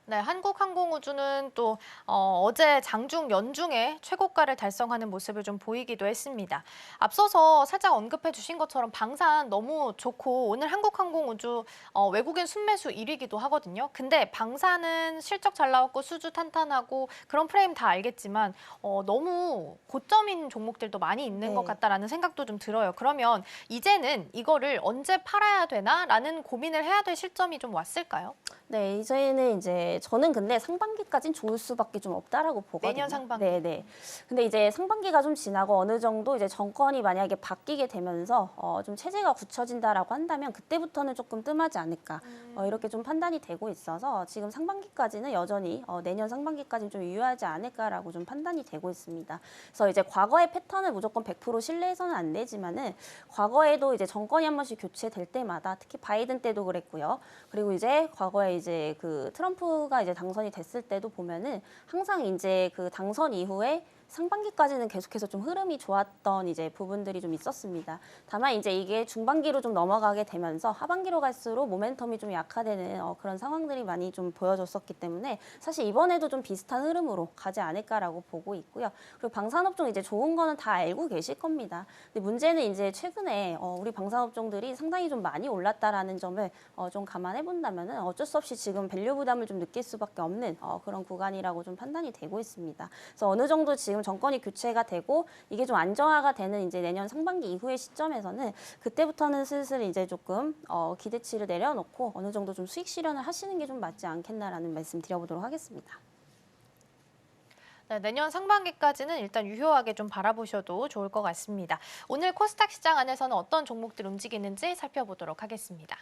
네, 한국항공우주는 또 어제 장중 연중에 최고가를 달성하는 모습을 좀 보이기도 했습니다. 앞서서 살짝 언급해 주신 것처럼 방산 너무 좋고 오늘 한국항공우주 외국인 순매수 1위기도 하거든요. 근데 방산은 실적 잘 나왔고 수주 탄탄하고 그런 프레임 다 알겠지만 너무 고점인 종목들도 많이 있는 것 같다라는 생각도 좀 들어요. 그러면 이제는 이거를 언제 팔아야 되나라는 고민을 해야 될 시점이 좀 왔을까요? 네, 이제는 이제 저는 근데 상반기까지는 좋을 수밖에 좀 없다라고 보거든요. 내년 상반기. 네. 근데 이제 상반기가 좀 지나고 어느 정도 이제 정권이 만약에 바뀌게 되면서 좀 체제가 굳혀진다라고 한다면 그때부터는 조금 뜸하지 않을까 이렇게 좀 판단이 되고 있어서 지금 상반기까지는 여전히 내년 상반기까지는 좀 유효하지 않을까라고 좀 판단이 되고 있습니다. 그래서 이제 과거의 패턴을 무조건 100% 신뢰해서는 안 되지만은 과거에도 이제 정권이 한 번씩 교체될 때마다 특히 바이든 때도 그랬고요. 그리고 이제 과거에 이제 그 트럼프가 이제 당선이 됐을 때도 보면은 항상 이제 그 당선 이후에 상반기까지는 계속해서 좀 흐름이 좋았던 이제 부분들이 좀 있었습니다. 다만 이제 이게 중반기로 좀 넘어가게 되면서 하반기로 갈수록 모멘텀이 좀 약화되는 그런 상황들이 많이 좀 보여졌었기 때문에 사실 이번에도 좀 비슷한 흐름으로 가지 않을까라고 보고 있고요. 그리고 방산업종 이제 좋은 거는 다 알고 계실 겁니다. 근데 문제는 이제 최근에 우리 방산업종들이 상당히 좀 많이 올랐다라는 점을 좀 감안해 본다면은 어쩔 수 없이 지금 밸류 부담을 좀 느낄 수밖에 없는 그런 구간이라고 좀 판단이 되고 있습니다. 그래서 어느 정도 지금 정권이 교체가 되고 이게 좀 안정화가 되는 이제 내년 상반기 이후의 시점에서는 그때부터는 슬슬 이제 조금 기대치를 내려놓고 어느 정도 좀 수익 실현을 하시는 게 좀 맞지 않겠나라는 말씀 드려보도록 하겠습니다. 네, 내년 상반기까지는 일단 유효하게 좀 바라보셔도 좋을 것 같습니다. 오늘 코스닥 시장 안에서는 어떤 종목들 움직이는지 살펴보도록 하겠습니다.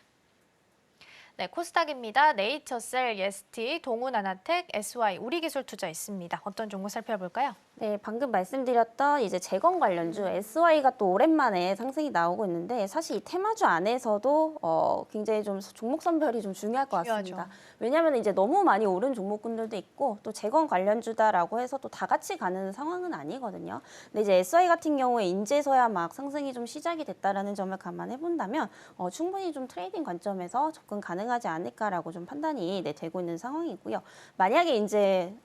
네, 코스닥입니다. 네이처셀, 예스티, 동훈아나텍, SY, 우리기술투자 있습니다. 어떤 종목 살펴볼까요? 네, 방금 말씀드렸던 이제 재건 관련주 SY가 또 오랜만에 상승이 나오고 있는데 사실 이 테마주 안에서도 굉장히 좀 종목 선별이 좀 중요할 것 같습니다. 중요하죠. 왜냐하면 이제 너무 많이 오른 종목군들도 있고 또 재건 관련주다라고 해서 또 다 같이 가는 상황은 아니거든요. 근데 이제 SY 같은 경우에 인제서야 막 상승이 좀 시작이 됐다라는 점을 감안해 본다면 충분히 좀 트레이딩 관점에서 접근 가능하지 않을까라고 좀 판단이 되고 있는 상황이고요. 만약에 이제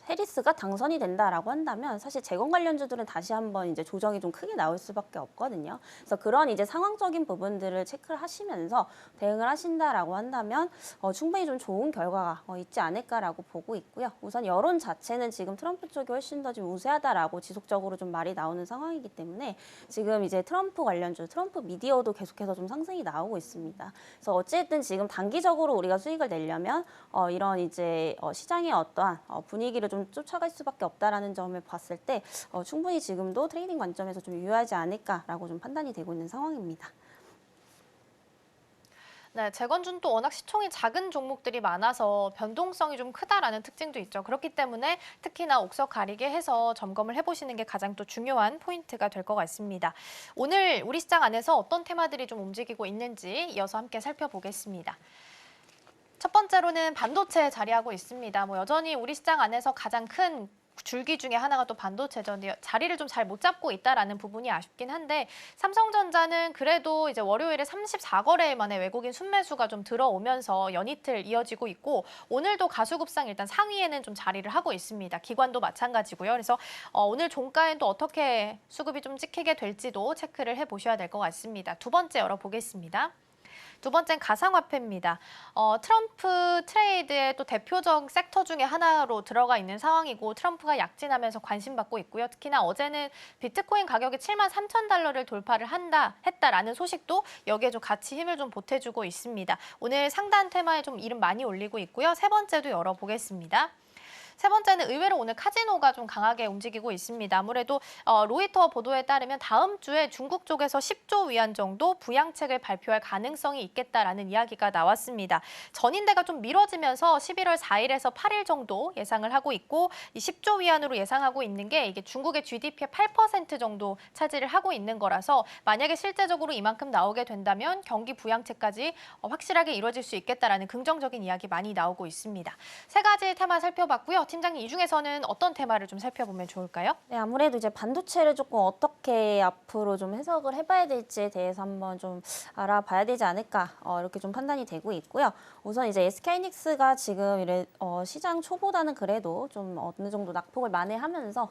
해리스가 당선이 된다라고 한다면 사실 재건 관련주들은 다시 한번 이제 조정이 좀 크게 나올 수밖에 없거든요. 그래서 그런 이제 상황적인 부분들을 체크를 하시면서 대응을 하신다라고 한다면 충분히 좀 좋은 결과가 있지 않을까라고 보고 있고요. 우선 여론 자체는 지금 트럼프 쪽이 훨씬 더 좀 우세하다라고 지속적으로 좀 말이 나오는 상황이기 때문에 지금 이제 트럼프 관련주, 트럼프 미디어도 계속해서 좀 상승이 나오고 있습니다. 그래서 어쨌든 지금 단기적으로 우리가 수익을 내려면 이런 이제 시장의 어떠한 분위기를 좀 쫓아갈 수밖에 없다라는 점을 봤을 때 충분히 지금도 트레이딩 관점에서 좀 유효하지 않을까라고 좀 판단이 되고 있는 상황입니다. 네, 재건주는 또 워낙 시총이 작은 종목들이 많아서 변동성이 좀 크다라는 특징도 있죠. 그렇기 때문에 특히나 옥석 가리게 해서 점검을 해보시는 게 가장 또 중요한 포인트가 될 것 같습니다. 오늘 우리 시장 안에서 어떤 테마들이 좀 움직이고 있는지 이어서 함께 살펴보겠습니다. 첫 번째로는 반도체 자리하고 있습니다. 여전히 우리 시장 안에서 가장 큰 줄기 중에 하나가 또 반도체전인데요. 자리를 좀 잘 못 잡고 있다라는 부분이 아쉽긴 한데 삼성전자는 그래도 이제 월요일에 34거래일 만에 외국인 순매수가 좀 들어오면서 연이틀 이어지고 있고 오늘도 가수급상 일단 상위에는 좀 자리를 하고 있습니다. 기관도 마찬가지고요. 그래서 오늘 종가엔 또 어떻게 수급이 좀 찍히게 될지도 체크를 해보셔야 될 것 같습니다. 두 번째 열어보겠습니다. 두 번째는 가상화폐입니다. 트럼프 트레이드의 또 대표적 섹터 중에 하나로 들어가 있는 상황이고 트럼프가 약진하면서 관심받고 있고요. 특히나 어제는 비트코인 가격이 73,000달러를 돌파를 했다라는 소식도 여기에 좀 같이 힘을 좀 보태주고 있습니다. 오늘 상단 테마에 좀 이름 많이 올리고 있고요. 세 번째도 열어보겠습니다. 세 번째는 의외로 오늘 카지노가 좀 강하게 움직이고 있습니다. 아무래도 로이터 보도에 따르면 다음 주에 중국 쪽에서 10조 위안 정도 부양책을 발표할 가능성이 있겠다라는 이야기가 나왔습니다. 전인대가 좀 미뤄지면서 11월 4일에서 8일 정도 예상을 하고 있고 이 10조 위안으로 예상하고 있는 게 이게 중국의 GDP의 8% 정도 차지를 하고 있는 거라서 만약에 실제적으로 이만큼 나오게 된다면 경기 부양책까지 확실하게 이루어질 수 있겠다라는 긍정적인 이야기 많이 나오고 있습니다. 세 가지 테마 살펴봤고요. 팀장님, 이 중에서는 어떤 테마를 좀 살펴보면 좋을까요? 네, 아무래도 이제 반도체를 조금 어떻게 앞으로 좀 해석을 해봐야 될지에 대해서 한번 좀 알아봐야 되지 않을까 이렇게 좀 판단이 되고 있고요. 우선 이제 SK하이닉스가 지금 시장 초보다는 그래도 좀 어느 정도 낙폭을 만회하면서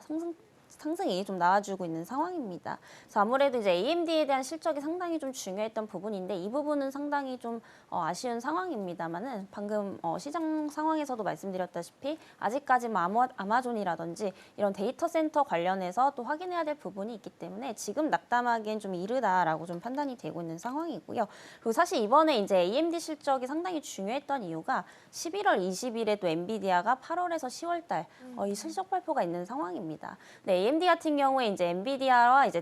상승이 좀 나와주고 있는 상황입니다. 그래서 아무래도 이제 AMD에 대한 실적이 상당히 좀 중요했던 부분인데 이 부분은 상당히 좀 아쉬운 상황입니다만은 방금 시장 상황에서도 말씀드렸다시피 아직까지 아마존이라든지 이런 데이터 센터 관련해서 또 확인해야 될 부분이 있기 때문에 지금 낙담하기엔 좀 이르다라고 좀 판단이 되고 있는 상황이고요. 그리고 사실 이번에 이제 AMD 실적이 상당히 중요했던 이유가 11월 20일에 또 엔비디아가 8월에서 10월 달 이 실적 발표가 있는 상황입니다. 네, AMD 같은 경우에 이제 엔비디아와 이제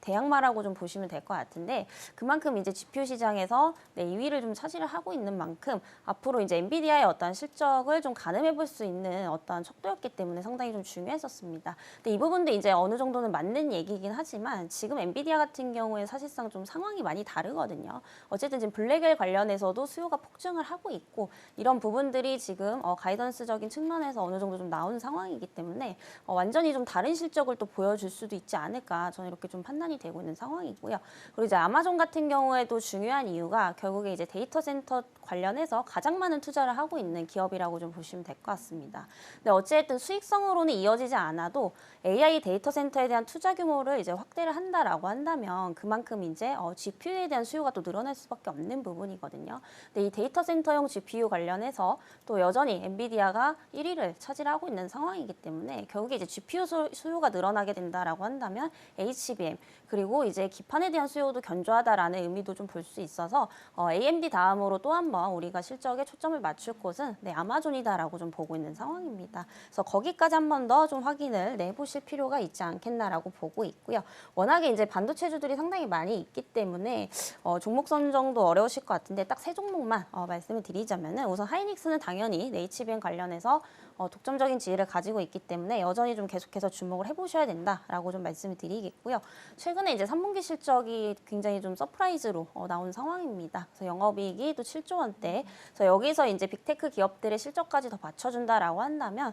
대항마라고 좀 보시면 될 것 같은데 그만큼 이제 GPU 시장에서 2위를 좀 차지를 하고 있는 만큼 앞으로 이제 엔비디아의 어떤 실적을 좀 가늠해 볼 수 있는 어떤 척도였기 때문에 상당히 좀 중요했었습니다. 근데 이 부분도 이제 어느 정도는 맞는 얘기긴 하지만 지금 엔비디아 같은 경우에 사실상 좀 상황이 많이 다르거든요. 어쨌든 지금 블랙엘 관련해서도 수요가 폭증을 하고 있고 이런 부분들이 지금 가이던스적인 측면에서 어느 정도 좀 나온 상황이기 때문에 완전히 좀 다른 실적을 또 보여줄 수도 있지 않을까 저는 이렇게 좀 판단이 되고 있는 상황이고요. 그리고 이제 아마존 같은 경우에도 중요한 이유가 결국에 이제 데이터 센터 관련해서 가장 많은 투자를 하고 있는 기업이라고 좀 보시면 될 것 같습니다. 근데 어찌됐든 수익성으로는 이어지지 않아도 AI 데이터 센터에 대한 투자 규모를 이제 확대를 한다라고 한다면 그만큼 이제 GPU에 대한 수요가 또 늘어날 수밖에 없는 부분이거든요. 근데 이 데이터 센터용 GPU 관련해서 또 여전히 엔비디아가 1위를 차지하고 있는 상황이기 때문에 결국에 이제 GPU 수요가 늘어나게 된다라고 한다면 HBM 그리고 이제 기판에 대한 수요도 견조하다라는 의미도 좀 볼 수 있어서 AMD 다음으로 또 한 번 우리가 실적에 초점을 맞출 곳은 아마존이다라고 좀 보고 있는 상황입니다. 그래서 거기까지 한 번 더 좀 확인을 내보실 필요가 있지 않겠나라고 보고 있고요. 워낙에 이제 반도체주들이 상당히 많이 있기 때문에 종목 선정도 어려우실 것 같은데 딱 세 종목만 말씀을 드리자면은 우선 하이닉스는 당연히 HBM 관련해서 독점적인 지위를 가지고 있기 때문에 여전히 좀 계속해서 주목을 해보셔야 된다라고 좀 말씀을 드리겠고요. 최근에 이제 3분기 실적이 굉장히 좀 서프라이즈로 나온 상황입니다. 그래서 영업이익이 또 7조 원대. 그래서 여기서 이제 빅테크 기업들의 실적까지 더 받쳐준다라고 한다면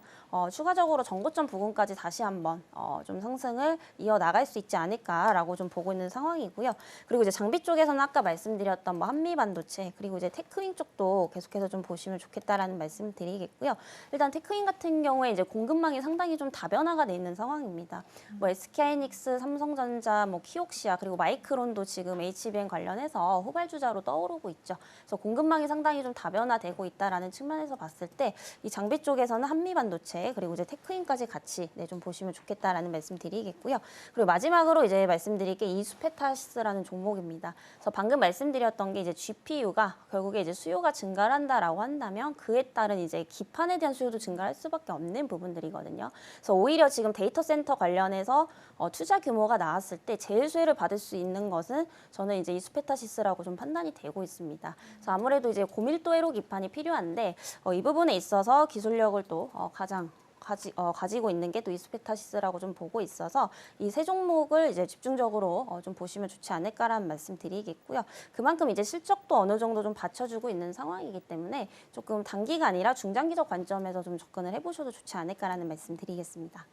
추가적으로 전고점 부근까지 다시 한번 좀 상승을 이어 나갈 수 있지 않을까라고 좀 보고 있는 상황이고요. 그리고 이제 장비 쪽에서는 아까 말씀드렸던 한미 반도체 그리고 이제 테크윈 쪽도 계속해서 좀 보시면 좋겠다라는 말씀을 드리겠고요. 일단 테크윈 같은 경우에 이제 공급망이 상당히 좀 다변화가 돼 있는 상황입니다. SK하이닉스, 삼성전자, 키옥시아 그리고 마이크론도 지금 HBM 관련해서 후발주자로 떠오르고 있죠. 그래서 공급망이 상당히 좀 다변화되고 있다라는 측면에서 봤을 때 이 장비 쪽에서는 한미 반도체 그리고 이제 테크윈까지 같이 좀 보시면 좋겠다라는 말씀 드리겠고요. 그리고 마지막으로 이제 말씀드릴 게 이수페타시스라는 종목입니다. 그래서 방금 말씀드렸던 게 이제 GPU가 결국에 이제 수요가 증가한다라고 한다면 그에 따른 이제 기판에 대한 수요도 증가할 수밖에 없는 부분들이거든요. 그래서 오히려 지금 데이터 센터 관련해서 투자 규모가 나왔을 때 제일 수혜를 받을 수 있는 것은 저는 이제 이수페타시스라고 좀 판단이 되고 있습니다. 그래서 아무래도 이제 고밀도 회로 기판이 필요한데 이 부분에 있어서 기술력을 또 가장 가지고 있는 게 또 이수페타시스라고 좀 보고 있어서 이 세 종목을 이제 집중적으로 좀 보시면 좋지 않을까라는 말씀 드리겠고요. 그만큼 이제 실적도 어느 정도 좀 받쳐주고 있는 상황이기 때문에 조금 단기가 아니라 중장기적 관점에서 좀 접근을 해보셔도 좋지 않을까라는 말씀 드리겠습니다.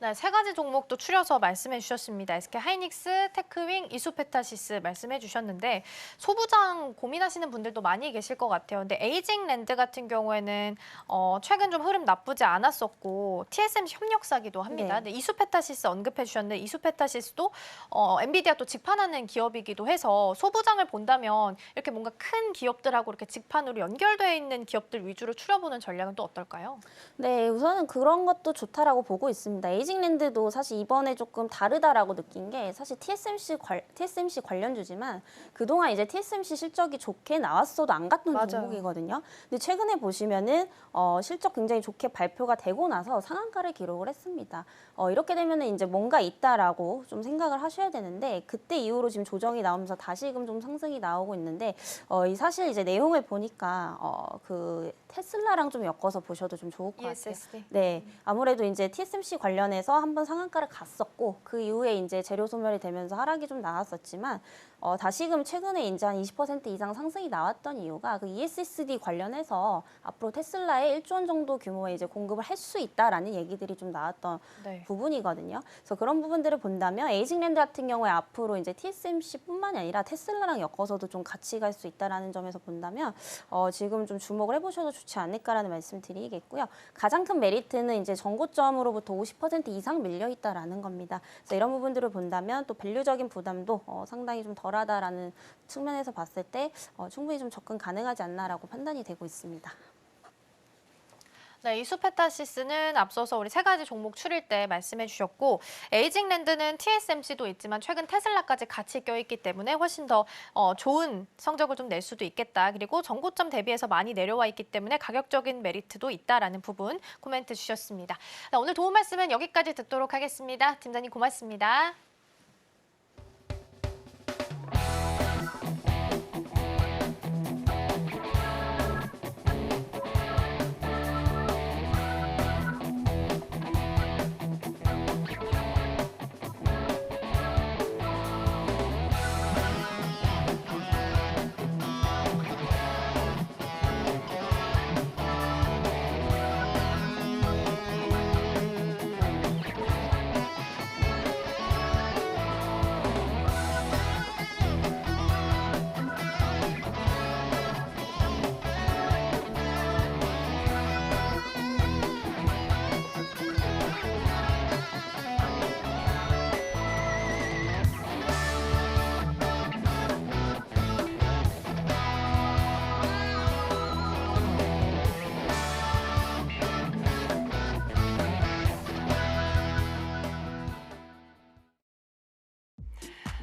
네, 세 가지 종목도 추려서 말씀해 주셨습니다. SK 하이닉스, 테크윙, 이수페타시스 말씀해 주셨는데 소부장 고민하시는 분들도 많이 계실 것 같아요. 근데 에이징랜드 같은 경우에는 최근 좀 흐름 나쁘지 않았었고 TSMC 협력사기도 합니다. 네. 근데 이수페타시스 언급해 주셨는데 이수페타시스도 엔비디아 또 직판하는 기업이기도 해서 소부장을 본다면 이렇게 뭔가 큰 기업들하고 이렇게 직판으로 연결되어 있는 기업들 위주로 추려보는 전략은 또 어떨까요? 네, 우선은 그런 것도 좋다라고 보고 있습니다. 에이징랜드도 사실 이번에 조금 다르다라고 느낀 게 사실 TSMC 관련주지만 그동안 이제 TSMC 실적이 좋게 나왔어도 안 갔던 맞아요. 종목이거든요. 근데 최근에 보시면은 실적 굉장히 좋게 발표가 되고 나서 상한가를 기록을 했습니다. 이렇게 되면은 이제 뭔가 있다라고 좀 생각을 하셔야 되는데 그때 이후로 지금 조정이 나오면서 다시금 좀 상승이 나오고 있는데 사실 이제 내용을 보니까 그 테슬라랑 좀 엮어서 보셔도 좀 좋을 것 같아요. ESSD. 네, 아무래도 이제 TSMC 관련해서 한번 상한가를 갔었고 그 이후에 이제 재료 소멸이 되면서 하락이 좀 나왔었지만 다시금 최근에 이제 한 20% 이상 상승이 나왔던 이유가 그 ESSD 관련해서 앞으로 테슬라에 1조 원 정도 규모의 이제 공급을 할 수 있다라는 얘기들이 좀 나왔던 네. 부분이거든요. 그래서 그런 부분들을 본다면 에이징랜드 같은 경우에 앞으로 이제 TSMC뿐만이 아니라 테슬라랑 엮어서도 좀 같이 갈 수 있다라는 점에서 본다면 지금 좀 주목을 해보셔도 좋지 않을까라는 말씀 드리겠고요. 가장 큰 메리트는 이제 전고점으로부터 50% 이상 밀려 있다라는 겁니다. 그래서 이런 부분들을 본다면 또 밸류적인 부담도 상당히 좀 덜하다라는 측면에서 봤을 때 충분히 좀 접근 가능하지 않나라고 판단이 되고 있습니다. 네, 이수페타시스는 앞서서 우리 세 가지 종목 추릴 때 말씀해 주셨고 에이징랜드는 TSMC도 있지만 최근 테슬라까지 같이 껴있기 때문에 훨씬 더 좋은 성적을 좀 낼 수도 있겠다. 그리고 전고점 대비해서 많이 내려와 있기 때문에 가격적인 메리트도 있다라는 부분 코멘트 주셨습니다. 네, 오늘 도움 말씀은 여기까지 듣도록 하겠습니다. 팀장님 고맙습니다.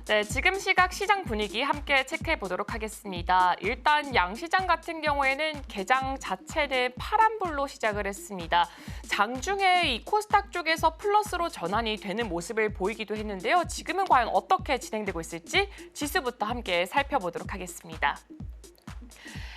네, 지금 시각 시장 분위기 함께 체크해 보도록 하겠습니다. 일단 양시장 같은 경우에는 개장 자체는 파란불로 시작을 했습니다. 장중에 이 코스닥 쪽에서 플러스로 전환이 되는 모습을 보이기도 했는데요. 지금은 과연 어떻게 진행되고 있을지 지수부터 함께 살펴보도록 하겠습니다.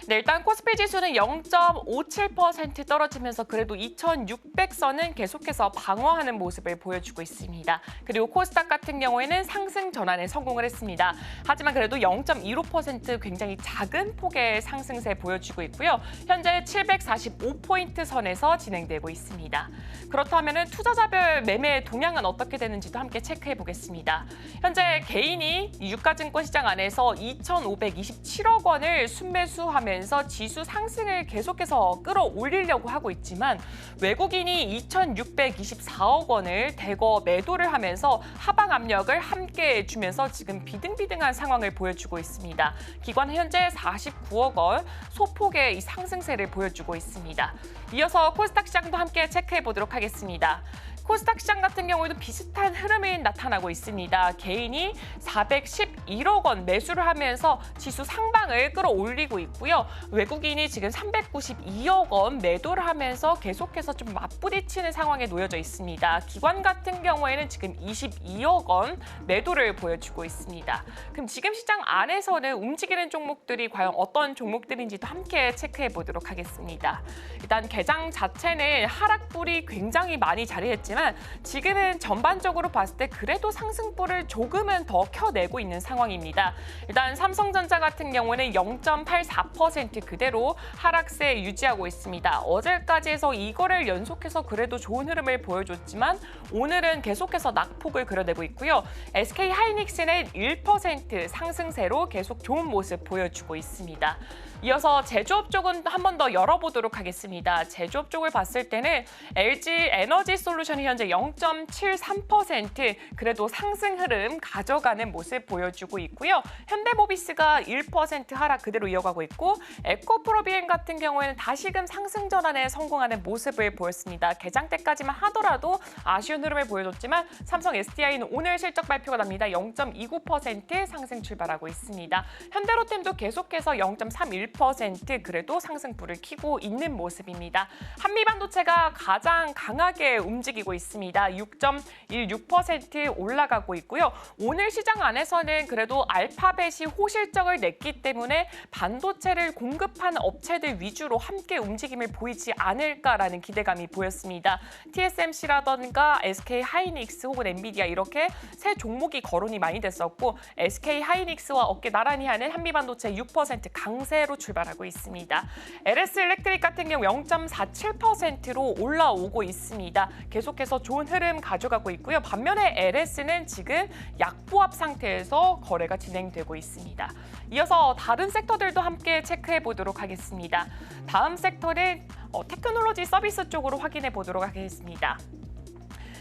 네, 일단 코스피 지수는 0.57% 떨어지면서 그래도 2,600선은 계속해서 방어하는 모습을 보여주고 있습니다. 그리고 코스닥 같은 경우에는 상승 전환에 성공을 했습니다. 하지만 그래도 0.15% 굉장히 작은 폭의 상승세 보여주고 있고요. 현재 745포인트 선에서 진행되고 있습니다. 그렇다면 투자자별 매매 동향은 어떻게 되는지도 함께 체크해 보겠습니다. 현재 개인이 유가증권 시장 안에서 2,527억 원을 순매수하면서 지수 상승을 계속해서 끌어올리려고 하고 있지만 외국인이 2,624억 원을 대거 매도를 하면서 하방 압력을 함께 주면서 지금 비등비등한 상황을 보여주고 있습니다. 기관은 현재 49억 원 소폭의 이 상승세를 보여주고 있습니다. 이어서 코스닥 시장도 함께 체크해 보도록 하겠습니다. 코스닥 시장 같은 경우에도 비슷한 흐름이 나타나고 있습니다. 개인이 411억 원 매수를 하면서 지수 상방을 끌어올리고 있고요. 외국인이 지금 392억 원 매도를 하면서 계속해서 좀 맞부딪히는 상황에 놓여져 있습니다. 기관 같은 경우에는 지금 22억 원 매도를 보여주고 있습니다. 그럼 지금 시장 안에서는 움직이는 종목들이 과연 어떤 종목들인지도 함께 체크해 보도록 하겠습니다. 일단 개장 자체는 하락불이 굉장히 많이 자리했지만 지금은 전반적으로 봤을 때 그래도 상승불을 조금은 더 켜내고 있는 상황입니다. 일단 삼성전자 같은 경우는 0.84% 그대로 하락세 유지하고 있습니다. 어제까지 해서 이거를 연속해서 그래도 좋은 흐름을 보여줬지만 오늘은 계속해서 낙폭을 그려내고 있고요. SK 하이닉스는 1% 상승세로 계속 좋은 모습 보여주고 있습니다. 이어서 제조업 쪽은 한 번 더 열어보도록 하겠습니다. 제조업 쪽을 봤을 때는 LG 에너지 솔루션이 현재 0.73% 그래도 상승 흐름 가져가는 모습 보여주고 있고요. 현대모비스가 1% 하락 그대로 이어가고 있고 에코프로비엠 같은 경우에는 다시금 상승 전환에 성공하는 모습을 보였습니다. 개장 때까지만 하더라도 아쉬운 흐름을 보여줬지만 삼성 SDI는 오늘 실적 발표가 납니다. 0.29% 상승 출발하고 있습니다. 현대로템도 계속해서 0.31% 그래도 상승불을 켜고 있는 모습입니다. 한미반도체가 가장 강하게 움직이고 있습니다. 6.16% 올라가고 있고요. 오늘 시장 안에서는 그래도 알파벳이 호실적을 냈기 때문에 반도체를 공급하는 업체들 위주로 함께 움직임을 보이지 않을까라는 기대감이 보였습니다. TSMC라던가 SK 하이닉스 혹은 엔비디아 이렇게 세 종목이 거론이 많이 됐었고 SK 하이닉스와 어깨 나란히 하는 한미반도체 6% 강세로 출발하고 있습니다. LS 일렉트릭 같은 경우 0.47%로 올라오고 있습니다. 계속해서 좋은 흐름 가져가고 있고요. 반면에 LS는 지금 약보합 상태에서 거래가 진행되고 있습니다. 이어서 다른 섹터들도 함께 체크해 보도록 하겠습니다. 다음 섹터는 테크놀로지 서비스 쪽으로 확인해 보도록 하겠습니다.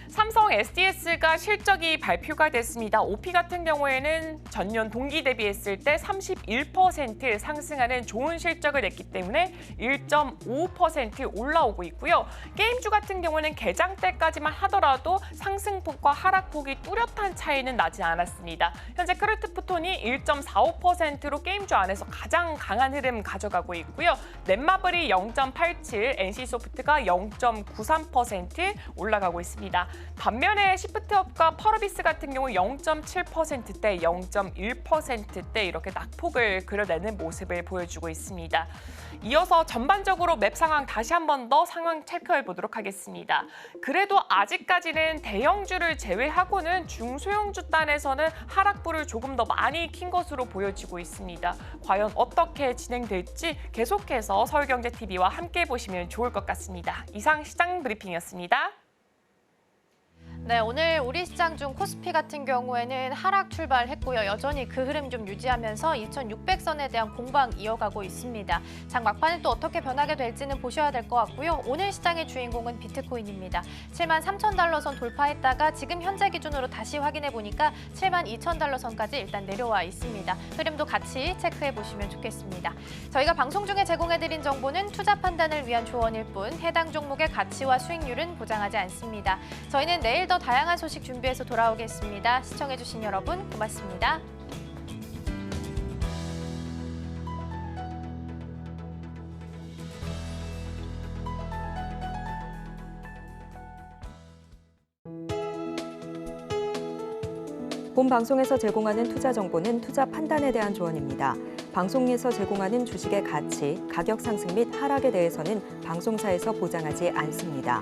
삼성 SDS가 실적이 발표가 됐습니다. OP 같은 경우에는 전년 동기 대비했을 때 31% 상승하는 좋은 실적을 냈기 때문에 1.5% 올라오고 있고요. 게임주 같은 경우는 개장 때까지만 하더라도 상승폭과 하락폭이 뚜렷한 차이는 나지 않았습니다. 현재 크루트프톤이 1.45%로 게임주 안에서 가장 강한 흐름 가져가고 있고요. 넷마블이 0.87, NC소프트가 0.93% 올라가고 있습니다. 반면에 시프트업과 펄어비스 같은 경우 0.7%대, 0.1%대 이렇게 낙폭을 그려내는 모습을 보여주고 있습니다. 이어서 전반적으로 맵 상황 다시 한 번 더 상황 체크해 보도록 하겠습니다. 그래도 아직까지는 대형주를 제외하고는 중소형주 단에서는 하락불을 조금 더 많이 킨 것으로 보여지고 있습니다. 과연 어떻게 진행될지 계속해서 서울경제TV와 함께 보시면 좋을 것 같습니다. 이상 시장 브리핑이었습니다. 네, 오늘 우리 시장 중 코스피 같은 경우에는 하락 출발했고요. 여전히 그 흐름 좀 유지하면서 2,600선에 대한 공방 이어가고 있습니다. 장 막판에 또 어떻게 변하게 될지는 보셔야 될 것 같고요. 오늘 시장의 주인공은 비트코인입니다. 73,000달러 선 돌파했다가 지금 현재 기준으로 다시 확인해 보니까 72,000달러 선까지 일단 내려와 있습니다. 흐름도 같이 체크해 보시면 좋겠습니다. 저희가 방송 중에 제공해드린 정보는 투자 판단을 위한 조언일 뿐 해당 종목의 가치와 수익률은 보장하지 않습니다. 저희는 내일 더 다양한 소식 준비해서 돌아오겠습니다. 시청해주신 여러분 고맙습니다. 본 방송에서 제공하는 투자 정보는 투자 판단에 대한 조언입니다. 방송에서 제공하는 주식의 가치, 가격 상승 및 하락에 대해서는 방송사에서 보장하지 않습니다.